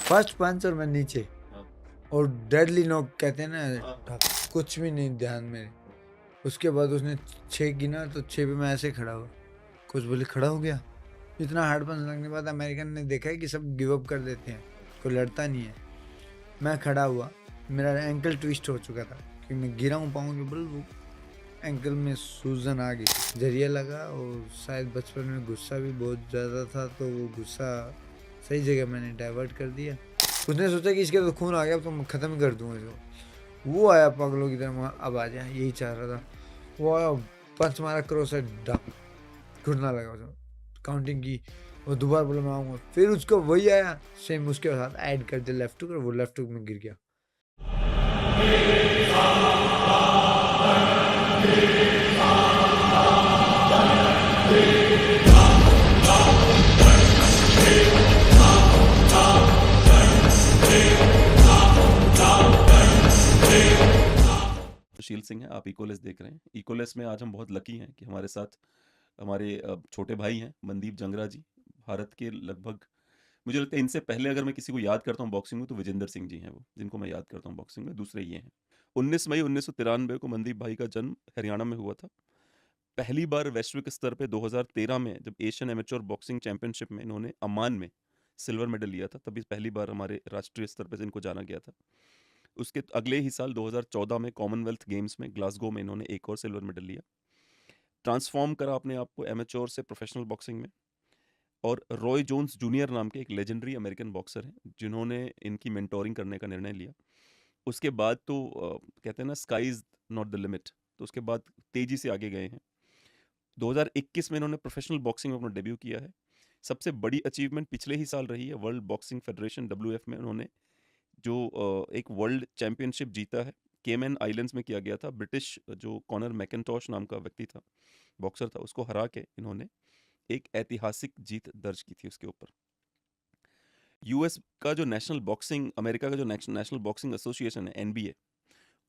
First पंच और मैं नीचे, हाँ। और डेडली नॉक कहते हैं ना, हाँ। कुछ भी नहीं ध्यान में। उसके बाद उसने 6 गिना तो 6 पे मैं ऐसे खड़ा हुआ, कुछ बोले खड़ा हो गया। इतना हार्ड पंच लगने के बाद अमेरिकन ने देखा है कि सब गिव अप कर देते हैं, कोई लड़ता नहीं है। मैं खड़ा हुआ, मेरा एंकल ट्विस्ट हो चुका था कि मैं गिरा हूँ पाँव के बल, वो एंकल में सूजन आ गई, जरिया लगा। और शायद बचपन में गुस्सा भी बहुत ज़्यादा था, तो वो गुस्सा सही जगह मैंने डाइवर्ट कर दिया। उसने सोचा कि इसके तो खून आ गया तो मैं ख़त्म कर दूँगा इसको। वो आया पागलों की तरह, अब आ जाए यही चाह रहा था। वो आया, पंच मारा, क्रॉस है, डम, घुटना लगा उसमें, काउंटिंग की। वो दोबारा बोला मैं आऊँगा, फिर उसको वही आया सेम, उसके साथ ऐड कर दिया लेफ्ट हुक, और वो लेफ्ट हुक में गिर गया। शील सिंह है, आप इकोलेस देख रहे हैं। इकोलेस में आज हम बहुत लकी हैं कि हमारे साथ हमारे छोटे भाई हैं मनदीप जंगरा जी। भारत के लगभग, मुझे लगता है इनसे पहले अगर मैं किसी को याद करता हूँ बॉक्सिंग में तो विजेंद्र सिंह जी हैं वो, जिनको मैं याद करता हूँ बॉक्सिंग में। दूसरे ये हैं। 19 मई 1993 को मनदीप भाई का जन्म हरियाणा में हुआ था। पहली बार वैश्विक स्तर पे 2013 में जब एशियन एमेच्योर बॉक्सिंग चैंपियनशिप में इन्होंने अमान में सिल्वर मेडल लिया था, तभी पहली बार हमारे राष्ट्रीय स्तर पर इनको जाना गया था। उसके अगले ही साल 2014 में कॉमनवेल्थ गेम्स में ग्लासगो में इन्होंने एक और सिल्वर मेडल लिया। ट्रांसफॉर्म करा अपने आप को एमेच्योर से प्रोफेशनल बॉक्सिंग में। और रॉय जोन्स जूनियर नाम के एक लेजेंडरी अमेरिकन बॉक्सर हैं जिन्होंने इनकी मेंटोरिंग करने का निर्णय लिया। उसके बाद तो कहते हैं ना, sky is not the limit, तो उसके बाद तेजी से आगे गए हैं। 2021 में इन्होंने प्रोफेशनल बॉक्सिंग में अपना डेब्यू किया है। सबसे बड़ी अचीवमेंट पिछले ही साल रही है, वर्ल्ड बॉक्सिंग फेडरेशन WF में उन्होंने जो एक वर्ल्ड चैंपियनशिप जीता है। केमैन आइलैंड्स में किया गया था। ब्रिटिश जो कॉनर मैकेंटॉश नाम का व्यक्ति था, बॉक्सर था, उसको हरा के इन्होंने एक ऐतिहासिक जीत दर्ज की थी उसके ऊपर। यूएस का जो नेशनल बॉक्सिंग, अमेरिका का जो नेशनल बॉक्सिंग एसोसिएशन है NBA,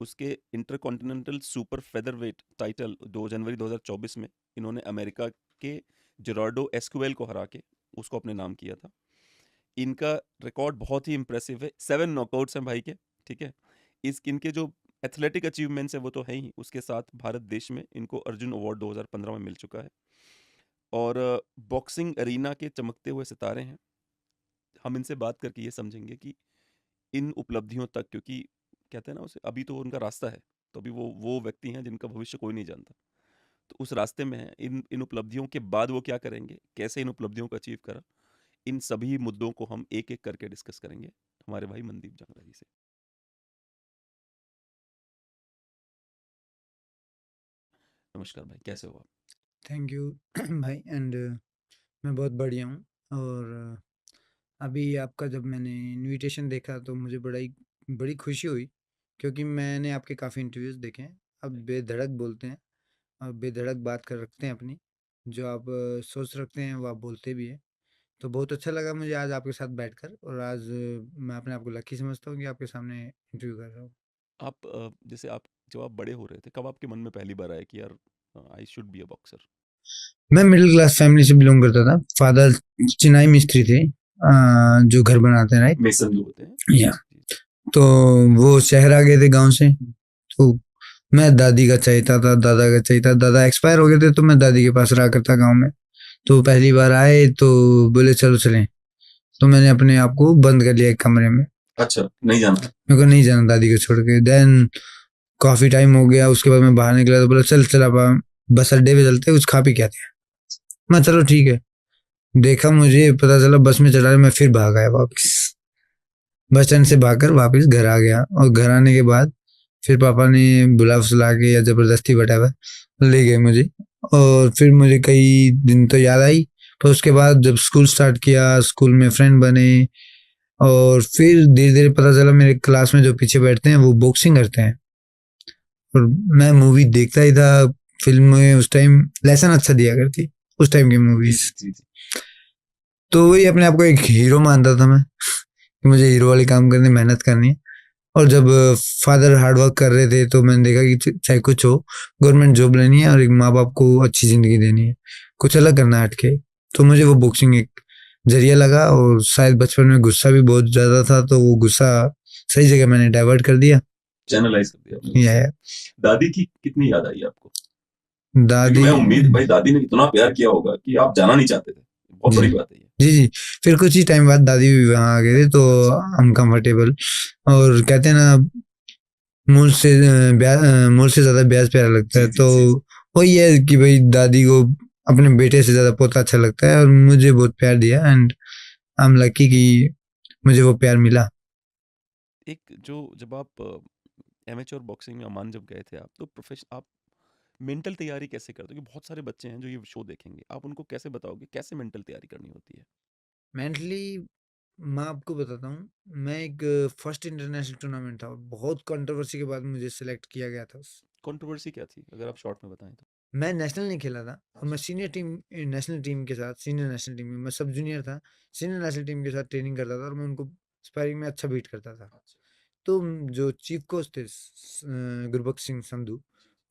उसके इंटरकॉन्टिनेंटल सुपर फेदरवेट टाइटल 2 जनवरी 2024 में इन्होंने अमेरिका के जेरार्डो एस्क्वेल को हरा के उसको अपने नाम किया था। इनका रिकॉर्ड बहुत ही इंप्रेसिव है, 7 नॉकआउट्स हैं भाई के, ठीक है। इनके जो एथलेटिक अचीवमेंट्स है वो तो है ही, उसके साथ भारत देश में इनको अर्जुन अवार्ड 2015 में मिल चुका है। और बॉक्सिंग अरीना के चमकते हुए सितारे हैं। हम इनसे बात करके ये समझेंगे कि इन उपलब्धियों तक, क्योंकि कहते हैं ना उसे, अभी तो उनका रास्ता है, तो अभी वो व्यक्ति हैं जिनका भविष्य कोई नहीं जानता, तो उस रास्ते में है। इन उपलब्धियों के बाद वो क्या करेंगे, कैसे इन उपलब्धियों को अचीव करा, इन सभी मुद्दों को हम एक एक करके डिस्कस करेंगे हमारे भाई मनदीप जंगरा जी से। नमस्कार भाई, कैसे हो आप? थैंक यू भाई, एंड मैं बहुत बढ़िया हूँ। और अभी आपका जब मैंने इनविटेशन देखा तो मुझे बड़ी खुशी हुई, क्योंकि मैंने आपके काफ़ी इंटरव्यूज़ देखे हैं। आप बेधड़क बोलते हैं और बेधड़क बात कर रखते हैं अपनी, जो आप सोच रखते हैं वो आप बोलते भी हैं। तो बहुत अच्छा लगा मुझे आज आपके साथ बैठकर, और आज मैं अपने आप को लकी समझता हूँ कि आपके सामने इंटरव्यू कर रहा हूँ। आप जैसे आप जब आप बड़े हो रहे थे, कब आपके मन में पहली बार आया कि यार I should be a boxer? मैं मिडिल क्लास फैमिली से बिलोंग करता था। फादर चिनाई मिस्त्री थे, जो घर बनाते हैं, राइट, मेसन जो होते हैं। या। जी। तो वो शहर आ गए थे गांव से, तो मैं दादी का चाहिए था, दादा का चाहिए था। दादा एक्सपायर हो गए थे, तो मैं दादी के पास रहा करता गांव में। तो पहली बार आए तो बोले चलो चलें, तो मैंने अपने आप को बंद कर लिया एक कमरे में। अच्छा, नहीं जाना। मेरे को नहीं जाना दादी को छोड़ के। देन काफी टाइम हो गया, उसके बाद मैं बाहर निकला तो बोला चल अब बस अड्डे पे चलते, कुछ खा पी के आते हैं। मैं चलो ठीक है। देखा, मुझे पता चला बस में चढ़ा, मैं फिर भाग आया वापस। बस स्टैंड से भागकर वापस घर आ गया, और घर आने के बाद फिर पापा ने बुला फुसला के या जबरदस्ती बटावा ले गए मुझे। और फिर मुझे कई दिन तो याद आई, पर उसके बाद जब स्कूल स्टार्ट किया, स्कूल में फ्रेंड बने, और फिर धीरे धीरे पता चला मेरे क्लास में जो पीछे बैठते हैं वो बॉक्सिंग करते हैं। और मैं मूवी देखता ही था, फिल्म में उस टाइम लेसन अच्छा दिया करती उस टाइम की मूवीज। तो वही अपने आप को एक हीरो मानता था मैं, कि मुझे हीरो वाले काम करने, मेहनत करनी है। और जब फादर हार्ड वर्क कर रहे थे तो मैंने देखा कि चाहे कुछ हो, गवर्नमेंट जॉब लेनी है और एक माँ बाप को अच्छी जिंदगी देनी है, कुछ अलग करना है हट के। तो मुझे वो बॉक्सिंग एक ज़रिया लगा, और शायद बचपन में गुस्सा भी बहुत ज़्यादा था, तो वो गुस्सा सही जगह मैंने डाइवर्ट कर दिया। चैनलाइज कर दिया आपने ये गुस्से को। दादी की कितनी याद आई आपको? क्योंकि दादी मैं उम्मीद भाई दादी ने इतना प्यार किया होगा कि आप जाना नहीं चाहते थे। बहुत जी बड़ी बात है ये। जी जी। फिर कुछ ही टाइम बाद दादी भी वहाँ आ गए थे, तो हम कंफर्टेबल, और कहते हैं ना, मूल से ज़्यादा ब्याज प्यारा लगता है, जी, जी, तो जी। वही है कि भाई दादी को अपने बेटे से ज़्यादा पोता अच्छा लगता है, और मुझे बहुत प्यार दिया, एंड आई एम लकी कि मुझे वो प्यार मिला। एक जो जब आप एमेच्योर बॉक्सिंग में अमान जब गए थे आप, तो आप मेंटल तैयारी कैसे करते हो? कि बहुत सारे बच्चे हैं जो ये शो देखेंगे, आप उनको कैसे बताओगे कैसे मेंटल तैयारी करनी होती है? मेंटली मैं आपको बताता हूँ, मैं एक फर्स्ट इंटरनेशनल टूर्नामेंट था, और बहुत कंट्रोवर्सी के बाद मुझे सेलेक्ट किया गया था। कंट्रोवर्सी क्या थी अगर आप शॉर्ट में बताएं तो? मैं नेशनल नहीं खेला था, और मैं सीनियर टीम, नेशनल टीम के साथ, सीनियर नेशनल टीम में मैं सब जूनियर था, सीनियर नेशनल टीम के साथ ट्रेनिंग करता था, और मैं उनको स्पारिंग में अच्छा बीट करता था। तो जो चीफ कोच थे गुरबख्श सिंह संधू,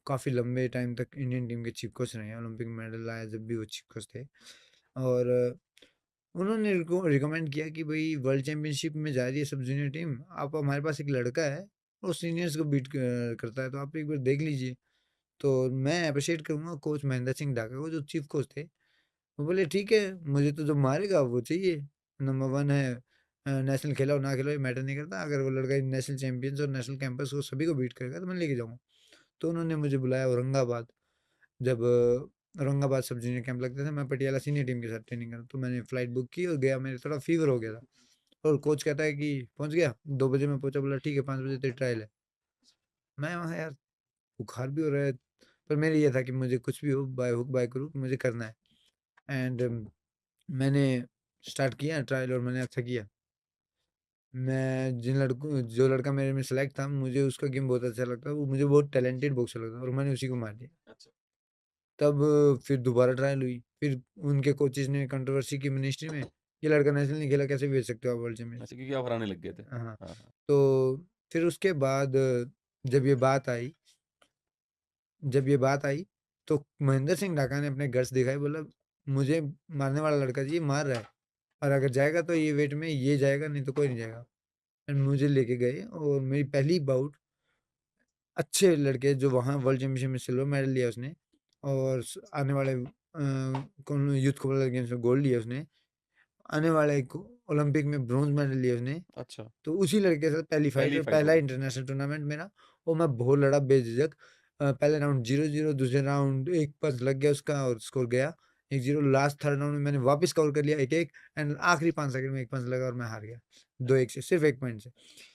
काफ़ी लंबे टाइम तक इंडियन टीम के चीफ कोच रहे हैं, ओलंपिक मेडल लाया जब भी वो चीफ कोच थे, और उन्होंने रिकमेंड किया कि भाई वर्ल्ड चैंपियनशिप में जा रही है सब जूनियर टीम, आप, हमारे पास एक लड़का है, वो सीनियर्स को बीट करता है, तो आप एक बार देख लीजिए। तो मैं अप्रिशिएट करूँगा कोच महेंद्र सिंह ढाका को, जो चीफ कोच थे। वो बोले ठीक है, मुझे तो जो मारेगा वो चाहिए, नंबर वन है, नेशनल खेला हो ना खेला हो ये मैटर नहीं करता, अगर वो लड़का नेशनल चैंपियंस और नेशनल कैंपस को सभी को बीट करेगा तो मैं लेके जाऊँगा। तो उन्होंने मुझे बुलाया औरंगाबाद, जब औरंगाबाद सब जूनियर कैंप लगते थे, मैं पटियाला सीनियर टीम के साथ ट्रेनिंग करा, तो मैंने फ्लाइट बुक की और गया, मेरे थोड़ा फीवर हो गया था, और कोच कहता है कि पहुँच गया, 2 बजे मैं पहुँचा, बोला ठीक है 5 बजे तेरी ट्रायल है। मैं वहाँ यार, बुखार भी हो रहा है, पर मेरे ये था कि मुझे कुछ भी हो, बाय हुक बाय क्रूक मुझे करना है, एंड मैंने स्टार्ट किया ट्रायल, और मैंने अच्छा किया। मैं जो लड़का मेरे में सेलेक्ट था, मुझे उसका गेम बहुत अच्छा लगता, वो मुझे बहुत टैलेंटेड बॉक्सर लगता, और मैंने उसी को मार दिया। अच्छा। तब फिर दोबारा ट्रायल हुई, फिर उनके कोचेज़ ने कंट्रोवर्सी की मिनिस्ट्री में, ये लड़का नेशनल नहीं खेला, कैसे भेज सकते हो आप वर्ल्ड अच्छा, चैंपियनशिप? क्योंकि आप हराने लग गए थे। हाँ, हाँ, हाँ। तो फिर उसके बाद जब ये बात आई जब ये बात आई, तो महेंद्र सिंह ढाका ने अपने गट्स दिखाए, बोला मुझे मारने वाला लड़का जी मार रहा है, और अगर जाएगा तो ये वेट में ये जाएगा, नहीं तो कोई नहीं जाएगा। एंड मुझे लेके गए, और मेरी पहली बाउट, अच्छे लड़के जो वहाँ वर्ल्ड चैंपियनशिप में सिल्वर मेडल लिया उसने, और आने वाले कौन यूथ कॉमनवेल्थ गेम्स में गोल्ड लिया उसने, आने वाले ओलंपिक में ब्रॉन्ज मेडल लिया उसने। अच्छा, तो उसी लड़के के साथ पहली फाइट, पहली और फाइट पहला होगी। इंटरनेशनल टूर्नामेंट मेरा, और मैं बहुत लड़ा बेझिझक। पहले राउंड 0-0, दूसरे राउंड एक पंच लग गया उसका, और स्कोर गया 1-0। लास्ट थर्ड राउंड में मैंने वापस कवर कर लिया 1-1, एंड आखिरी 5 सेकंड में एक पंच लगा और मैं हार गया 2-1 से, सिर्फ 1 पॉइंट से।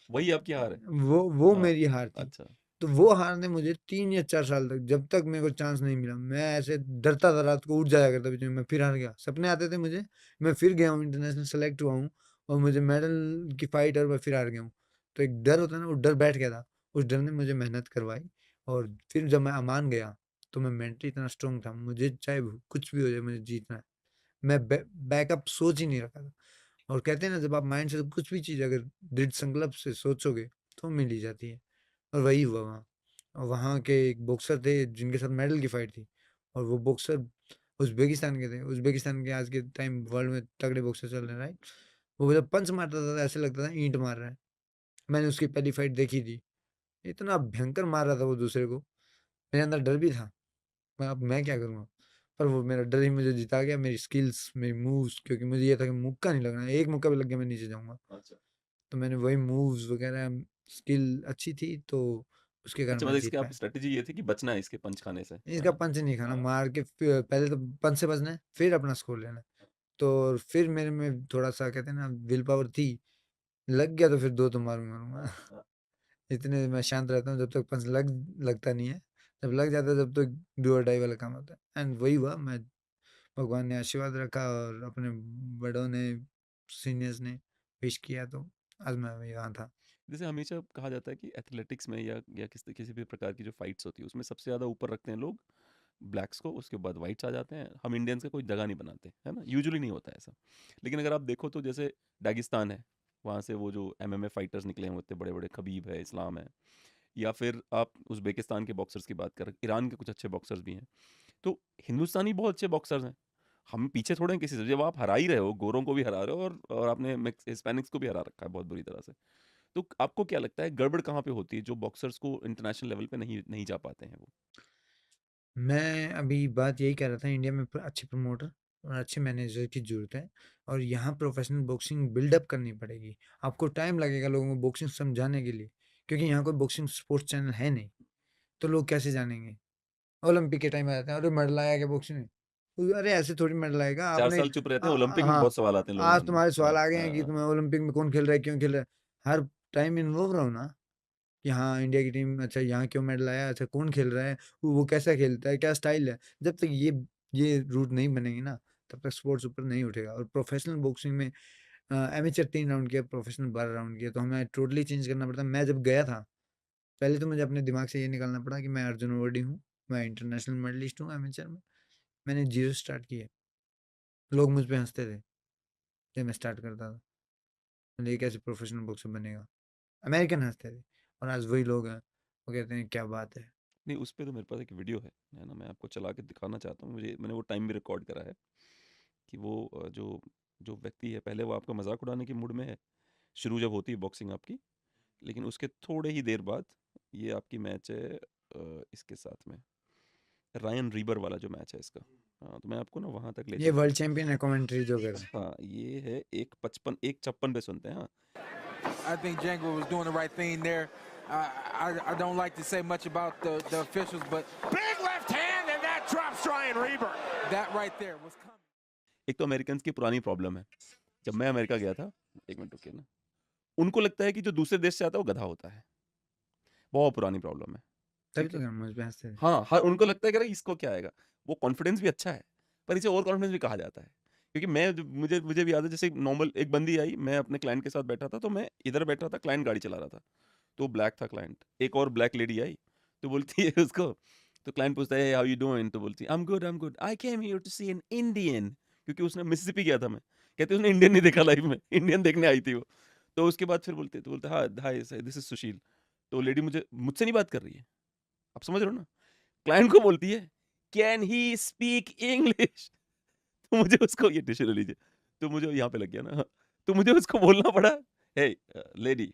वही आपकी हार है? वो हाँ, मेरी हार थी। अच्छा। तो वो हार ने मुझे 3 या 4 साल तक, जब तक मेरे को चांस नहीं मिला, मैं ऐसे डरता था, रात को उठ जाया करता बीच में, मैं फिर हार गया। सपने आते थे मुझे, मैं फिर गया हूँ, इंटरनेशनल सेलेक्ट हुआ हूँ, और मुझे मेडल की फाइट, और मैं फिर हार गया हूँ। तो एक डर होता है ना, वो डर बैठ गया था। उस डर ने मुझे मेहनत करवाई, और फिर जब मैं अमान गया, तो मैं मेंटली इतना स्ट्रांग था, मुझे चाहे कुछ भी हो जाए, मुझे जीतना है। मैं बैकअप सोच ही नहीं रखा था। और कहते हैं ना, जब आप माइंड से कुछ भी चीज़ अगर दृढ़ संकल्प से सोचोगे, तो मिल ही जाती है। और वही हुआ वहाँ। और वहाँ के एक बॉक्सर थे जिनके साथ मेडल की फाइट थी, और वो बॉक्सर उज़्बेकिस्तान के थे। उज़्बेकिस्तान के आज के टाइम वर्ल्ड में तगड़े बॉक्सर चल रहे हैं, राइट? वो जब पंच मारता था, तो ऐसे लगता था ईंट मार रहा है। मैंने उसकी पहली फाइट देखी थी, इतना भयंकर मार रहा था वो दूसरे को, मेरे अंदर डर भी था, अब मैं क्या करूँगा? पर वो मेरा डर ही मुझे जिता गया, मेरी स्किल्स, मेरी मूव्स, क्योंकि मुझे ये था कि मुक्का नहीं लगना है, एक मुक्का भी लग गया मैं नीचे जाऊँगा। अच्छा। तो मैंने वही मूव्स वगैरह, स्किल अच्छी थी, तो उसके कारण अच्छा, मैं मतलब जीत इसकी आपकी पाया। स्ट्रैटेजी ये थी कि बचना है इसके पंच खाने से। इसका हाँ। पंच नहीं खाना, मार के पहले तो पंच से बचना है, फिर अपना स्कोर लेना है। तो फिर मेरे में थोड़ा-सा कहते हैं ना विल पावर थी, लग गया तो फिर 2 तो मारूँगा। हाँ। इतने मैं शांत रहता हूँ जब तक पंच लगता नहीं है, जब लग जाता है तब तक डू और डाई वाला काम होता है, एंड वही हुआ। मैं, भगवान ने आशीर्वाद रखा, और अपने बड़ों ने, सीनियर्स ने विश किया, तो आज मैं यहाँ था। जैसे हमेशा कहा जाता है कि एथलेटिक्स में या किसी भी प्रकार की जो फाइट्स होती है उसमें सबसे ज़्यादा ऊपर रखते हैं लोग ब्लैक्स को, उसके बाद वाइट्स आ जाते हैं। हम इंडियंस का कोई जगह नहीं बनाते, है ना? यूजुअली नहीं होता ऐसा। लेकिन अगर आप देखो तो जैसे दागिस्तान है, वहाँ से वो जो एमएमए फाइटर्स निकले हैं वो इतने बड़े बड़े, खबीब है, इस्लाम है, या फिर आप उज़्बेकिस्तान के बॉक्सर्स की बात करें, ईरान के कुछ अच्छे बॉक्सर्स भी हैं। तो हिंदुस्तानी बहुत अच्छे बॉक्सर्स हैं। हम पीछे थोड़े हैं किसी से, जब आप हरा ही रहे हो, गोरों को भी हरा रहे हो और आपने हिस्पैनिक्स को भी हरा रखा है बहुत बुरी तरह से। तो आपको क्या लगता है गड़बड़ कहाँ पे होती है जो बॉक्सर्स को इंटरनेशनल लेवल पे नहीं नहीं जा पाते हैं वो? मैं अभी बात यही कह रहा था, इंडिया में अच्छे प्रमोटर और अच्छे मैनेजर की ज़रूरत है, और यहाँ प्रोफेशनल बॉक्सिंग बिल्डअप करनी पड़ेगी। आपको टाइम लगेगा लोगों को बॉक्सिंग समझाने के लिए, क्योंकि यहाँ कोई बॉक्सिंग स्पोर्ट्स चैनल है नहीं, तो लोग कैसे जानेंगे? ओलंपिक के टाइम आ जाते हैं, अरे मेडल आया क्या बॉक्सिंग में? अरे ऐसे थोड़ी मेडल आएगा 4 आपने। साल चुप रहते हैं, ओलंपिक में हाँ, बहुत सवाल आते हैं लोगों आज के मन में। तुम्हारे सवाल हाँ, आ गए हैं कि हाँ, तुम्हें ओलंपिक में कौन खेल रहा है, क्यों खेल रहा है? हर टाइम इन्वॉल्व रहो ना, कि हाँ इंडिया की टीम, अच्छा यहाँ क्यों मेडल आया, अच्छा कौन खेल रहा है, वो कैसा खेलता है, क्या स्टाइल है। जब तक ये रूट नहीं बनेगी ना, तब तक स्पोर्ट्स ऊपर नहीं उठेगा। और प्रोफेशनल बॉक्सिंग में एमेचर 3 राउंड किया, प्रोफेशनल 12 राउंड किया, तो हमें टोटली चेंज करना पड़ता। मैं जब गया था, पहले तो मुझे अपने दिमाग से ये निकालना पड़ा कि मैं अर्जुन अवार्डी हूँ, मैं इंटरनेशनल मेडलिस्ट हूँ एमेचर में। मैंने जीरो स्टार्ट किया, लोग मुझ पे हंसते थे जब मैं स्टार्ट करता था, मतलब ये कैसे प्रोफेशनल बॉक्सर बनेगा, अमेरिकन हंसते थे। और आज वही लोग हैं, वो कहते हैं क्या बात है। नहीं, उस पे तो मेरे पास एक वीडियो है ना, मैं आपको चला के दिखाना चाहता हूँ। मैंने वो टाइम भी रिकॉर्ड करा है कि वो जो जो व्यक्ति है, पहले वो आपका मजाक उड़ाने के मूड में है, शुरू जब होती है बॉक्सिंग आपकी, लेकिन उसके थोड़े ही देर बाद ये आपकी मैच है इसके साथ में, रायन रीबर वाला जो मैच है इसका। हाँ, तो मैं आपको ना वहाँ तक ले ये चलता वर्ल्ड चैंपियन है, कमेंट्री जो कर रहा है। हूँ। हाँ, ये है 1:56 पे सुनते हैं। हाँ, I think Django was doing the right thing there. I don't like to say much about the officials, but Big left hand, and that drops Ryan Reber. that right there was coming. एक तो American की पुरानी problem है, जब मैं America गया था, एक मिनट रुकिए ना, उनको लगता है कि जो दूसरे देश से आता है वो गधा होता है। बहुत पुरानी प्रॉब्लम है, तभी ठीक तो है। मुझ पे हंसते थे। हाँ, हर उनको लगता है कि अरे इसको क्या आएगा। वो कॉन्फिडेंस भी अच्छा है, पर इसे ओवर कॉन्फिडेंस भी कहा जाता है। क्योंकि मुझे मुझे भी याद है, जैसे नॉर्मल एक बंदी आई, मैं अपने क्लाइंट के साथ बैठा था, तो मैं इधर बैठा था, क्लाइंट गाड़ी चला रहा था, तो ब्लैक था क्लाइंट। एक और ब्लैक लेडी आई, तो बोलती है उसको, तो क्लाइंट पूछता है हाउ यू डूइंग, तो बोलती है I am good I came here to see an Indian, क्योंकि उसने मिसिसिपी गया था। मैं कहती उसने इंडियन नहीं देखा लाइफ में, इंडियन देखने आई थी वो। तो उसके बाद फिर बोलते हाँ हाय दिस इज सुशील। तो लेडी मुझसे नहीं बात कर रही है, आप समझ रहे हो ना, क्लाइंट को बोलती है कैन ही स्पीक इंग्लिश। तो मुझे उसको, ये टिश्यू ले लीजिए, तो मुझे यहाँ पे लग गया ना, तो मुझे उसको बोलना पड़ा, हे lady,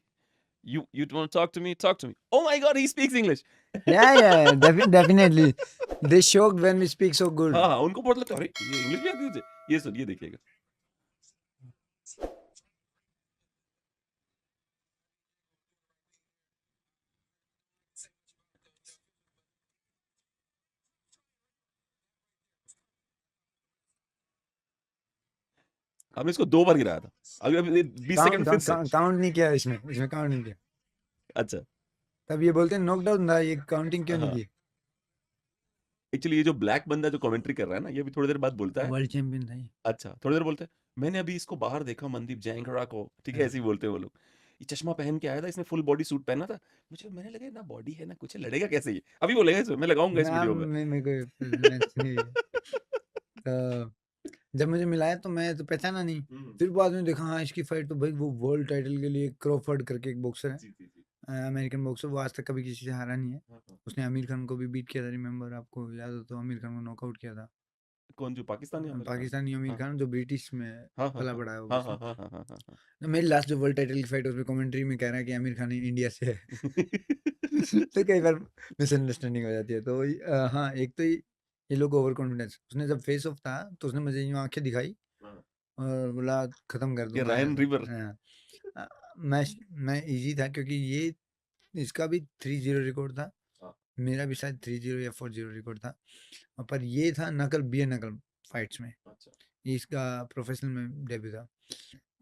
you want to talk to me, oh my god he speaks English. Yeah, definitely. They shocked when we speak so good. हाँ हाँ, उनको बहुत लगता है अरे ये इंग्लिश भी आती है तुझे, ये सुन, ये देखिएगा। हमने इसको 2 बार गिराया था, अभी 20 सेकंड फिर से। काउंट नहीं किया इसमें काउंट नहीं किया। अच्छा, तब ये बोलते हैं नॉकडाउन था, ये काउंटिंग क्यों नहीं हाँ, की? एक्चुअली ये जो ब्लैक बंदा जो कमेंट्री कर रहा है ना, ये भी थोड़ी देर बाद बोलता है, वर्ल्ड चैंपियन था ये। अच्छा, थोड़ी देर बोलते हैं, मैंने अभी इसको बाहर देखा मनदीप जैंगड़ा को, ठीक है, ऐसे ही बोलते हैं वो लोग। ये चश्मा पहन के आया था, इसने फुल बॉडी सूट पहना था, मैंने लगा ना बॉडी है ना कुछ है, लड़ेगा कैसे ये, अभी बोलेगा इसमें, मैं लगाऊंगा इस वीडियो में। मेरे को नहीं है। तो जब मुझे मिलाया तो मैं तो पहचाना नहीं, फिर बाद में देखा हाँ इसकी फाइट तो भाई वो वर्ल्ड टाइटल के लिए क्रॉफर्ड करके एक बॉक्सर है, जी जी जी, अमेरिकन बॉक्सर, वो आज तक कभी किसी से हारा नहीं है। हाँ, हाँ। उसने आमिर खान को भी बीट किया था, रिमेंबर आपको याद हो तो, आमिर खान को नॉकआउट किया था। कौन, जो पाकिस्तानी अमेरिकन? पाकिस्तानी आमिर हाँ खान जो ब्रिटिश में हाँ हाँ पला हाँ बड़ा है वो हाँ उसमें। हाँ हाँ हाँ हाँ हाँ। तो मेरी लास्ट जो वर्ल्ड टाइटल की फाइट है उसमें कमेंट्री में कह रहा है कि आमिर खान इंडिया से है। तो कई बार मिसअंडरस्टैंडिंग हो जाती है। तो हाँ, एक तो ये लोग ओवर कॉन्फिडेंस, उसने जब फेस ऑफ था तो उसने मुझे यूँ आंखें दिखाई हाँ। और बोला खत्म कर ये दूंगा। Ryan river. हाँ, अ, मैं इजी था क्योंकि ये इसका भी 3-0 रिकॉर्ड था, हाँ, मेरा भी शायद 3-0 या 4-0 रिकॉर्ड था। पर ये था नकल बियर नकल फाइट्स में, अच्छा, ये इसका प्रोफेशनल में डेब्यू था।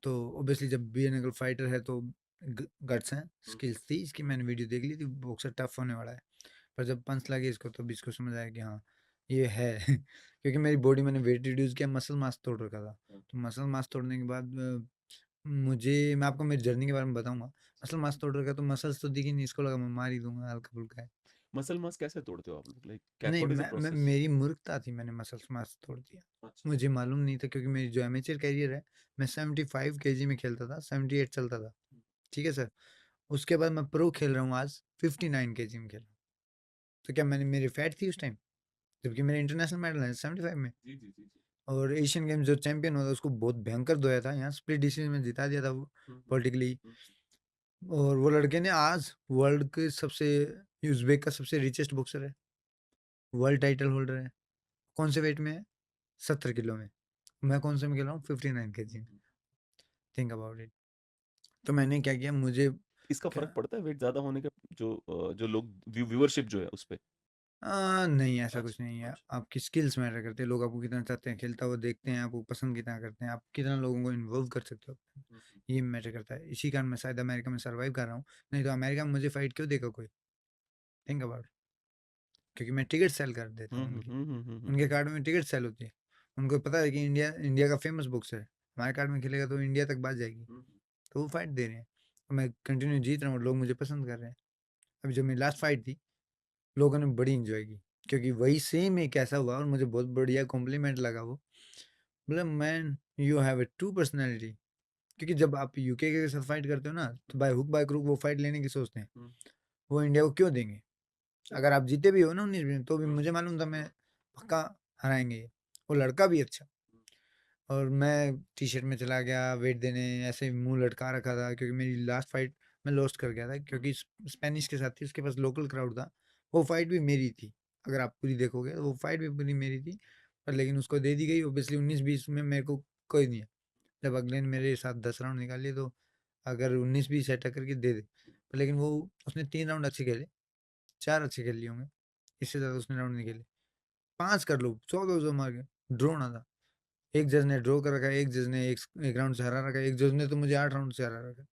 तो ऑब्वियसली जब बियर नकल फाइटर है तो गट्स हैं, स्किल्स थी इसकी, मैंने वीडियो देख ली थी, बॉक्सर टफ होने वाला है। पर जब पंच लगे इसको तो इसको समझ आया कि हाँ ये है। क्योंकि मेरी बॉडी, मैंने वेट रिड्यूस किया, मसल मास तोड़ रखा था। तो मसल मास तोड़ने के बाद मैं आपको मेरी जर्नी के बारे में बताऊंगा। मसल मास तोड़ रखा तो मसल्स तो दिखी नहीं, इसको लगा मैं मार ही दूंगा, हल्का फुल्का है। मसल मास कैसे तोड़ते हो आप लोग, लाइक नहीं, व्हाट इज द प्रोसेस? मेरी मूर्खता थी, मैंने मसल्स मास तोड़ दिया। अच्छा, मुझे मालूम नहीं था क्योंकि मेरी जो एमेचर कैरियर है, मैं 75 केजी में खेलता था, 78 चलता था, ठीक है सर। उसके बाद मैं प्रो खेल रहा हूँ आज, 59 केजी में खेल रहा हूँ। तो क्या मेरी फैट थी उस टाइम, जबकि मेरे इंटरनेशनल मेडल है 75 में। जी जी जी जी। और एशियन गेम्स जो चैंपियन हुआ था उसको बहुत भयंकर धोया था, यहाँ स्प्लिट डिसीजन में जिता दिया था वो पॉलिटिकली। और वो लड़के ने आज वर्ल्ड के सबसे उज़्बेक का सबसे रिचेस्ट बॉक्सर है, वर्ल्ड टाइटल होल्डर है। कौन से वेट में है? 70 किलो में। मैं कौन से में खेल रहा हूँ? 59 केजी में। Think about it. तो मैंने क्या किया, मुझे इसका क्या फर्क पड़ता है वेट ज्यादा होने का, जो लोग व्यूअरशिप जो है उस पे? नहीं ऐसा अच्छा, कुछ नहीं है। अच्छा। आपकी स्किल्स मैटर करते हैं, लोग आपको कितना चाहते हैं, खेलता हुआ देखते हैं, आपको पसंद कितना करते हैं, आप कितना लोगों को इन्वॉल्व कर सकते हो, ये मैटर करता है। इसी कारण मैं शायद अमेरिका में सर्वाइव कर रहा हूँ, नहीं तो अमेरिका में मुझे फाइट क्यों देगा कोई? थिंक अबाउट, क्योंकि मैं टिकट सेल कर देता हूँ उनकी, उनके कार्ड में टिकट सेल होती है। उनको पता है कि इंडिया का फेमस बॉक्सर है, हमारे कार्ड में खेलेगा तो इंडिया तक बात जाएगी, तो वो फाइट दे रहे हैं। तो मैं कंटिन्यू जीत रहा हूँ, लोग मुझे पसंद कर रहे हैं। अभी जो मेरी लास्ट फाइट थी, लोगों ने बड़ी इंजॉय की, क्योंकि वही सेम एक ऐसा हुआ और मुझे बहुत बढ़िया कॉम्प्लीमेंट लगा वो। बोला man you have a two personality, क्योंकि जब आप यूके के साथ फाइट करते हो ना, तो बाय हुक बाय क्रूक वो फाइट लेने की सोचते हैं, वो इंडिया को क्यों देंगे? अगर आप जीते भी हो ना 19 में, तो भी मुझे मालूम था मैं पक्का हराएंगे ये। वो लड़का भी अच्छा, और मैं टी शर्ट में चला गया वेट देने, ऐसे मुंह लटका रखा था, क्योंकि मेरी लास्ट फाइट मैं लॉस्ट कर गया था, क्योंकि स्पेनिश के साथ थी, उसके पास लोकल क्राउड था। वो फाइट भी मेरी थी, अगर आप पूरी देखोगे तो वो फाइट भी पूरी मेरी थी, पर लेकिन उसको दे दी गई। ओबियसली 19-20 में मेरे को कोई नहीं है, जब अगले ने मेरे साथ 10 राउंड निकाल लिए, तो अगर 19-20 सेट करके दे दे, पर लेकिन वो उसने 3 राउंड अच्छे खेले, 4 अच्छे खेल लिए होंगे, इससे ज़्यादा उसने राउंड नहीं खेले। 5 कर लो, 100-200 मार के ड्रॉ ना था। एक जज ने ड्रॉ कर रखा है, एक जज ने एक राउंड से हरा रखा है, एक जज ने तो मुझे 8 राउंड से हरा रखा है।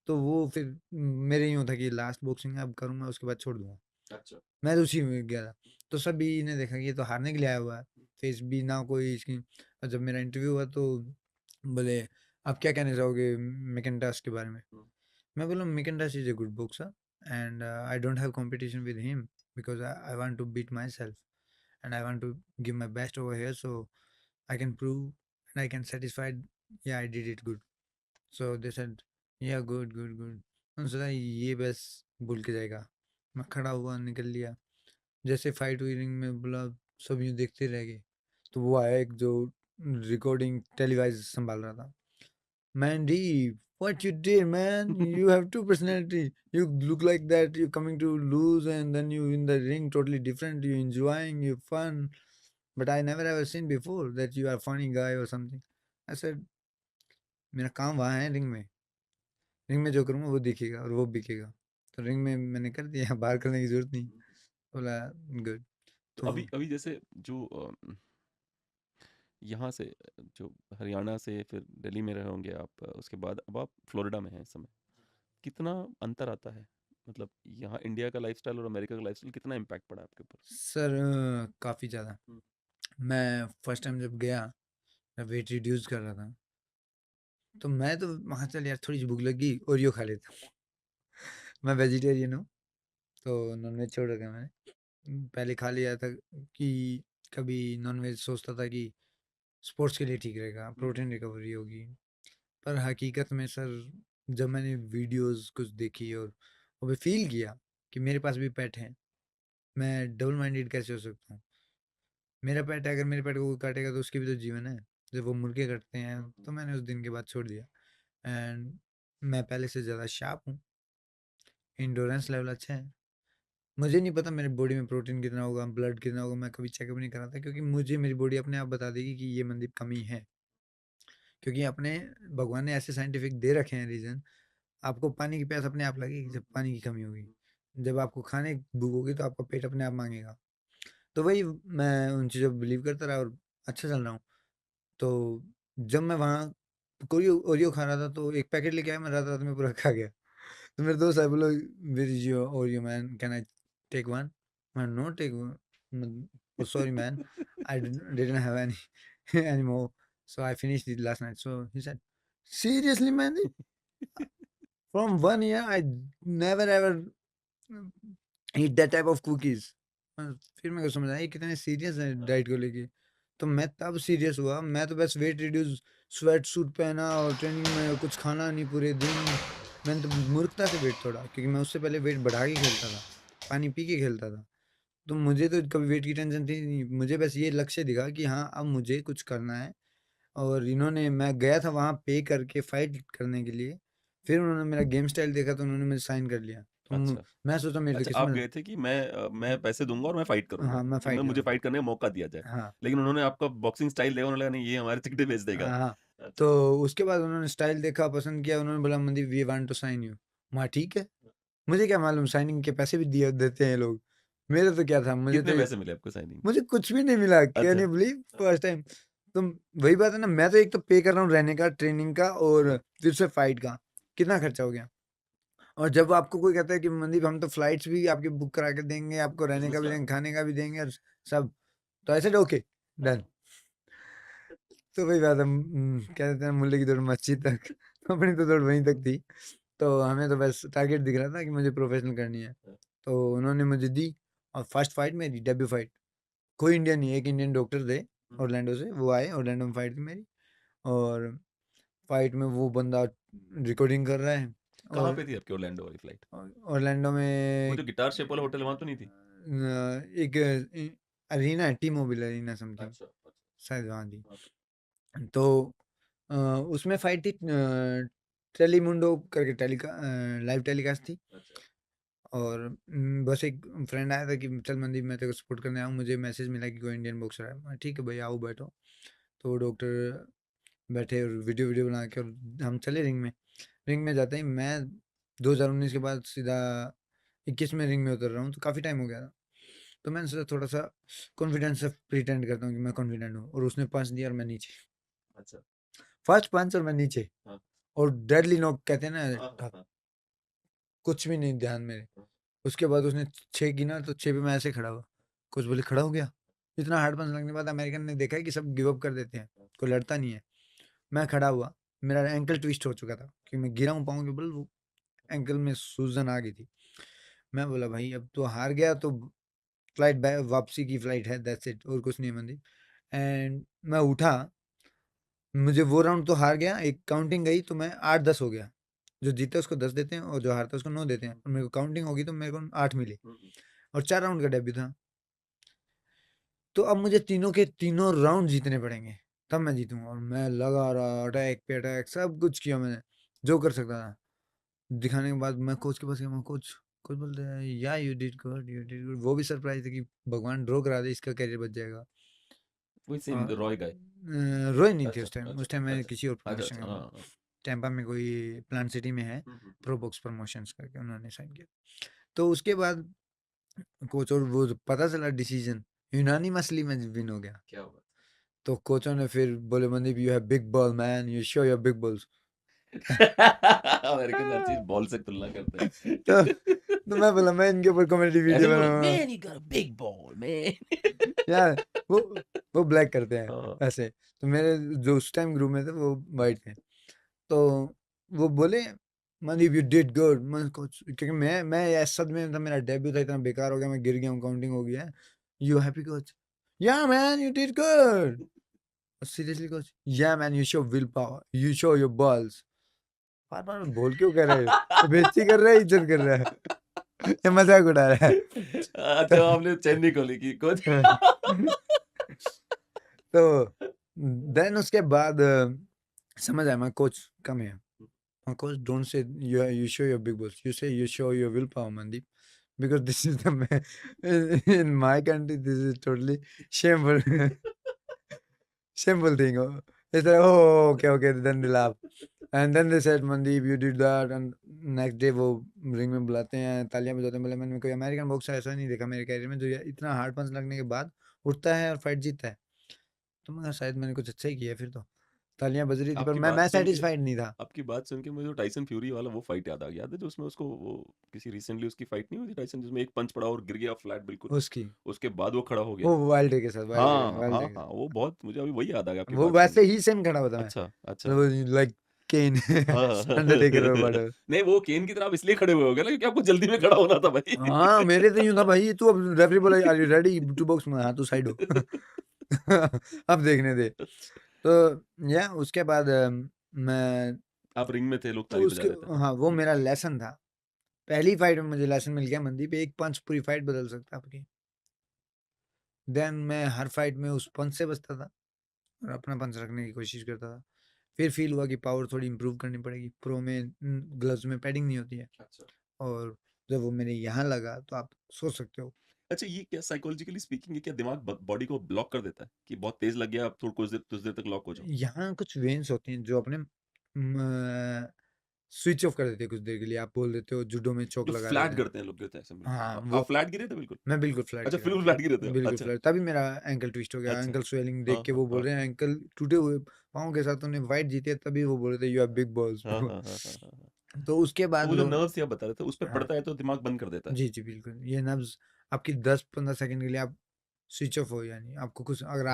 तो वो फिर मेरे यूँ था कि लास्ट बॉक्सिंग अब करूँगा, उसके बाद छोड़ दूँगा। अच्छा। मैं तो उसी में गया था। तो सभी ने देखा कि ये तो हारने के लिए आया हुआ है, फेस भी ना कोई इसकी। और जब मेरा इंटरव्यू हुआ तो बोले, "आप क्या कहना चाहोगे मैकेंटास के बारे में?" मैं बोला, "McIntosh is a good boxer and I don't have competition with him because I want to beat myself and I want to give my best over here so I can prove and I can satisfied, yeah, I did it good." So they said, yeah, good, good, good. मैंने सोचा ये बस भूल के जाएगा। मैं खड़ा हुआ, निकल लिया। जैसे फाइट हुई रिंग में, बोला सब यूँ देखते रह गए। तो वो आया एक जो रिकॉर्डिंग टेलीवाइज संभाल रहा था, "Mandy, what you did, man? You have two personality. You look like that. You're coming to lose, and then you in the ring totally different. You enjoying, you fun. But I never ever seen before that you are funny guy or something." I said, मेरा काम वहाँ है ring में। Ring में जो करूँगा वो दिखेगा और वो बिकेगा। तो रिंग में मैंने कर दिया, बाहर करने की ज़रूरत नहीं। बोला गुड। तो तो अभी जैसे जो यहाँ से जो हरियाणा से फिर दिल्ली में रहे होंगे आप, उसके बाद अब आप फ्लोरिडा में हैं इस समय। कितना अंतर आता है? मतलब यहाँ इंडिया का लाइफस्टाइल और अमेरिका का लाइफस्टाइल कितना इम्पैक्ट पड़ा आपके ऊपर? सर काफ़ी ज़्यादा। मैं फर्स्ट टाइम जब गया, मैं वेट रिड्यूस कर रहा था, तो मैं तो वहाँ चल यार थोड़ी सी भूख लगी, ओरियो खा लेता हूँ। मैं वेजिटेरियन हूँ, तो नॉनवेज छोड़ रखा है मैंने। पहले खा लिया था कि कभी नॉनवेज सोचता था कि स्पोर्ट्स के लिए ठीक रहेगा, प्रोटीन रिकवरी होगी। पर हकीकत में सर, जब मैंने वीडियोस कुछ देखी और वो भी फील किया कि मेरे पास भी पेट है, मैं डबल माइंडेड कैसे हो सकता हूँ? मेरा पेट है, अगर मेरे पेट को कोई काटेगा तो उसकी भी तो जीवन है। जब वो मुर्गे कटते हैं, तो मैंने उस दिन के बाद छोड़ दिया। एंड मैं पहले से ज़्यादा शार्प हूँ, इंडोरेंस लेवल अच्छा है। मुझे नहीं पता मेरी बॉडी में प्रोटीन कितना होगा, ब्लड कितना होगा, मैं कभी चेकअप नहीं कराता, क्योंकि मुझे मेरी बॉडी अपने आप बता देगी कि ये मंदीप कमी है। क्योंकि अपने भगवान ने ऐसे साइंटिफिक दे रखे हैं रीज़न, आपको पानी की प्यास अपने आप लगेगी जब पानी की कमी होगी। जब आपको खाने की भूख होगी तो आपका पेट अपने आप माँगेगा। तो वही मैं उन चीज़ों पे बिलीव करता रहा और अच्छा चल रहा हूँ। तो जब मैं वहाँ ओरियो खा रहा था, तो एक पैकेट लेके आया, मैं रात-रात में पूरा खा गया। तो मेरे दोस्त आए, बोले, "where is your Oreo man? Can I take one?" मैं, "no take one, oh sorry man, I didn't have any any more, so I finished it last night." So he said, "seriously man? From 1 year I never ever eat that type of cookies." फिर मेरे को समझ आया ये कितने serious है diet को लेके। तो मैं तब सीरियस हुआ, मैं तो बस वेट रिड्यूस, स्वेट सूट पहना और ट्रेनिंग में कुछ खाना नहीं पूरे दिन। मैंने तो मूर्खता से वेट तोड़ा, क्योंकि मैं उससे पहले वेट बढ़ा के खेलता था, पानी पी के खेलता था। तो मुझे तो कभी वेट की टेंशन थी नहीं, मुझे बस ये लक्ष्य दिखा कि हाँ अब मुझे कुछ करना है। और इन्होंने, मैं गया था वहाँ पे करके फाइट करने के लिए, फिर उन्होंने मेरा गेम स्टाइल देखा तो उन्होंने मुझे साइन कर लिया। तो अच्छा मैं सोचा मेरी तो अच्छा, आप किस्मत गए थे कि मैं पैसे दूंगा और मैं फाइट करूंगा, हाँ मैं कि मैं फाइट मुझे करूँगा। फाइट करने का मौका दिया जाए, हाँ लेकिन उन्होंने आपका बॉक्सिंग स्टाइल देखा, उन्होंने लगा नहीं ये हमारे टिकटें बेच देगा। हाँ। अच्छा तो उसके बाद उन्होंने स्टाइल देखा, पसंद किया, उन्होंने बोला Mandeep we want to sign you. मैं ठीक है, मुझे क्या मालूम साइनिंग के पैसे भी दिए देते हैं लोग, मेरे तो क्या था, मुझे कितने तो पैसे मिले आपको साइनिंग? मुझे कुछ भी नहीं मिला। कैन अच्छा यू बिलीव, फर्स्ट टाइम। तो वही बात है ना, मैं तो एक तो पे कर रहा हूँ रहने का, ट्रेनिंग का, और फिर से फाइट का, कितना खर्चा हो गया। और जब आपको कोई कहता है कि मनदीप हम तो फ्लाइट्स भी आपकी बुक करा के देंगे, आपको रहने का भी देंगे, खाने का भी देंगे और सब, तो ऐसे ओके डन। तो वही बात है, क्या कहते हैं, मुल्ले की दौड़ मस्जिद तक अपनी तो दौड़ वहीं तक थी। तो हमें तो बस टारगेट दिख रहा था कि मुझे प्रोफेशनल करनी है, तो उन्होंने मुझे दी। और फर्स्ट फाइट मेरी डेब्यू फाइट, कोई इंडियन नहीं, एक इंडियन डॉक्टर थे ऑरलैंडो से, वो आए, ऑरलैंडो में फाइट थी मेरी। और फाइट में वो बंदा रिकॉर्डिंग कर रहा है। कहाँ और पे थी आपकी ऑरलैंडो वाली फ्लाइट? ऑरलैंडो वो में जो गिटार शेप वाला होटल वहां तो नहीं थी? एक अरीना है, टी मोबिल अरीना समथिंग, अच्छा अच्छा शायद वहाँ थी। हाँ। तो उसमें फाइट थी, टेलीमुंडो करके लाइव टेलीकास्ट थी। अच्छा और बस एक फ्रेंड आया था कि चल मनदीप मैं तेरे को सपोर्ट करने आऊँ, मुझे मैसेज मिला कि कोई इंडियन बॉक्सर है। मैं ठीक है भाई आओ बैठो। तो वो डॉक्टर बैठे और वीडियो वीडियो बना के, और हम चले रिंग में जाते ही मैं 2019 के बाद सीधा 21 में रिंग में उतर रहा हूँ, तो काफ़ी टाइम हो गया था। तो मैंने सोचा थोड़ा सा कॉन्फिडेंस से प्रिटेंड करता हूँ कि मैं कॉन्फिडेंट हूँ, और उसने पंच दिया और मैं नीचे, अच्छा फर्स्ट पंच और मैं नीचे, हाँ और डेडली नॉक कहते हैं ना, हाँ ठक, हाँ कुछ भी नहीं ध्यान मेरे। हाँ। उसके बाद उसने 6 गिना, तो 6 पे मैं ऐसे खड़ा हुआ, कुछ बोले खड़ा हो गया। इतना हार्ड पंच लगने के बाद अमेरिकन ने देखा है कि सब गिव अप कर देते हैं, कोई लड़ता नहीं है। मैं खड़ा हुआ, मेरा एंकल ट्विस्ट हो चुका था कि मैं गिरा हूँ पाँव के बल, वो एंकल में सूजन आ गई थी। मैं बोला भाई अब तो हार गया, तो फ्लाइट वापसी की फ्लाइट है, दैट्स इट, और कुछ नहीं है मंदी। एंड मैं उठा, मुझे वो राउंड तो हार गया, एक काउंटिंग गई तो मैं 8-10 हो गया। जो जीता उसको 10 देते हैं और जो हारता है उसको 9 देते हैं, और मेरे को काउंटिंग होगी तो मेरे को 8 मिले, और 4 राउंड का डेब्यू था। तो अब मुझे तीनों के तीनों राउंड जीतने पड़ेंगे, तब मैं जीतूंगा। और मैं लगा रहा, अटैक पे अटैक, सब कुछ किया मैंने जो कर सकता था। दिखाने के बाद मैं कोच के पास गया, मैं कोच, कोच बोलते हैं या you did good, you did good. वो भी सरप्राइज थे कि भगवान ड्रॉ करा दे, इसका कैरियर बच जाएगा। वही सेम रॉय गाय। रोय नहीं थे अच्छा उस टाइम, अच्छा मैं अच्छा किसी और अच्छा प्रोफेशन अच्छा का, हाँ हाँ टैंपा में कोई प्लांट सिटी में है, हम्म, हम्म, प्रो बॉक्स प्रमोशंस करके उन्होंने साइन किया। तो उसके बाद कोच, और वो पता चला डिसीजन यूनानिमसली में विन हो गया। क्या हुआ? तो कोचों ने फिर बोले Mandeep you have big ball man, you show your big balls. American her cheese ball से तुलना करते हैं। तो मैं बोला मैं इनके ऊपर कॉमेडी ऐसे वीडियो भी बोला बनाऊंगा man you got a big ball man. यार। वो वो ब्लैक करते हैं हाँ ऐसे, तो मेरे जो उस टाइम ग्रुप में थे वो वाइट थे। तो वो बोले मनदीप यू डिड गुड। मैं कोच, क्योंकि मैं ऐसा में था, मेरा डेब्यू था, इतना बेकार हो गया, मैं गिर गया हूँ, काउंटिंग हो गया है। You happy coach? Yeah man you did good. Seriously coach? Yeah man you show willpower, you show your balls. बार बार बोल क्यों कर रहे हो, बेइज्जती कर रहा है, इज्जत कर रहा है ये मजाक उड़ा रहा है। तो अच्छा आपने चैन नहीं खोली की कुछ? तो देन उसके बाद समझ आया, मैं कोच कम है, my coach don't say you show your big balls, you say you show your willpower, Mandeep, because this is the in my country this is totally shameful shameful thing. Oh, they said oh okay, then they laugh, and then they said Mandeep you did that, and next day वो ring में बुलाते हैं, तालियां बजाते हैं। बोले मैंने कोई अमेरिकन बॉक्सर ऐसा नहीं देखा मेरे कैरियर में जो इतना हार्ड पंच लगने के बाद उठता है और फाइट जीतता है। तो मैं शायद मैंने कुछ अच्छा ही किया फिर तो, तालियां बज रही थी, पर आपकी मैं बात सुन के सेटिस्फाइड नहीं था। आपकी बात सुन के मुझे टाइसन फ्यूरी वाला वो फाइट याद आ गया। याद है जो उसमें उसको वो किसी रिसेंटली उसकी फाइट नहीं हुई थी टाइसन, जिसमें एक पंच पड़ा और गिर गया फ्लैट बिल्कुल, उसकी उसके बाद वो खड़ा हो गया। वो वाइल्ड के साथ, हाँ वाइल्ड हाँ के हाँ साथ, वो बहुत, मुझे अभी वही याद आ गया आपकी वो बात सुन वैसे के। ही सेम खड़ा होता मैं, अच्छा अच्छा लाइक केन हाँ हाँ। अंडरटेकर और बॉर्डर। नहीं वो केन की तरह आप इसलिए खड़े हुए हो गए ना क्योंकि आपको जल्दी में खड़ा होना था भाई। हाँ मेरे तो यूं था भाई, तू अब रेफरी बोला are you ready to box में, हाँ तू साइड हो अब देखने दे। तो या उसके बाद मैं, आप रिंग में थे, लोग तो ताली बजा उसके, रहे थे। हाँ वो मेरा लेसन था। पहली फाइट में मुझे लेसन मिल गया, मनदीप एक पंच पूरी फाइट बदल सकता है आपकी। देन मैं हर फाइट में उस पंच से बचता था और अपना पंच रखने की कोशिश करता था। फिर फील हुआ कि पावर थोड़ी इम्प्रूव करनी पड़ेगी। प्रो में ग्लव्स में पैडिंग नहीं होती है अच्छा। और जब वो मेरे यहाँ लगा तो आप सोच सकते हो। अच्छा, ये क्या साइकोलॉजिकली स्पीकिंग, ये क्या दिमाग बॉडी को ब्लॉक कर देता है कि बहुत तेज लग गया, आप थोड़ा कुछ देर तक लॉक हो जाओ? यहाँ कुछ वेन्स होती हैं जो अपने स्विच ऑफ कर देते हैं कुछ देर के लिए। आप बोल देते हो जूडो में चोक जो लगा फ्लैट देते हैं। करते हैं लोग, गिरते हैं ऐसे बिल्कुल। हाँ, आप वो फ्लैट गिरे थे बिल्कुल? मैं बिल्कुल फ्लैट अच्छा, गिरा बिल्कुल था। फ्लैट गिरे थे आप? बिल्कुल अच्छा, फ्लैट, तभी मेरा एंकल ट्विस्ट हो गया। अच्छा। एंकल स्वेलिंग देख हाँ, के हाँ, वो बोल हाँ। रहे हैं एंकल टूटे हुए पाँव के साथ उन्हें फाइट जीती है, तभी वो बोल रहे थे यू हैव बिग बॉल्स हाँ, ब्रो। हाँ, हाँ, हाँ, हाँ, हाँ। तो उसके तो बाद वो जो लोग नर्व्स आप बता रहे थे, उस पे हाँ, पड़ता है तो दिमाग बंद कर देता है। जी, जी, बिल्कुल। ये नब्ज़ आपकी 10-15 सेकंड के लिए आप स्विच ऑफ हो, यानी आपको कुछ अगर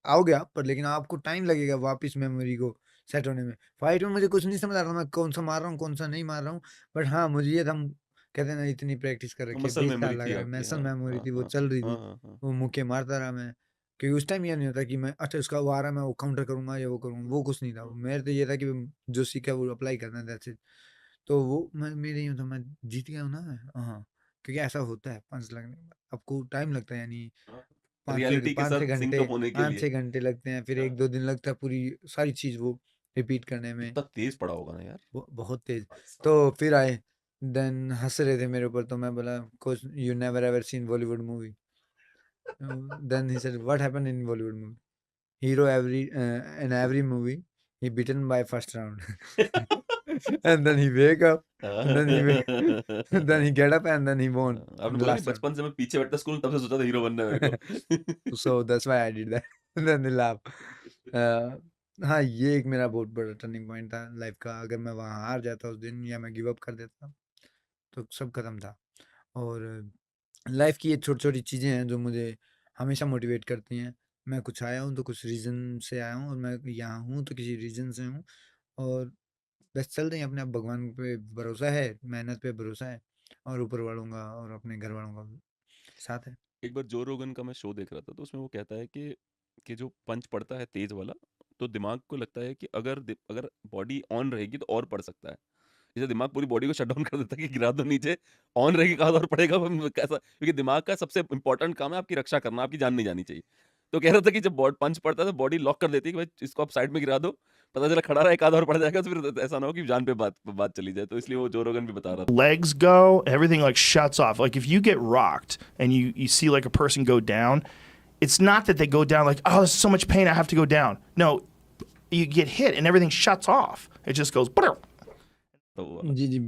आओगे आप पर, लेकिन आपको टाइम लगेगा वापस मेमोरी को सेट होने में। फाइट में मुझे कुछ नहीं समझ आ रहा था मैं कौन-सा मार रहा हूँ, कौन-सा नहीं मार रहा हूँ। बट हाँ, मुझे ये था, कहते हैं ना इतनी प्रैक्टिस कर रखी है, मसल 20 साल मेमोरी थी लगा है, आपकी। मसल हाँ, मेमोरी हाँ, थी, वो हाँ। चल रही हाँ, थी। हाँ, हाँ। वो मुक्के मारता रहा मैं, क्योंकि उस टाइम ये नहीं होता कि मैं अच्छा उसका वो आ रहा है मैं वो काउंटर करूँगा या वो करूँगा, वो कुछ नहीं था। मेरे तो ये था कि जो सीखा है वो अप्लाई करना है, दैट्स इट। तो वो मैं मेरे यूँ था मैं जीत गया हूँ ना मैं। हाँ, क्योंकि ऐसा होता है पंच लगने के बाद। आपको टाइम लगता है, यानी हाँ, 5 से रियलिटी के 5-6 साथ सिंक घंटे अप होने के लिए। 5-6 घंटे लगते हैं, फिर हाँ। 1-2 दिन लगता है पूरी सारी चीज़ वो रिपीट करने में। कितना तेज पड़ा होगा ना यार। बहुत तेज़। भाई साहब। तो फिर आए, देन हँस रहे थे मेरे ऊपर, तो मैं बोला coach you never ever seen Bollywood movie. Then he said what happened in Bollywood movie? Hero in every movie he beaten by first round. And then he wake up and then then he get up and then he won आपने in the बोला नहीं last round. बचपन से मैं पीछे बैठता school, तब से सोचा था हीरो बनना है मेरे को। So that's why I did that. And then they laugh. हाँ, ये एक मेरा बहुत बड़ा टर्निंग पॉइंट था लाइफ का। अगर मैं वहाँ हार जाता उस दिन या मैं गिव अप कर देता तो सब खत्म था। और लाइफ की ये छोटी-छोटी चीज़ें हैं जो मुझे हमेशा मोटिवेट करती हैं। मैं कुछ आया हूँ तो कुछ रीज़न से आया हूँ और मैं यहाँ हूँ तो किसी रीज़न से हूँ और बस चल रही हैं अपने आप। भगवान पे भरोसा है, मेहनत पे भरोसा है और ऊपर वालों का और अपने घर वालों का साथ है। एक बार जो रोगन का मैं शो देख रहा था, तो उसमें वो कहता है कि जो पंच पड़ता है तेज वाला, तो दिमाग को लगता है कि अगर बॉडी ऑन रहेगी तो और पड़ सकता है। जैसे दिमाग पूरी बॉडी को शट डाउन कर देता है कि गिरा दो नीचे, ऑन रहेगी कहाँ और पड़ेगा वो कैसा, क्योंकि दिमाग का सबसे इंपॉर्टेंट काम है आपकी रक्षा करना, आपकी जान नहीं जानी चाहिए। तो कह रहा था कि जब पंच पड़ता है तो बॉडी लॉक कर देती है कि भाई इसको आप साइड में गिरा दो, पता चला खड़ा रहा एक आधा और पड़ जाएगा, तो फिर ऐसा ना हो कि जान पे बात चली जाए। तो इसलिए वो जो रोगन भी बता रहा था। legs go, everything like shuts off. Like if you get rocked and you see like a person go down, it's not that they go down like, oh, there's so much pain, I have to go down. No, you get hit and everything shuts off. It just goes. तो वो वाला। जी, जी,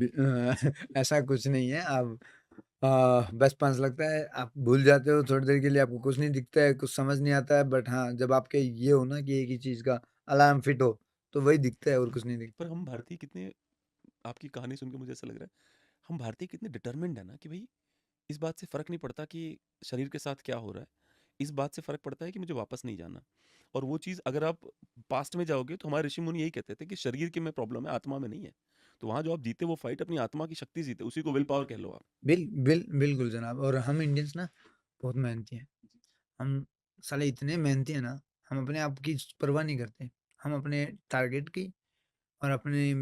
ऐसा कुछ नहीं है। आप बस पंच लगता है, आप भूल जाते हो थोड़ी देर के लिए, आपको कुछ नहीं दिखता है, कुछ समझ नहीं आता है। बट हाँ, जब आपके ये हो ना कि एक ही चीज़ का अलार्म फिट हो, तो वही दिखता है और कुछ नहीं दिखता। पर हम भारतीय कितने, आपकी कहानी सुन के मुझे ऐसा लग रहा है, हम भारतीय कितने डिटरमिन्ड है ना कि भाई इस बात से फ़र्क नहीं पड़ता कि शरीर के साथ क्या हो रहा है। इस बात से फ़र्क पड़ता है कि मुझे वापस नहीं जाना। और वो चीज़ अगर आप पास्ट में जाओगे तो हमारे ऋषि-मुनि यही कहते थे कि शरीर की में प्रॉब्लम है, आत्मा में नहीं है। तो वहाँ जो आप जीते वो फाइट अपनी आत्मा की शक्ति से जीते, उसी को विल पावर कह लो आप। बिल्कुल जनाब। और हम इंडियंस ना बहुत मेहनती हैं। हम साले इतने मेहनती हैं ना, हम अपने आप की परवाह नहीं करते। हम अपने टारगेट की और अपने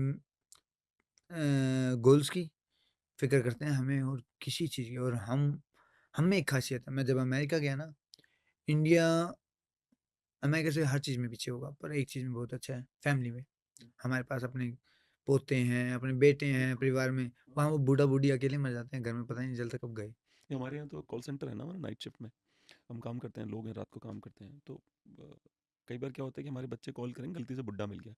गोल्स की फ़िक्र करते हैं हमें और किसी चीज़ की। और हम में एक ख़ासियत है, मैं जब अमेरिका गया ना, इंडिया अमेरिका से हर चीज़ में पीछे होगा, पर एक चीज़ में बहुत अच्छा है, फैमिली में। हमारे पास अपने पोते हैं, अपने बेटे हैं परिवार में। वहाँ वो बूढ़ा-बूढ़ी अकेले मर जाते हैं घर में, पता ही नहीं चलता कब गए। ये हमारे यहाँ तो कॉल सेंटर है ना, हमारा नाइट शिफ्ट में। हम काम करते हैं, लोग हैं रात को काम करते हैं। तो कई बार क्या होता है कि हमारे बच्चे कॉल करेंगे, गलती से बुड्ढा मिल गया।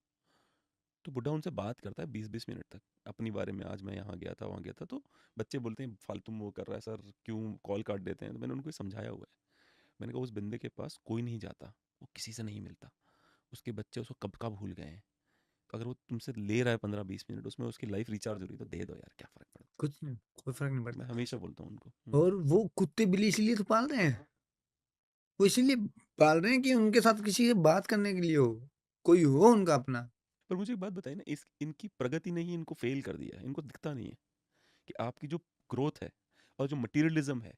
तो बुड्ढा उनसे बात करता है 20-20 मिनट तक अपनी बारे में, आज मैं यहाँ गया था, वहाँ गया था। तो बच्चे बोलते हैं फालतू में वो कर रहा है सर, क्यों कॉल काट देते हैं। तो मैंने उनको समझाया हुआ है। मैंने कहा उस बंदे के पास कोई नहीं जाता, वो किसी से नहीं मिलता, उसके बच्चे उसको कब का भूल गए हैं। तो अगर वो तुमसे ले रहा है 15-20 मिनट, उसमें उसकी लाइफ रिचार्ज हो रही है, तो दे दो यार, क्या फ़र्क पड़ता कुछ नहीं, कोई फ़र्क नहीं है। पड़ता। मैं हमेशा बोलता हूँ उनको। और वो कुत्ते-बिल्ली इसीलिए तो पाल रहे हैं। वो इसीलिए पाल रहे हैं कि उनके साथ किसी से बात करने के लिए हो, कोई हो उनका अपना। पर मुझे एक बात बताइए ना, इनकी प्रगति ने ही इनको फेल कर दिया है। इनको दिखता नहीं है कि आपकी जो ग्रोथ है और जो मटेरियलिज्म है,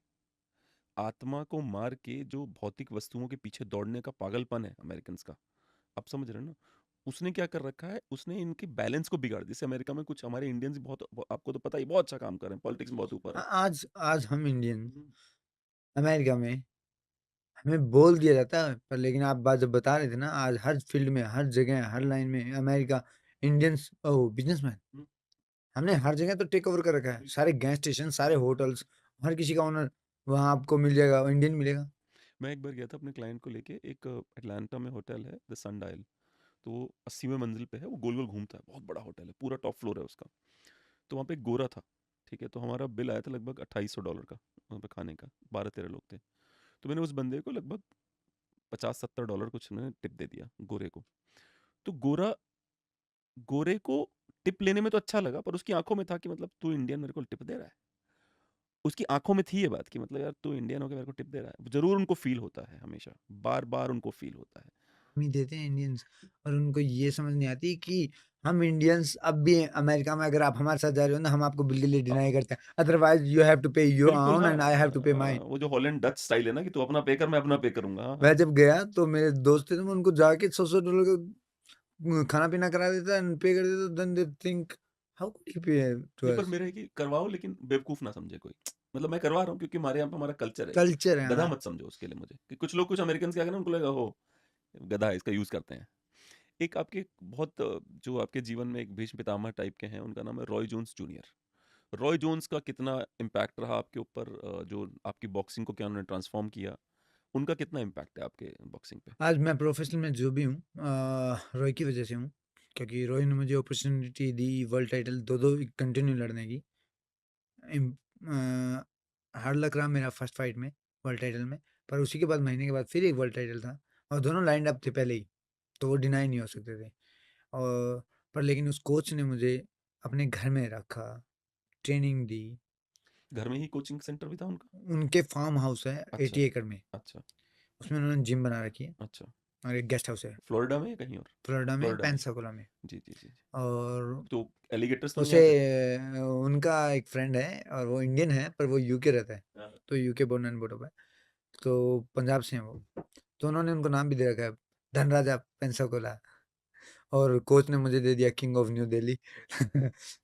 आत्मा को मार के जो भौतिक वस्तुओं के पीछे दौड़ने का पागलपन है अमेरिकन्स का, आप समझ रहे हो ना, उसने क्या कर रखा है, उसने इनके बैलेंस को बिगाड़ दिया। जैसे अमेरिका में कुछ हमारे इंडियंस बहुत, आपको तो पता ही, बहुत अच्छा काम कर रहे हैं, पॉलिटिक्स में बहुत ऊपर है। आज आज हम इंडियन अमेरिका में हमें बोल दिया जाता है, पर लेकिन आप बात जब बता रहे थे ना, आज हर फील्ड में, हर जगह, हर लाइन में अमेरिका, इंडियंस बिज़नेसमैन, हुँ, हमने हर जगह तो टेक ओवर कर रखा है। सारे गैस स्टेशन, सारे होटल्स, हर किसी का ओनर वहाँ आपको मिल जाएगा, इंडियन मिलेगा। मैं एक बार गया था अपने क्लाइंट को लेके, एक अटलांटा में होटल है द सनडायल, तो वो 80वें मंजिल पे है, वो गोल-गोल घूमता है, बहुत बड़ा होटल है, पूरा टॉप फ्लोर है उसका। तो वहाँ पे एक गोरा था, ठीक है? तो हमारा बिल आया था लगभग $2800 का, वहाँ पे खाने का, 12-13 लोग थे। तो मैंने उस बंदे को लगभग $50-70 कुछ मैंने टिप दे दिया, गोरे को। तो गोरे को टिप लेने में तो अच्छा लगा, पर उसकी आँखों में था कि मतलब तू इंडियन मेरे को टिप दे रहा है। उसकी आँखों में थी ये बात कि मतलब यार तू इंडियन होके मेरे को टिप दे रहा है। ज़रूर उनको फ़ील होता है हमेशा, बार-बार उनको फ़ील होता है। हम ही देते हैं इंडियंस, और उनको ये समझ नहीं आती कि हम इंडियंस अब भी अमेरिका में अगर आप हमारे साथ जा रहे हो ना, हम आपको बिल्कुल अ, डिनाई करते हैं। अदरवाइज़ यू हैव टू पे योर बिल्कुल ओन हाँ, एंड आई हैव टू पे माइन। वो जो हॉलैंड डच स्टाइल है ना कि तू अपना पे कर, मैं अपना पे करूँगा। हाँ, हाँ। मैं जब गया तो मेरे दोस्त थे, तो मैं उनको जाके $100 का खाना-पीना करा देता एंड पे कर देता, then they think how could he pay to नहीं, पर अस? मेरा है कि करवाओ लेकिन बेवकूफ़ ना समझे कोई। मतलब मैं करवा रहा हूँ क्योंकि हमारे यहाँ पे हमारा कल्चर है ये। कल्चर है गधा हमारा। मत समझो उसके लिए मुझे, कि कुछ लोग कुछ अमेरिकन्स क्या करें ना उनको लगेगा ओह! गधा है इसका यूज़ करते हैं। एक आपके बहुत जो आपके जीवन में एक भीष्म पितामह टाइप के हैं, उनका नाम है Roy Jones Junior. Roy Jones का कितना इम्पैक्ट रहा आपके ऊपर, जो आपकी बॉक्सिंग को क्या उन्होंने ट्रांसफ़ॉर्म किया? उनका कितना इम्पैक्ट है आपके बॉक्सिंग पे? आज मैं प्रोफेशनल में जो भी हूँ रोय की वजह से हूँ, क्योंकि रोय ने मुझे opportunity the world title 2-2 continue लड़ने की। इम हार्ड लक रहा मेरा फर्स्ट फाइट में वर्ल्ड टाइटल में, पर उसी के बाद महीने के बाद फिर एक वर्ल्ड टाइटल था, और दोनों लाइन्ड अप थे पहले ही, तो वो डिनाई नहीं हो सकते थे। और पर लेकिन उस कोच ने मुझे अपने घर में रखा, ट्रेनिंग दी। घर में ही कोचिंग सेंटर भी था उनका? उनके फार्म हाउस है अच्छा, 80 एकड़ में, अच्छा, उसमें उन्होंने जिम बना रखी है, अच्छा। और एक गेस्ट हाउस है फ्लोरिडा में या कहीं और? फ्लोरिडा में, फ्लोरिडा में। पेंसाकोला में। जी, जी, जी, जी। और तो एलिगेटर्स तो नहीं उसे आते? उनका एक फ्रेंड है, और वो इंडियन है, पर वो यूके रहता है, हाँ। तो यूके बोर्न एंड बॉटम है, तो पंजाब से हैं वो। तो उन्होंने उनको नाम भी दे रखा है, धनराजा पेंसाकोला, और कोच ने मुझे दे दिया king of New Delhi.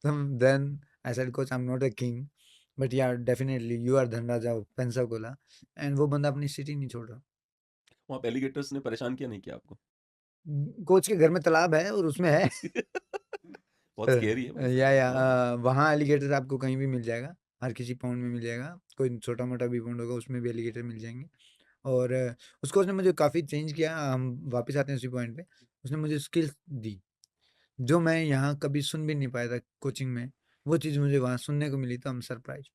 Then I said coach I am not a king, but yeah definitely you are धनराजा ऑफ पेंसाकोला। एंड वो बंदा अपनी सिटी नहीं छोड़ रहा। वहाँ पे एलिगेटर्स ने परेशान किया नहीं किया आपको? कोच के घर में तालाब है और उसमें है। बहुत स्केरी है भाई साहब। या हाँ, हाँ। वहाँ एलिगेटर आपको कहीं भी मिल जाएगा, हर किसी पॉन्ड में मिल जाएगा, कोई छोटा-मोटा भी पॉन्ड होगा उसमें भी एलिगेटर मिल जाएँगे। और उस कोच ने मुझे काफ़ी चेंज किया, हम वापस आते हैं उसी पॉइंट पे। उसने मुझे स्किल्स दी, जो मैं यहाँ कभी सुन भी नहीं पाया था कोचिंग में, वो चीज़ मुझे वहाँ सुनने को मिली, तो आई एम सरप्राइज़्ड।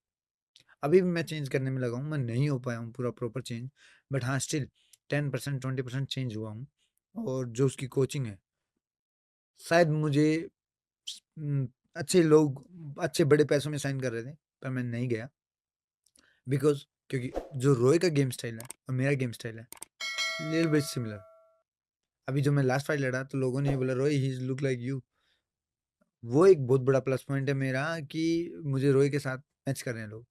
अभी भी मैं चेंज करने में लगा हूँ, मैं नहीं हो पाया हूँ पूरा प्रॉपर चेंज, बट हाँ स्टिल 10% 20% चेंज हुआ हूँ। और जो उसकी कोचिंग है, शायद मुझे उम, अच्छे लोग अच्छे बड़े पैसों में साइन कर रहे थे, पर मैं नहीं गया, बिकॉज़ क्योंकि जो रॉय का गेम स्टाइल है और मेरा गेम स्टाइल है, लिटिल बिट सिमिलर। अभी जो मैं लास्ट फाइट लड़ा, तो लोगों ने ये बोला, "Roy he is look like you." वो एक बहुत बड़ा प्लस पॉइंट है मेरा कि मुझे रॉय के साथ मैच कर रहे हैं लोग,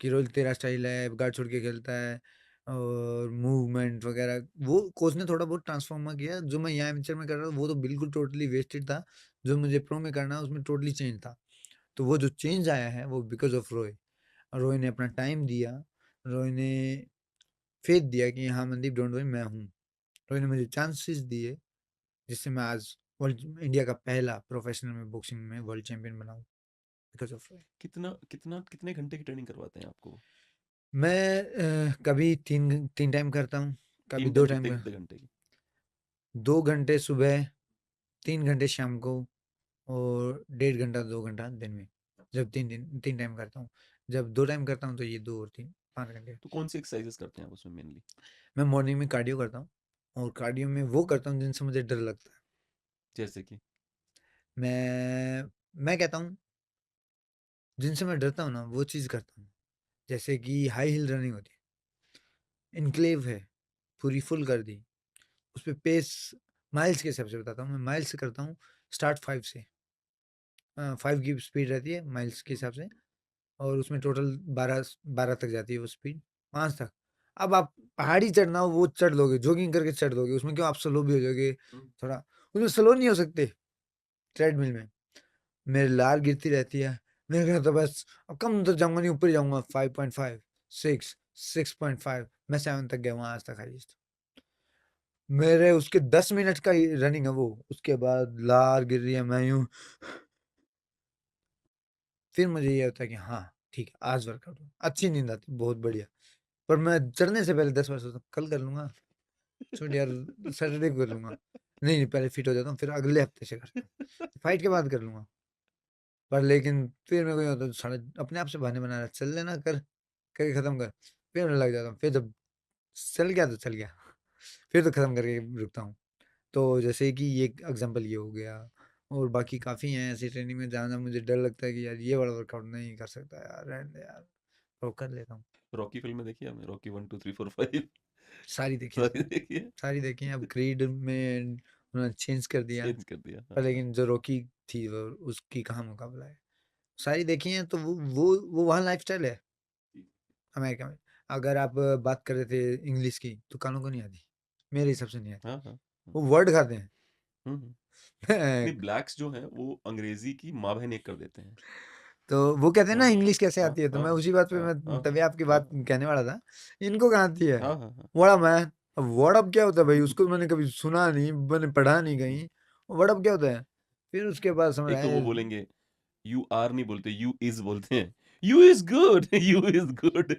कि रॉय तेरा स्टाइल है, गार्ड छोड़ के खेलता है, और मूवमेंट वगैरह, वो कोच ने थोड़ा बहुत ट्रांसफॉर्म किया। जो मैं यहाँ एमेचर में कर रहा था, वो तो बिल्कुल टोटली वेस्टेड था। जो मुझे प्रो में करना है, उसमें टोटली चेंज था। तो वो जो चेंज आया है, वो बिकॉज़ ऑफ रॉय। रॉय ने अपना टाइम दिया, रॉय ने फेथ दिया कि हाँ मनदीप डोंट वरी मैं हूँ। रॉय ने मुझे चांसेस दिए, जिससे मैं आज वर्ल्ड इंडिया का पहला प्रोफेशनल में बॉक्सिंग में वर्ल्ड चैंपियन बना हूँ, बिकॉज़ ऑफ रॉय। कितने घंटे की ट्रेनिंग करवाते हैं आपको? मैं कभी 3 टाइम करता हूँ, कभी 3 2 टाइम टाइम कितने का। कितने घंटे की? 2 घंटे सुबह, 3 घंटे शाम को, और 1.5 घंटा 2 घंटा दिन में। जब 3 टाइम करता हूँ। जब 2 टाइम करता हूँ, तो ये 2 और 3 5 घंटे। तो कौन सी एक्सरसाइजेस करते हैं आप उसमें मेनली? मैं मॉर्निंग में कार्डियो करता हूँ, और कार्डियो में वो करता हूँ जिनसे मुझे डर लगता है। जैसे कि? मैं कहता हूँ, जिनसे मैं डरता हूँ ना, वो चीज़ करता हूँ। जैसे कि हाई हिल रनिंग होती है, इनक्लेव है, पूरी फुल कर दी। उसपे पेस माइल्स के हिसाब से बताता हूँ, मैं माइल्स से करता हूँ, स्टार्ट 5 से। 5 की स्पीड रहती है माइल्स के हिसाब से, और उसमें टोटल 12 तक जाती है वो स्पीड, 5 तक। अब आप पहाड़ी चढ़ना हो, वो चढ़ लोगे, जॉगिंग करके चढ़ लोगे, उसमें क्यों आप स्लो भी हो जाओगे हुँ। थोड़ा, उसमें स्लो नहीं हो सकते ट्रेडमिल में। मेरी लार गिरती रहती है, मैंने कहा तो बस अब कम तो जाऊँगा नहीं, ऊपर ही जाऊँगा, 5.5, 6, 6.5, मैं 7 तक गया वहाँ आज तक हाईएस्ट। मेरे उसके 10 मिनट का ही रनिंग है वो, उसके बाद लार गिर रही है, मैं यूँ फिर मुझे ये होता है कि हाँ, ठीक है, आज वर्कआउट हुआ। अच्छी नींद आती है, बहुत बढ़िया। पर मैं चढ़ने से पहले 10 बार सोचता हूँ, कल कर लूँगा, छोड़ यार, सैटरडे को कर लूँगा। नहीं, नहीं, पहले फिट हो जाता हूँ, फिर अगले हफ्ते से करता हूँ। फाइट के बाद कर लूँगा। पर लेकिन फिर मेरे को ये होता है साले अपने आप से बहाने बना रहा है, चल लेना कर, करके खत्म कर। फिर मैं लग जाता हूँ, फिर जब चल गया तो चल गया, फिर तो खत्म करके रुकता हूँ। तो जैसे कि ये एग्जांपल ये हो गया, और बाकी काफ़ी हैं ऐसी ट्रेनिंग में जहाँ मुझे डर लगता है कि यार ये वाला वर्कआउट नहीं कर सकता यार, रहने दे यार, तो कर लेता हूँ। रॉकी फिल्म देखी है आपने? रॉकी 1 2 3 4 5 सारी देखी है सारी सर, देखी है? सारी देखी हैं। अब क्रीड में उन्होंने चेंज कर दिया, चेंज कर दिया। पर लेकिन जो रॉकी थी वो उसकी कहाँ मुकाबला है। सारी देखी हैं, तो वो वहाँ लाइफस्टाइल है अमेरिका में। अगर आप बात कर रहे थे इंग्लिश की, तो कानों को नहीं आती, मेरे हिसाब से नहीं आती। हाँ, हाँ। वो वर्ड खाते हैं। नहीं, ब्लैक्स जो हैं वो अंग्रेजी की माँ बहन एक कर देते हैं। तो वो कहते हैं ना हाँ, इंग्लिश कैसे हाँ, आती है, तो मैं हाँ, उसी बात पे हाँ, मैं हाँ, तभी आपकी हाँ, बात कहने वाला था, इनको कहाँ आती है। हाँ, हाँ, हाँ। व्हाट अप मैन, अब व्हाट अप क्या होता है भाई, उसको मैंने कभी सुना नहीं, मैंने पढ़ा नहीं कहीं, व्हाट अप क्या होता है। फिर उसके बाद समझ एक तो आया। वो बोलेंगे यू आर नहीं बोलते, यू इज बोलते हैं। You is good, you is good.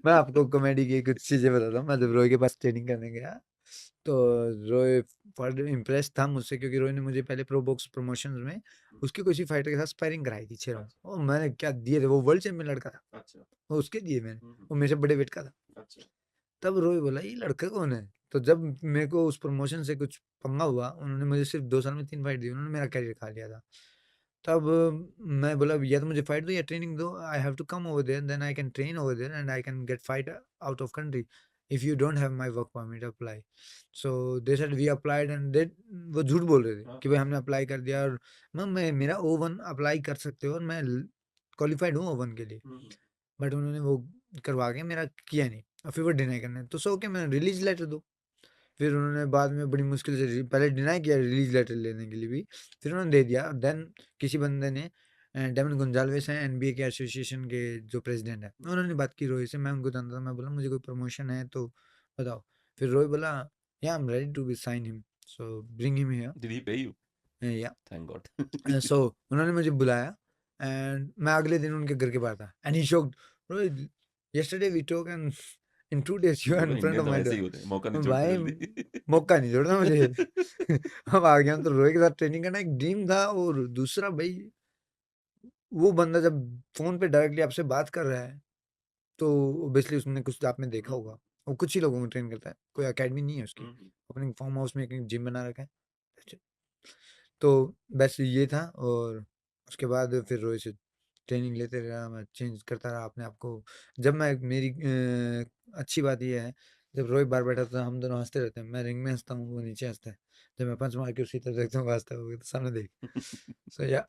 मैं आपको कॉमेडी की कुछ चीजें बताता हूँ। मैं जब रोय के पास ट्रेनिंग करने गया, तो रोय फॉर इम्प्रेस था मुझसे, क्योंकि रोय ने मुझे पहले प्रो बॉक्स प्रमोशंस में उसकी किसी फाइटर के साथ स्पारिंग कराई थी 6 राउंड, और मैंने क्या दिए थे, वो वर्ल्ड चैंपियन लड़का था, अच्छा। वो उसके दिए मैंने, वो मेरे से बड़े वेट का था। अच्छा। तब रोय बोला ये लड़का कौन है। तो जब मेरे को उस प्रमोशन से कुछ पंगा हुआ, उन्होंने मुझे सिर्फ 2 साल में 3 फाइट दी, उन्होंने मेरा कैरियर खा लिया था। तब मैं बोला या तो मुझे फाइट दो या ट्रेनिंग दो, I have to come over there, then I can train over there and I can get fight out of country if you don't have my work permit apply. So they said we applied and they, वो झूठ बोल रहे थे कि भाई हमने apply कर दिया, और मैं मेरा O1 अप्लाई कर सकते हो और मैं क्वालिफाइड हूँ O1 के लिए, बट उन्होंने वो करवा के मेरा किया नहीं, और फिर वो डिनाई करने, तो सो के मैंने रिलीज लेटर दो। फिर उन्होंने बाद में बड़ी मुश्किल से पहले डिनाई किया रिलीज लेटर लेने के लिए भी, फिर उन्होंने दे दिया। देन किसी बंदे ने, डेमन गोंजाल्वेस हैं एनबीए के एसोसिएशन के जो प्रेसिडेंट है, उन्होंने बात की रोहित से, मैं उनको जानता था, मैं बोला मुझे कोई प्रमोशन है तो बताओ। फिर रोहित बोला yeah I am ready to be sign him, so bring him did he pay you? Here yeah. Thank God. सो उन्होंने मुझे बुलाया, एंड मैं अगले दिन उनके घर के बाहर था, and he shocked, Rohit yesterday we talk and in 2 days you are in front Indian of तो my ऐसे door। ही होते हैं, मौका नहीं छोड़ते भाई जल्दी। मौका नहीं छोड़ना मुझे। अब आ गया हूँ, तो रोहित के साथ ट्रेनिंग करना एक ड्रीम था, और दूसरा भाई वो बंदा जब फोन पे डायरेक्टली आपसे बात कर रहा है, तो ऑब्वियसली उसने कुछ आपने देखा होगा, वो कुछ ही लोगों को ट्रेन करता है, कोई एकेडमी नहीं है उसकी, अपने फार्म हाउस में एक जिम बना रखा है। अच्छा, तो बस ये था, और उसके बाद फिर रोहित से ट्रेनिंग लेते रहा, मैं चेंज करता रहा अपने आप को। जब मैं मेरी अच्छी बात ये है, जब रोहित बाहर बैठा था हम दोनों हंसते रहते हैं, मैं रिंग में हंसता हूँ, वो नीचे हंसता है, जब मैं पंच मार के उसी तरफ देखता हूँ वो हंसता है, वो कहता है, सामने देख। सो या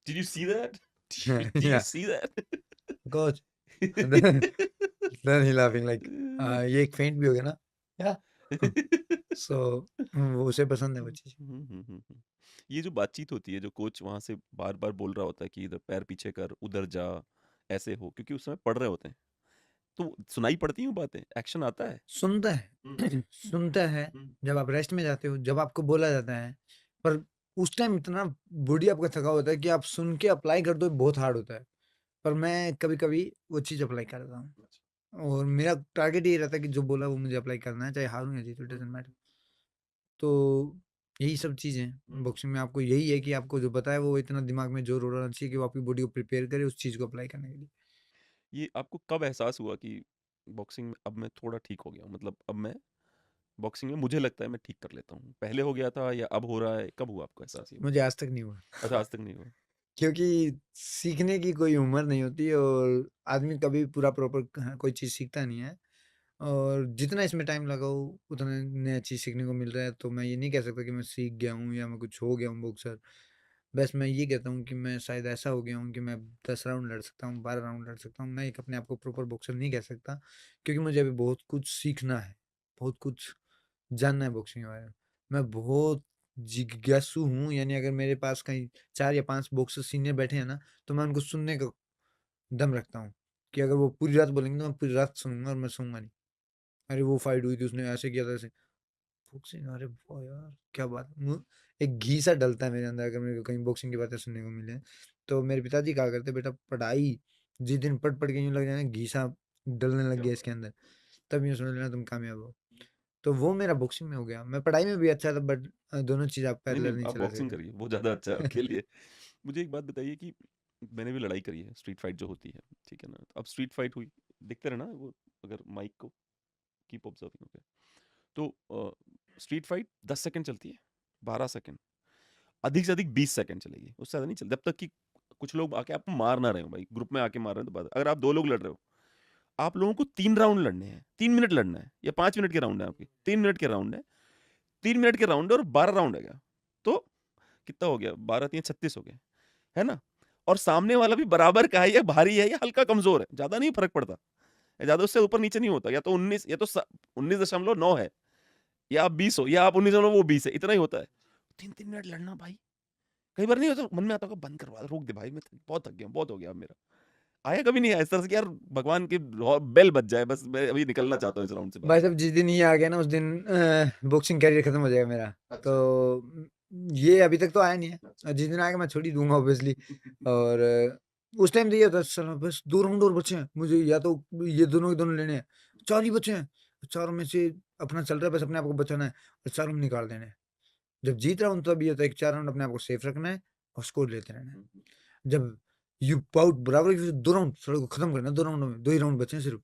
Did you see that? Did you या see that? Coach, then he laughing like, ये एक फेंट भी हो गया ना, या। सो वो उसे पसंद है वो चीज़। ये जो बातचीत होती है, जो कोच वहां से बार बार बोल रहा होता है कि इधर पैर पीछे कर, उधर जा, ऐसे हो, क्योंकि उस समय पढ़ रहे होते हैं, तो सुनाई पड़ती हैं वो बातें, एक्शन आता है। सुनता है सुनता है, जब आप रेस्ट में जाते हो, जब आपको बोला जाता है, पर उस टाइम इतना बॉडी आपका थका होता है कि आप सुन के अप्लाई कर दो, बहुत हार्ड होता है। पर मैं कभी-कभी वो चीज़ अप्लाई करता हूँ, और मेरा टारगेट ये रहता है कि जो बोला वो मुझे अप्लाई करना है, चाहे हारूँ या जीतूँ, इट डज़न्ट मैटर। तो यही सब चीज़ें हैं, बॉक्सिंग में आपको यही है कि आपको जो पता है वो इतना दिमाग में ज़ोर होना चाहिए कि वो आपकी बॉडी को प्रिपेयर करे उस चीज़ को अप्लाई करने के लिए। ये आपको कब एहसास हुआ कि बॉक्सिंग में अब मैं थोड़ा ठीक हो गया हूँ, मतलब अब मैं बॉक्सिंग में मुझे लगता है मैं ठीक कर लेता हूँ, पहले हो गया था या अब हो रहा है, कब हुआ आपको एहसास ये? मुझे आज तक नहीं हुआ। अच्छा, आज तक नहीं हुआ। क्योंकि सीखने की कोई उम्र नहीं होती, और आदमी कभी पूरा प्रॉपर कोई चीज़ सीखता नहीं है, और जितना इसमें टाइम लगाओ उतना नया चीज़ सीखने को मिल रहा है। तो मैं ये नहीं कह सकता कि मैं सीख गया हूँ या मैं कुछ हो गया हूँ बॉक्सर। बस मैं ये कहता हूँ कि मैं शायद ऐसा हो गया हूँ कि मैं 10 राउंड लड़ सकता हूँ, 12 राउंड लड़ सकता हूँ। मैं एक अपने आप को प्रॉपर बॉक्सर नहीं कह सकता, क्योंकि मुझे अभी बहुत कुछ सीखना है, बहुत कुछ जानना है बॉक्सिंग के बारे में। मैं बहुत जिज्ञासु हूँ, यानी अगर मेरे पास कहीं 4 या 5 बॉक्सर सीनियर बैठे हैं ना, तो मैं उनको सुनने का दम रखता हूँ, कि अगर वो पूरी रात बोलेंगे तो मैं पूरी रात सुनूँगा, और मैं सोऊँगा नहीं। अरे वो फाइट हुई थी, उसने ऐसे किया था ऐसे। बॉक्सिंग, अरे वाह यार क्या बात। एक घी सा डलता है मेरे अंदर अगर मेरे को कहीं बॉक्सिंग की बातें सुनने को मिले। तो मेरे पिताजी कहा करते, बेटा पढ़ाई जिस दिन पढ़ के यूं लग जाए ना घी सा डलने लग गया इसके अंदर, तब यूं समझ लेना तुम कामयाब हो। तो वो मेरा बॉक्सिंग में हो गया। मैं पढ़ाई में भी अच्छा था, बट दोनों चीज आप नहीं पैरेलल नहीं, नहीं आप चला बॉक्सिंग सकते। करिए, वो ज़्यादा अच्छा है आपके लिए। मुझे एक बात बताइए कि मैंने भी लड़ाई करी है, स्ट्रीट फाइट जो होती है, ठीक है ना? अब स्ट्रीट फाइट हुई, देखते रहना वो, अगर माइक को कीप ऑब्जर्विंग, ओके? तो स्ट्रीट फाइट 10 सेकंड चलती है, 12 सेकंड, अधिक से अधिक 20 सेकंड चलेगी, उससे ज़्यादा नहीं चलती, जब तक कि कुछ लोग आके आपको मार ना रहे हो भाई। ग्रुप में आके मार रहे हैं तो बात है। अगर आप 2 लोग लड़ रहे हो, आप लोगों को 3 राउंड लड़ने हैं, 3 मिनट लड़ना है, या 5 मिनट के राउंड है आपके, 3 मिनट के राउंड है, 3 मिनट के राउंड है और 12 राउंड है क्या? तो कितना हो गया? 12 3 36 हो गए, है ना? और सामने वाला भी बराबर का है, या भारी है या हल्का कमज़ोर है, ज़्यादा नहीं फ़र्क पड़ता। ज़्यादा उससे ऊपर-नीचे नहीं होता, या तो 19 या तो 19.9 है, या आप 20 हो, या आप 19 हो वो 20 है, इतना ही होता है। 3-3 मिनट लड़ना भाई, कई बार नहीं होता मन में आता होगा बंद करवा दे, रोक दे भाई, मैं बहुत थक गया हूँ, बहुत हो गया अब मेरा। आया कभी नहीं आया इस तरह से कि यार भगवान की बेल बज जाए, बस मैं अभी निकलना चाहता हूँ इस राउंड से भाई बाहर। साहब जिस दिन ये आ गया ना उस दिन बॉक्सिंग कैरियर खत्म हो जाएगा मेरा। तो ये अभी तक तो आया नहीं है, और जिस दिन आएगा मैं छोड़ ही दूंगा ऑब्वियसली। और उस टाइम तो ये होता है, चलो बस 2 राउंड और बचे हैं मुझे, या तो ये दोनों के दोनों लेने हैं, 4 ही बचे हैं, चारों में से अपना चल रहा है, बस अपने आप को बचाना है और चारों में निकाल देने हैं। जब जीत रहा हूँ तब ये होता है कि 4 राउंड अपने आप को सेफ रखना है और स्कोर लेते रहना है। जब यू बाउट बराबर की 2 राउंड को खत्म करना है, 2 राउंडों में 2 ही राउंड बचे हैं सिर्फ।